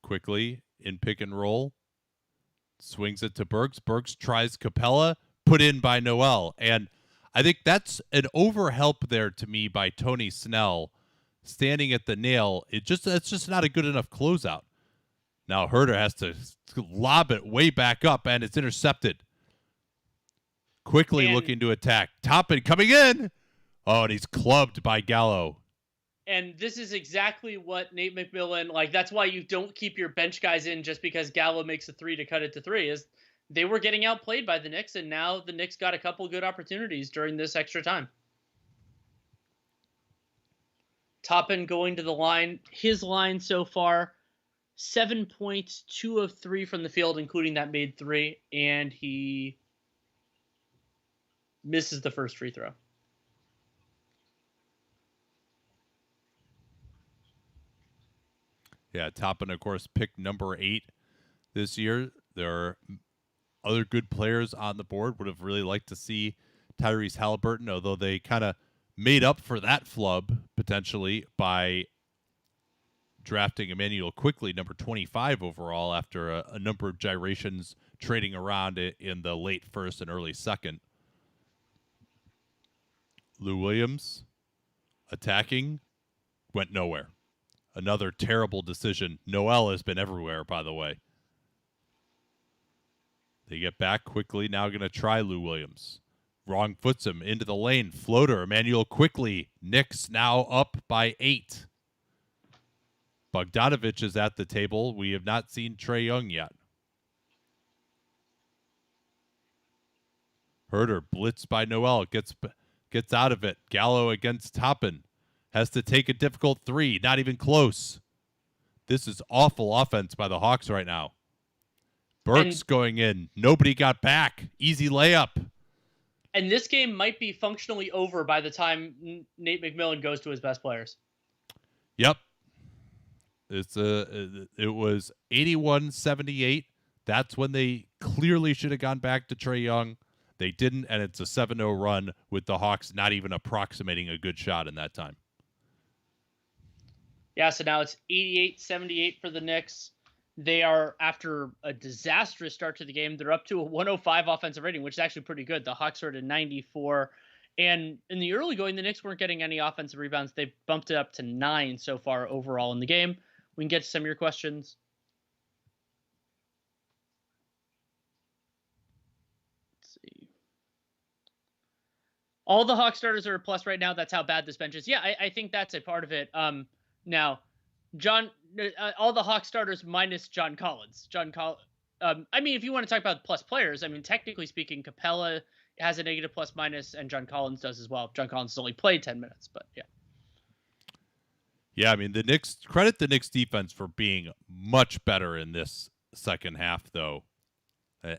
Quickly in pick and roll. Swings it to Burks. Burks tries Capella. Put in by Noel. And I think that's an overhelp there to me by Tony Snell. Standing at the nail. That's just not a good enough closeout. Now Herter has to lob it way back up, and it's intercepted. Quickly looking to attack. Toppin coming in. Oh, and he's clubbed by Gallo. And this is exactly what Nate McMillan, like, that's why you don't keep your bench guys in just because Gallo makes a three to cut it to three, is they were getting outplayed by the Knicks, and now the Knicks got a couple good opportunities during this extra time. Toppin going to the line. His line so far, 7 points, 2 of 3 from the field, including that made three, and he misses the first free throw. Yeah, Toppin, of course, picked number 8 this year. There are other good players on the board. Would have really liked to see Tyrese Halliburton, although they kind of made up for that flub potentially by drafting Emmanuel Quickly, number 25 overall, after a number of gyrations trading around in the late first and early second. Lou Williams attacking, went nowhere. Another terrible decision. Noel has been everywhere, by the way. They get back quickly. Now going to try Lou Williams. Wrong foots him into the lane. Floater. Emmanuel Quickly. Knicks now up by 8. Bogdanovich is at the table. We have not seen Trae Young yet. Herter blitzed by Noel. Gets out of it. Gallo against Toppin. Has to take a difficult three. Not even close. This is awful offense by the Hawks right now. Burks going in. Nobody got back. Easy layup. And this game might be functionally over by the time Nate McMillan goes to his best players. Yep. It was 81-78. That's when they clearly should have gone back to Trae Young. They didn't, and it's a 7-0 run with the Hawks not even approximating a good shot in that time. Yeah, so now it's 88-78 for the Knicks. They are, after a disastrous start to the game, they're up to a 105 offensive rating, which is actually pretty good. The Hawks are at a 94. And in the early going, the Knicks weren't getting any offensive rebounds. They bumped it up to 9 so far overall in the game. We can get to some of your questions. Let's see. All the Hawks starters are a plus right now. That's how bad this bench is. Yeah, I think that's a part of it. Now, all the Hawks starters minus John Collins. I mean, if you want to talk about plus players, I mean, technically speaking, Capella has a negative plus minus, and John Collins does as well. John Collins has only played 10 minutes, but yeah. Yeah, I mean, credit the Knicks defense for being much better in this second half, though.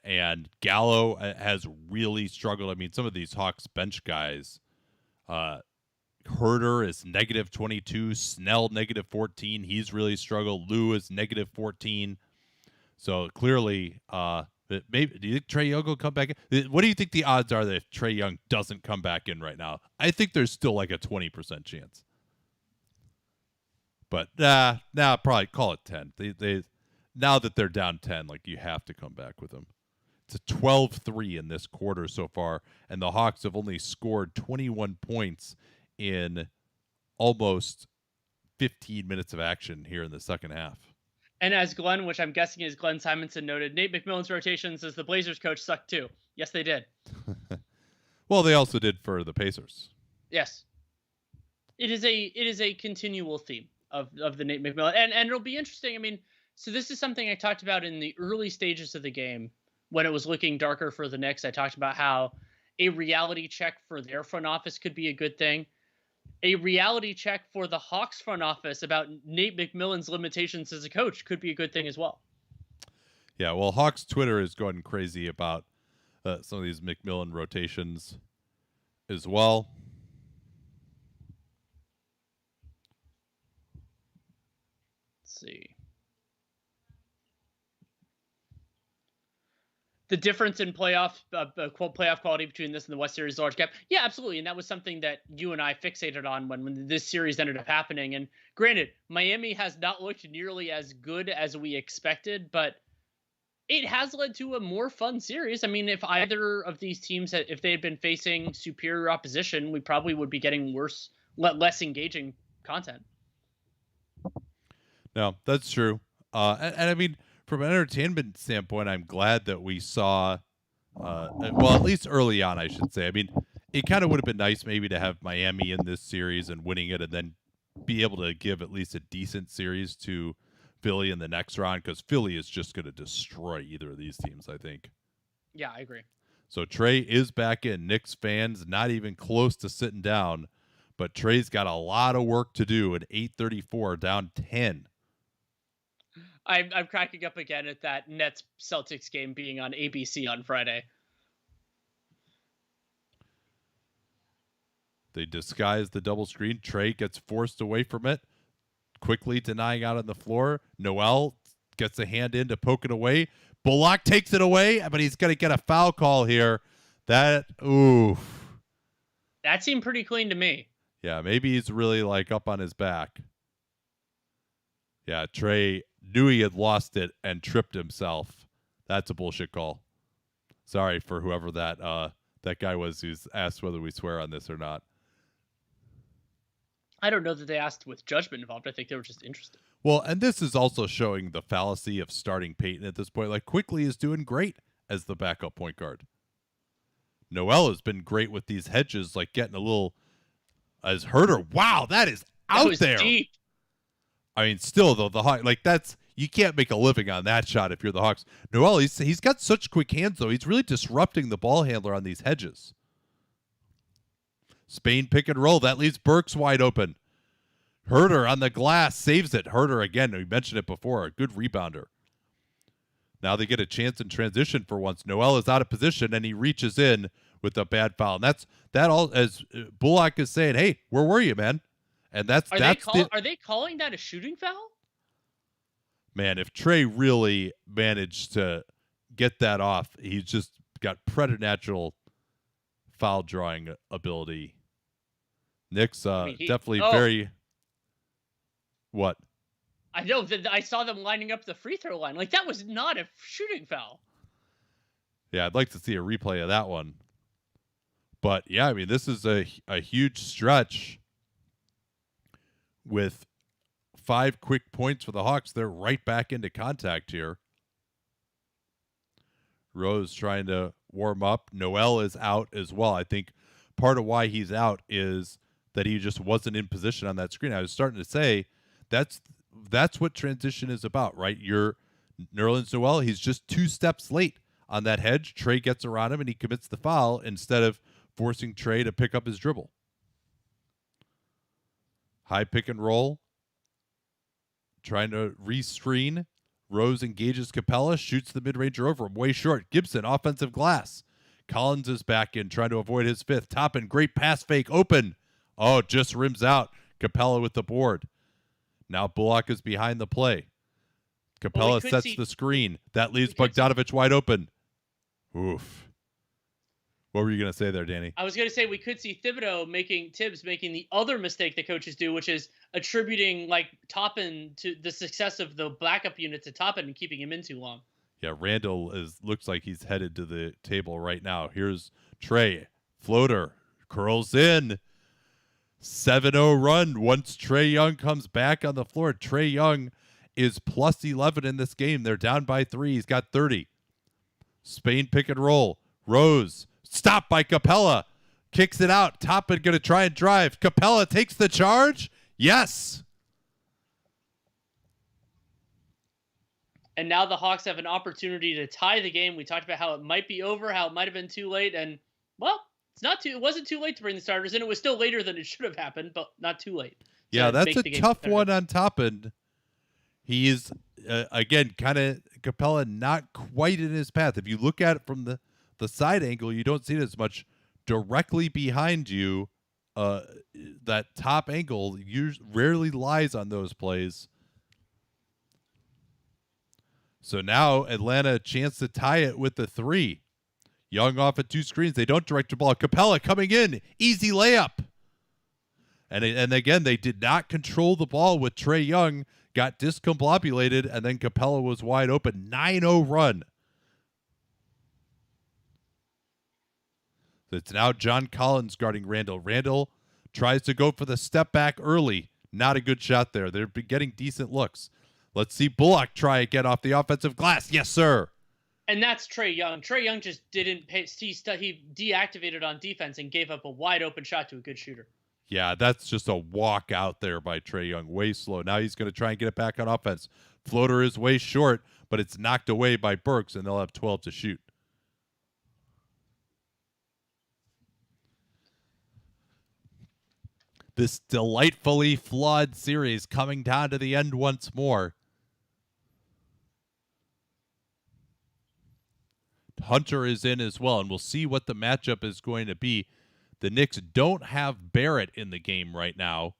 And Gallo has really struggled. I mean, some of these Hawks bench guys, Herter is negative 22, Snell negative 14. He's really struggled. Lou is negative 14. So clearly, Maybe, do you think Trae Young will come back in? What do you think the odds are that if Trae Young doesn't come back in right now? I think there's still like a 20% chance. But now probably call it 10. They now that they're down 10, like you have to come back with them. It's a 12-3 in this quarter so far, and the Hawks have only scored 21 points in almost 15 minutes of action here in the second half. And as Glenn, which I'm guessing is Glenn Simonson, noted, Nate McMillan's rotations as the Blazers coach sucked too. Yes, they did. Well, they also did for the Pacers. Yes. It is a continual theme of the Nate McMillan. And it'll be interesting. I mean, so this is something I talked about in the early stages of the game when it was looking darker for the Knicks. I talked about how a reality check for their front office could be a good thing. A reality check for the Hawks front office about Nate McMillan's limitations as a coach could be a good thing as well. Yeah, well, Hawks Twitter is going crazy about some of these McMillan rotations as well. Let's see. The difference in playoff quality between this and the West Series large gap. Yeah, absolutely. And that was something that you and I fixated on when this series ended up happening. And granted, Miami has not looked nearly as good as we expected, but it has led to a more fun series. I mean, if either of these teams, if they had been facing superior opposition, we probably would be getting less engaging content. No, that's true. And I mean, from an entertainment standpoint, I'm glad that we saw, well, at least early on, I should say. I mean, it kind of would have been nice maybe to have Miami in this series and winning it and then be able to give at least a decent series to Philly in the next round, because Philly is just going to destroy either of these teams, I think. Yeah, I agree. So Trae is back in. Knicks fans not even close to sitting down, but Trae's got a lot of work to do at 8:34, down 10. I'm cracking up again at that Nets Celtics game being on ABC on Friday. They disguise the double screen. Trae gets forced away from it, quickly denying out on the floor. Noel gets a hand in to poke it away. Bullock takes it away, but he's going to get a foul call here. That seemed pretty clean to me. Yeah, maybe he's really like up on his back. Yeah, Trae knew he had lost it and tripped himself. That's a bullshit call. Sorry for whoever that guy was who's asked whether we swear on this or not. I don't know that they asked with judgment involved. I think they were just interested. Well, and this is also showing the fallacy of starting Peyton at this point. Like, Quickly is doing great as the backup point guard. Noel has been great with these hedges, like getting a little as Herder. Wow, that is out there. Deep. I mean, still though, the Hawks, like, that's, you can't make a living on that shot if you're the Hawks. Noel, he's got such quick hands though. He's really disrupting the ball handler on these hedges. Spain pick and roll. That leaves Burks wide open. Herder on the glass saves it. Herder again. We mentioned it before. A good rebounder. Now they get a chance in transition for once. Noel is out of position and he reaches in with a bad foul. And that all, as Bullock is saying, hey, where were you, man? And are they calling that a shooting foul? Man, if Trae really managed to get that off, he's just got preternatural foul drawing ability. Knicks definitely very. What? I know that I saw them lining up the free throw line. Like, that was not a shooting foul. Yeah, I'd like to see a replay of that one. But yeah, I mean, this is a huge stretch with 5 quick points for the Hawks. They're right back into contact here. Rose trying to warm up. Noel is out as well. I think part of why he's out is that he just wasn't in position on that screen. I was starting to say that's what transition is about, right? You're Nerlens Noel, he's just 2 steps late on that hedge. Trae gets around him and he commits the foul instead of forcing Trae to pick up his dribble. High pick and roll. Trying to re-screen. Rose engages Capella, shoots the mid-ranger over him, way short. Gibson, offensive glass. Collins is back in, trying to avoid his 5th. Toppin, great pass fake, open. Oh, just rims out. Capella with the board. Now Bullock is behind the play. Capella sets the screen. That leaves Bogdanovich wide open. Oof. What were you going to say there, Danny? I was going to say we could see Tibbs making the other mistake that coaches do, which is attributing like Toppin to the success of the backup unit to Toppin and keeping him in too long. Yeah, Randall looks like he's headed to the table right now. Here's Trey. Floater. Curls in. 7-0 run once Trae Young comes back on the floor. Trae Young is plus 11 in this game. They're down by 3. He's got 30. Spain pick and roll. Rose. Stopped by Capella. Kicks it out. Toppin going to try and drive. Capella takes the charge. Yes. And now the Hawks have an opportunity to tie the game. We talked about how it might be over, how it might have been too late, and well, it wasn't too late to bring the starters in. It was still later than it should have happened, but not too late. Yeah, that's a tough one on Toppin. He's again kind of Capella not quite in his path. If you look at it from the side angle, you don't see it as much directly behind you. That top angle rarely lies on those plays. So now Atlanta a chance to tie it with the 3. Young off at 2 screens. They don't direct the ball. Capella coming in. Easy layup. And again, they did not control the ball with Trae Young. Got discombobulated, and then Capella was wide open. 9-0 run. So it's now John Collins guarding Randall. Randall tries to go for the step back early. Not a good shot there. They're getting decent looks. Let's see Bullock try again off the offensive glass. Yes, sir. And that's Trae Young. Trae Young just didn't pay. He deactivated on defense and gave up a wide open shot to a good shooter. Yeah, that's just a walk out there by Trae Young. Way slow. Now he's going to try and get it back on offense. Floater is way short, but it's knocked away by Burks, and they'll have 12 to shoot. This delightfully flawed series coming down to the end once more. Hunter is in as well, and we'll see what the matchup is going to be. The Knicks don't have Barrett in the game right now,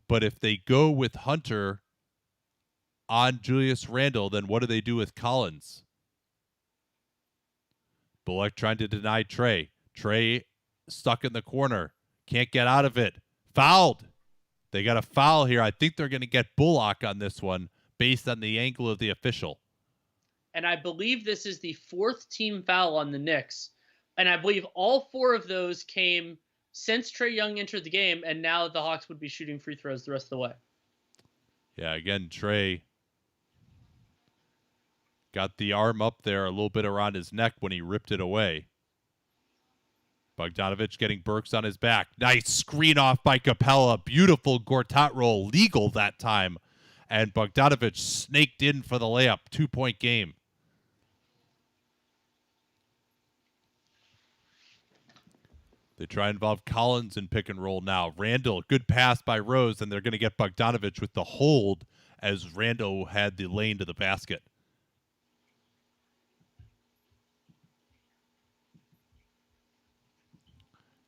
but if they go with Hunter on Julius Randle, then what do they do with Collins? Bullock trying to deny Trae. Trae stuck in the corner. Can't get out of it. Fouled. They got a foul here. I think they're going to get Bullock on this one based on the angle of the official. And I believe this is the 4th team foul on the Knicks. And I believe all 4 of those came since Trae Young entered the game, and now the Hawks would be shooting free throws the rest of the way. Yeah, again, Trae got the arm up there a little bit around his neck when he ripped it away. Bogdanovich getting Burks on his back. Nice screen off by Capella. Beautiful Gortat roll. Legal that time. And Bogdanovich snaked in for the layup. 2-point game. They try and involve Collins in pick and roll now. Randall, good pass by Rose, and they're going to get Bogdanovich with the hold as Randall had the lane to the basket.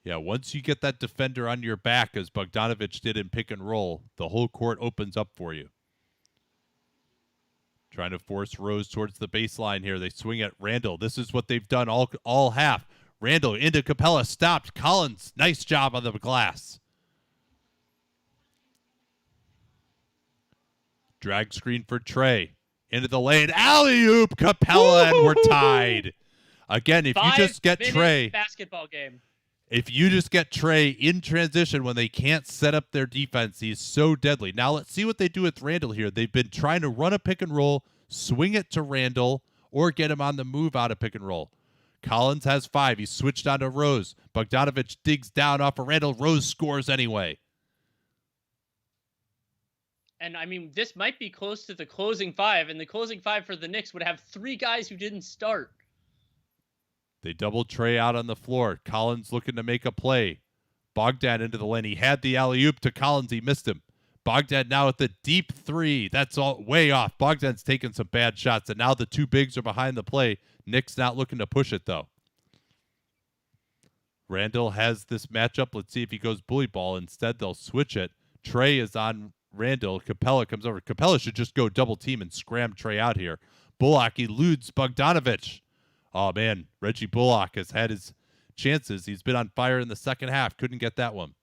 Yeah, once you get that defender on your back, as Bogdanovich did in pick and roll, the whole court opens up for you. Trying to force Rose towards the baseline here. They swing at Randall. This is what they've done all half. Randall into Capella, stopped. Collins, nice job on the glass. Drag screen for Trae. Into the lane. Alley-oop, Capella, and we're tied. Again, if you just get Trae. Basketball game. If you just get Trae in transition when they can't set up their defense, he's so deadly. Now let's see what they do with Randall here. They've been trying to run a pick and roll, swing it to Randall, or get him on the move out of pick and roll. Collins has 5. He's switched on to Rose. Bogdanovich digs down off of Randall. Rose scores anyway. And, I mean, this might be close to the closing 5, and the closing 5 for the Knicks would have 3 guys who didn't start. They doubled Trae out on the floor. Collins looking to make a play. Bogdan into the lane. He had the alley-oop to Collins. He missed him. Bogdan now at the deep 3. That's all way off. Bogdan's taking some bad shots, and now the 2 bigs are behind the play. Nick's not looking to push it, though. Randall has this matchup. Let's see if he goes bully ball. Instead, they'll switch it. Trae is on Randall. Capella comes over. Capella should just go double team and scram Trae out here. Bullock eludes Bogdanovich. Oh, man, Reggie Bullock has had his chances. He's been on fire in the second half. Couldn't get that one.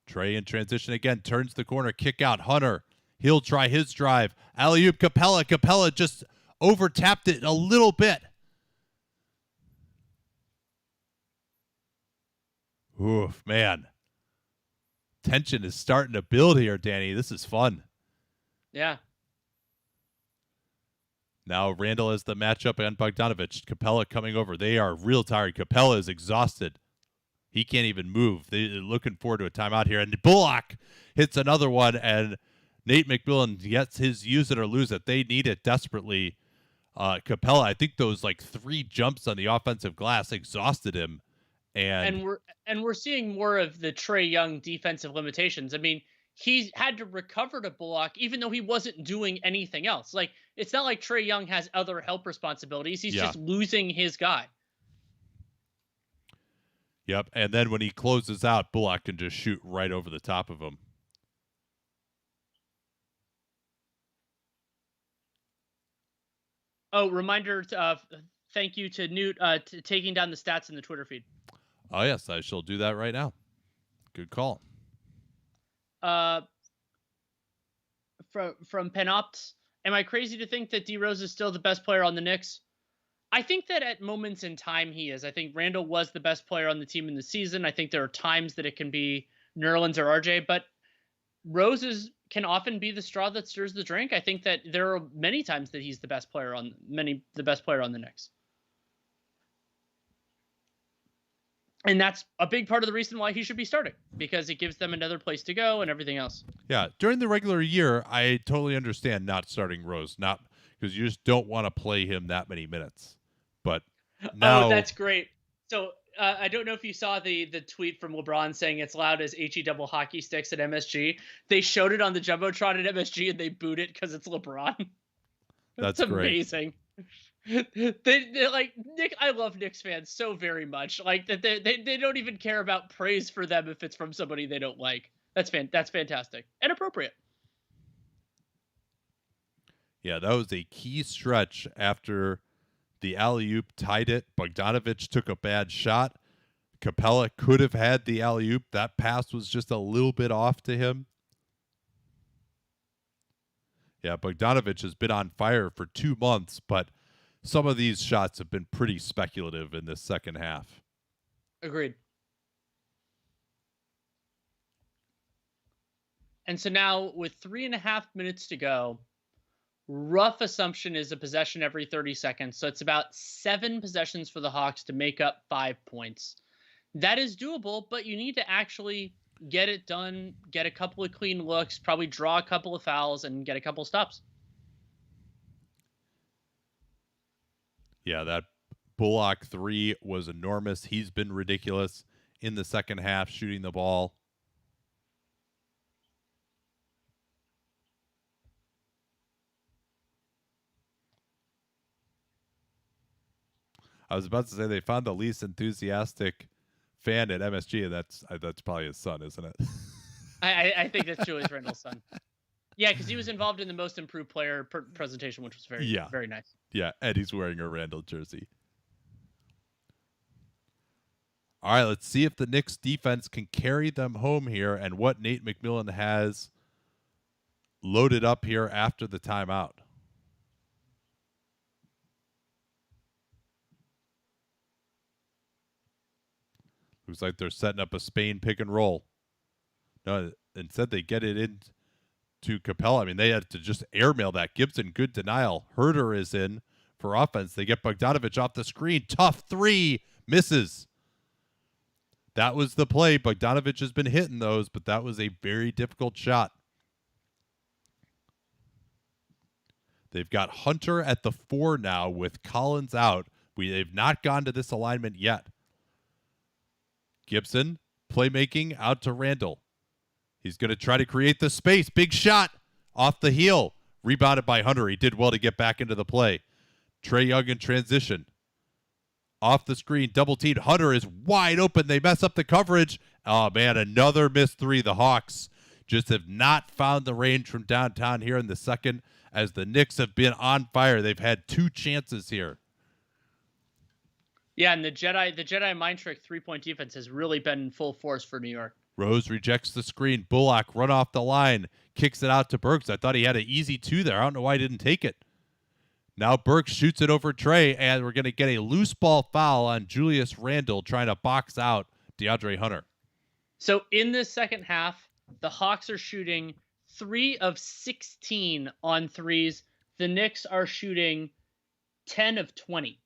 Trey in transition again, turns the corner, kick out. Hunter, he'll try his drive. Alley-oop, Capella. Capella just over-tapped it a little bit. Oof, man. Tension is starting to build here, Danny. This is fun. Yeah. Now Randall has the matchup on Bogdanovich. Capella coming over. They are real tired. Capella is exhausted. He can't even move. They're looking forward to a timeout here. And Bullock hits another one, and Nate McMillan gets his use it or lose it. They need it desperately. Capella, I think those like 3 jumps on the offensive glass exhausted him. And we're seeing more of the Trae Young defensive limitations. I mean, he's had to recover to Bullock, even though he wasn't doing anything else. Like, it's not like Trae Young has other help responsibilities. He's just losing his guy. Yep. And then when he closes out, Bullock can just shoot right over the top of him. Oh, reminder, thank you to Newt taking down the stats in the Twitter feed. Oh, yes, I shall do that right now. Good call. From Penopt, am I crazy to think that D Rose is still the best player on the Knicks? I think that at moments in time he is. I think Randall was the best player on the team in the season. I think there are times that it can be Nerlens or RJ, but Rose can often be the straw that stirs the drink. I think that there are many times that he's the best player on the Knicks. And that's a big part of the reason why he should be starting, because it gives them another place to go and everything else. Yeah, during the regular year, I totally understand not starting Rose, not because you just don't want to play him that many minutes. But now, oh, that's great. So I don't know if you saw the tweet from LeBron saying it's loud as HE double hockey sticks at MSG. They showed it on the Jumbotron at MSG and they booed it because it's LeBron. That's amazing. They're like, Nick, I love Knicks fans so very much. Like that they don't even care about praise for them if it's from somebody they don't like. That's fantastic and appropriate. Yeah, that was a key stretch after the alley-oop tied it. Bogdanovich took a bad shot. Capella could have had the alley-oop. That pass was just a little bit off to him. Yeah, Bogdanovich has been on fire for 2 months, but some of these shots have been pretty speculative in this second half. Agreed. And so now with 3.5 minutes to go, rough assumption is a possession every 30 seconds. So it's about 7 possessions for the Hawks to make up 5 points. That is doable, but you need to actually get it done, get a couple of clean looks, probably draw a couple of fouls, and get a couple of stops. Yeah, that Bullock 3 was enormous. He's been ridiculous in the second half, shooting the ball. I was about to say they found the least enthusiastic fan at MSG, and that's probably his son, isn't it? I think that's Julius Randle's son. Yeah, because he was involved in the most improved player presentation, which was very nice. Yeah, and he's wearing a Randle jersey. All right, let's see if the Knicks defense can carry them home here and what Nate McMillan has loaded up here after the timeout. Looks like they're setting up a Spain pick and roll. No, instead they get it in to Capella. I mean, they had to just airmail that. Gibson, good denial. Herter is in for offense. They get Bogdanovich off the screen. Tough 3. Misses. That was the play. Bogdanovich has been hitting those, but that was a very difficult shot. They've got Hunter at the 4 now with Collins out. They've not gone to this alignment yet. Gibson, playmaking out to Randall. He's going to try to create the space. Big shot off the heel. Rebounded by Hunter. He did well to get back into the play. Trae Young in transition. Off the screen, double teamed. Hunter is wide open. They mess up the coverage. Oh, man, another missed 3. The Hawks just have not found the range from downtown here in the second. as the Knicks have been on fire. They've had 2 chances here. Yeah, and the Jedi mind trick 3-point defense has really been in full force for New York. Rose rejects the screen. Bullock run off the line, kicks it out to Burks. I thought he had an easy 2 there. I don't know why he didn't take it. Now Burks shoots it over Trey, and we're going to get a loose ball foul on Julius Randle trying to box out DeAndre Hunter. So in this second half, the Hawks are shooting 3 of 16 on threes. The Knicks are shooting 10 of 20.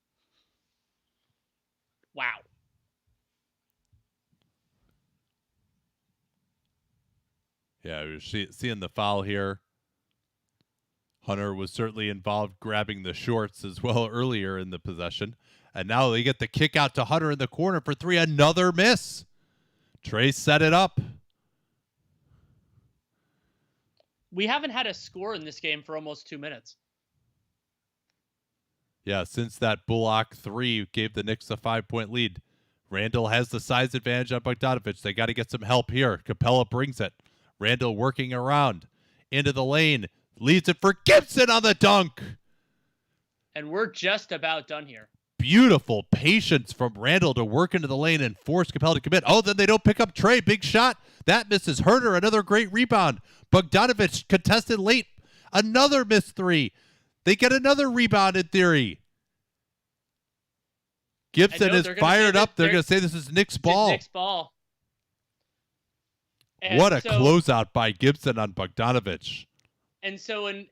Wow. Yeah, we're seeing the foul here. Hunter was certainly involved grabbing the shorts as well earlier in the possession. And now they get the kick out to Hunter in the corner for 3. Another miss. Trey set it up. We haven't had a score in this game for almost 2 minutes. Yeah, since that Bullock 3 gave the Knicks a 5-point lead. Randle has the size advantage on Bogdanovic. They got to get some help here. Capella brings it. Randle working around into the lane. Leaves it for Gibson on the dunk. And we're just about done here. Beautiful patience from Randle to work into the lane and force Capella to commit. Oh, then they don't pick up Trey. Big shot. That misses Herter. Another great rebound. Bogdanovic contested late. Another missed 3. They get another rebound in theory. Gibson is fired up. They're going to say this is Knicks ball. Knicks ball. And what a closeout by Gibson on Bogdanovic. And so in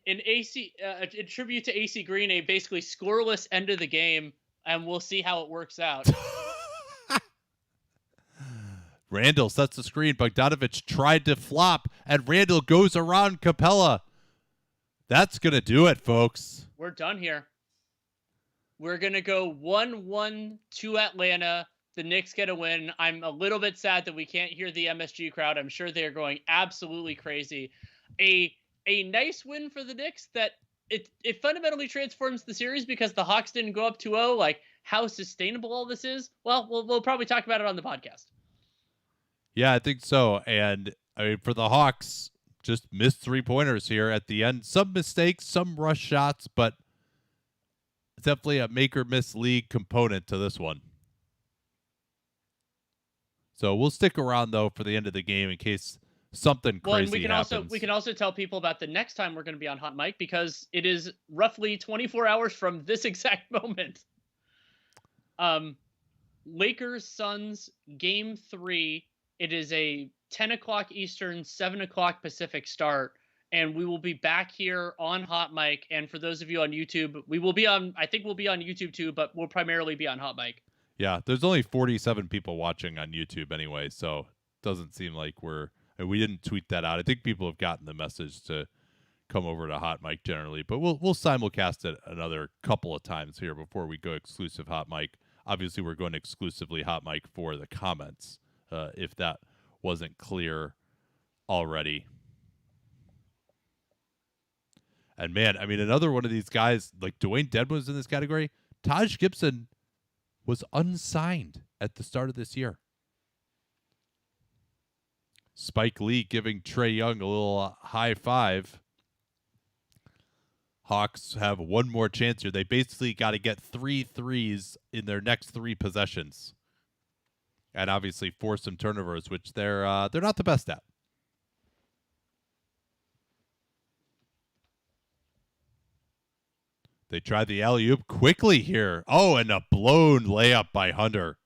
tribute to AC Green, a basically scoreless end of the game, and we'll see how it works out. Randle sets the screen. Bogdanovic tried to flop, and Randle goes around Capella. That's going to do it, folks. We're done here. We're going to go 1-1 to Atlanta. The Knicks get a win. I'm a little bit sad that we can't hear the MSG crowd. I'm sure they're going absolutely crazy. A nice win for the Knicks that it fundamentally transforms the series because the Hawks didn't go up 2-0. Like, how sustainable all this is? Well, we'll probably talk about it on the podcast. Yeah, I think so. And I mean, for the Hawks, just missed 3-pointers here at the end. Some mistakes, some rush shots, but it's definitely a make or miss league component to this one. So we'll stick around though for the end of the game in case something crazy happens. We can also tell people about the next time we're going to be on Hot Mic because it is roughly 24 hours from this exact moment. Lakers Suns Game 3. It is a 10 o'clock Eastern, 7 o'clock Pacific start, and we will be back here on Hot Mic. And for those of you on YouTube, I think we'll be on YouTube too, but we'll primarily be on Hot Mic. Yeah, there's only 47 people watching on YouTube anyway, so it doesn't seem like we didn't tweet that out. I think people have gotten the message to come over to Hot Mic generally, but we'll simulcast it another couple of times here before we go exclusive Hot Mic. Obviously, we're going exclusively Hot Mic for the comments, if that wasn't clear already. And man, I mean, another one of these guys, like Dwayne Dedmon was in this category. Taj Gibson was unsigned at the start of this year. Spike Lee giving Trae Young a little high five. Hawks have one more chance here. They basically got to get 3 threes in their next 3 possessions, and obviously force some turnovers, which they're not the best at. They tried the alley-oop quickly here. Oh, and a blown layup by Hunter.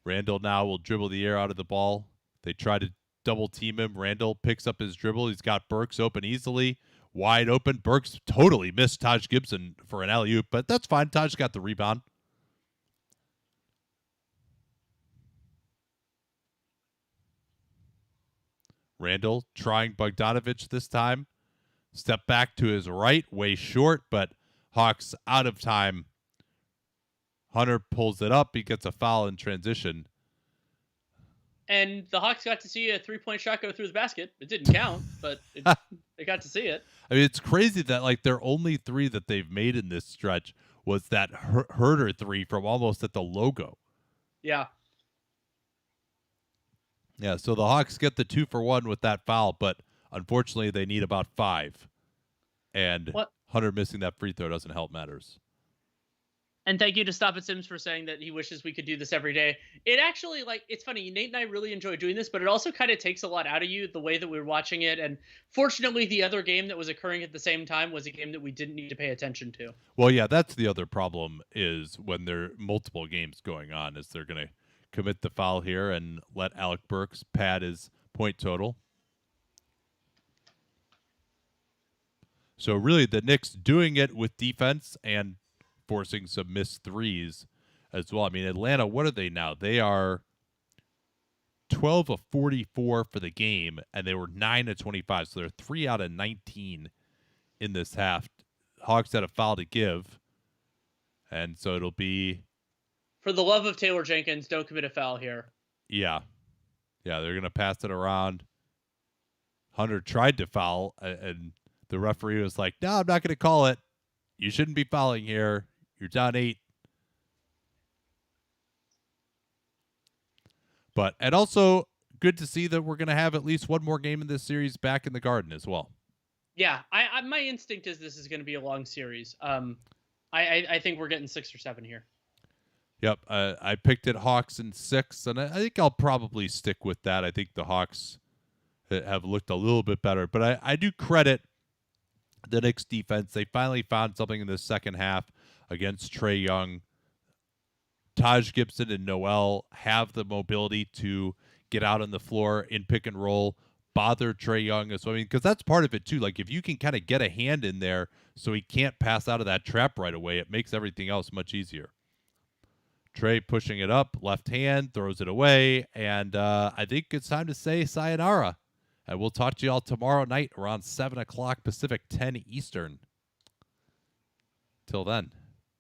Randle now will dribble the air out of the ball. They try to double team him. Randle picks up his dribble. He's got Burks open easily. Wide open. Burks totally missed Taj Gibson for an alley-oop, but that's fine. Taj got the rebound. Randle trying Bogdanovic this time. Step back to his right, way short, but Hawks out of time. Hunter pulls it up. He gets a foul in transition. And the Hawks got to see a 3-point shot go through the basket. It didn't count, but they got to see it. I mean, it's crazy that like their only 3 that they've made in this stretch was that Herter 3 from almost at the logo. Yeah. Yeah, so the Hawks get the 2-for-1 with that foul, but Unfortunately, they need about 5, and What? Hunter missing that free throw doesn't help matters. And thank you to Stop It Sims for saying that he wishes we could do this every day. It actually, like, it's funny. Nate and I really enjoy doing this, but it also kind of takes a lot out of you the way that we're watching it. And fortunately, the other game that was occurring at the same time was a game that we didn't need to pay attention to. Well, yeah, that's the other problem is when there are multiple games going on, is they're going to commit the foul here and let Alec Burks pad his point total. So really, the Knicks doing it with defense and forcing some missed threes as well. I mean, Atlanta, what are they now? They are 12 of 44 for the game, and they were 9 of 25. So they're 3 out of 19 in this half. Hawks had a foul to give, and so it'll be. For the love of Taylor Jenkins, don't commit a foul here. Yeah, they're going to pass it around. Hunter tried to foul, and the referee was like, no, I'm not going to call it. You shouldn't be fouling here. You're down 8. And also good to see that we're going to have at least one more game in this series back in the Garden as well. Yeah, my instinct is this is going to be a long series. I think we're getting 6 or 7 here. Yep, I picked it Hawks in 6, and I think I'll probably stick with that. I think the Hawks have looked a little bit better, but I do credit the Knicks defense. They finally found something in the second half against Trae Young. Taj Gibson and Noel have the mobility to get out on the floor in pick and roll, bother Trae Young as well. I mean, because that's part of it too. Like if you can kind of get a hand in there so he can't pass out of that trap right away, it makes everything else much easier. Trae pushing it up, left hand, throws it away, and I think it's time to say sayonara. And we'll talk to you all tomorrow night around 7 o'clock Pacific, 10 Eastern. Till then.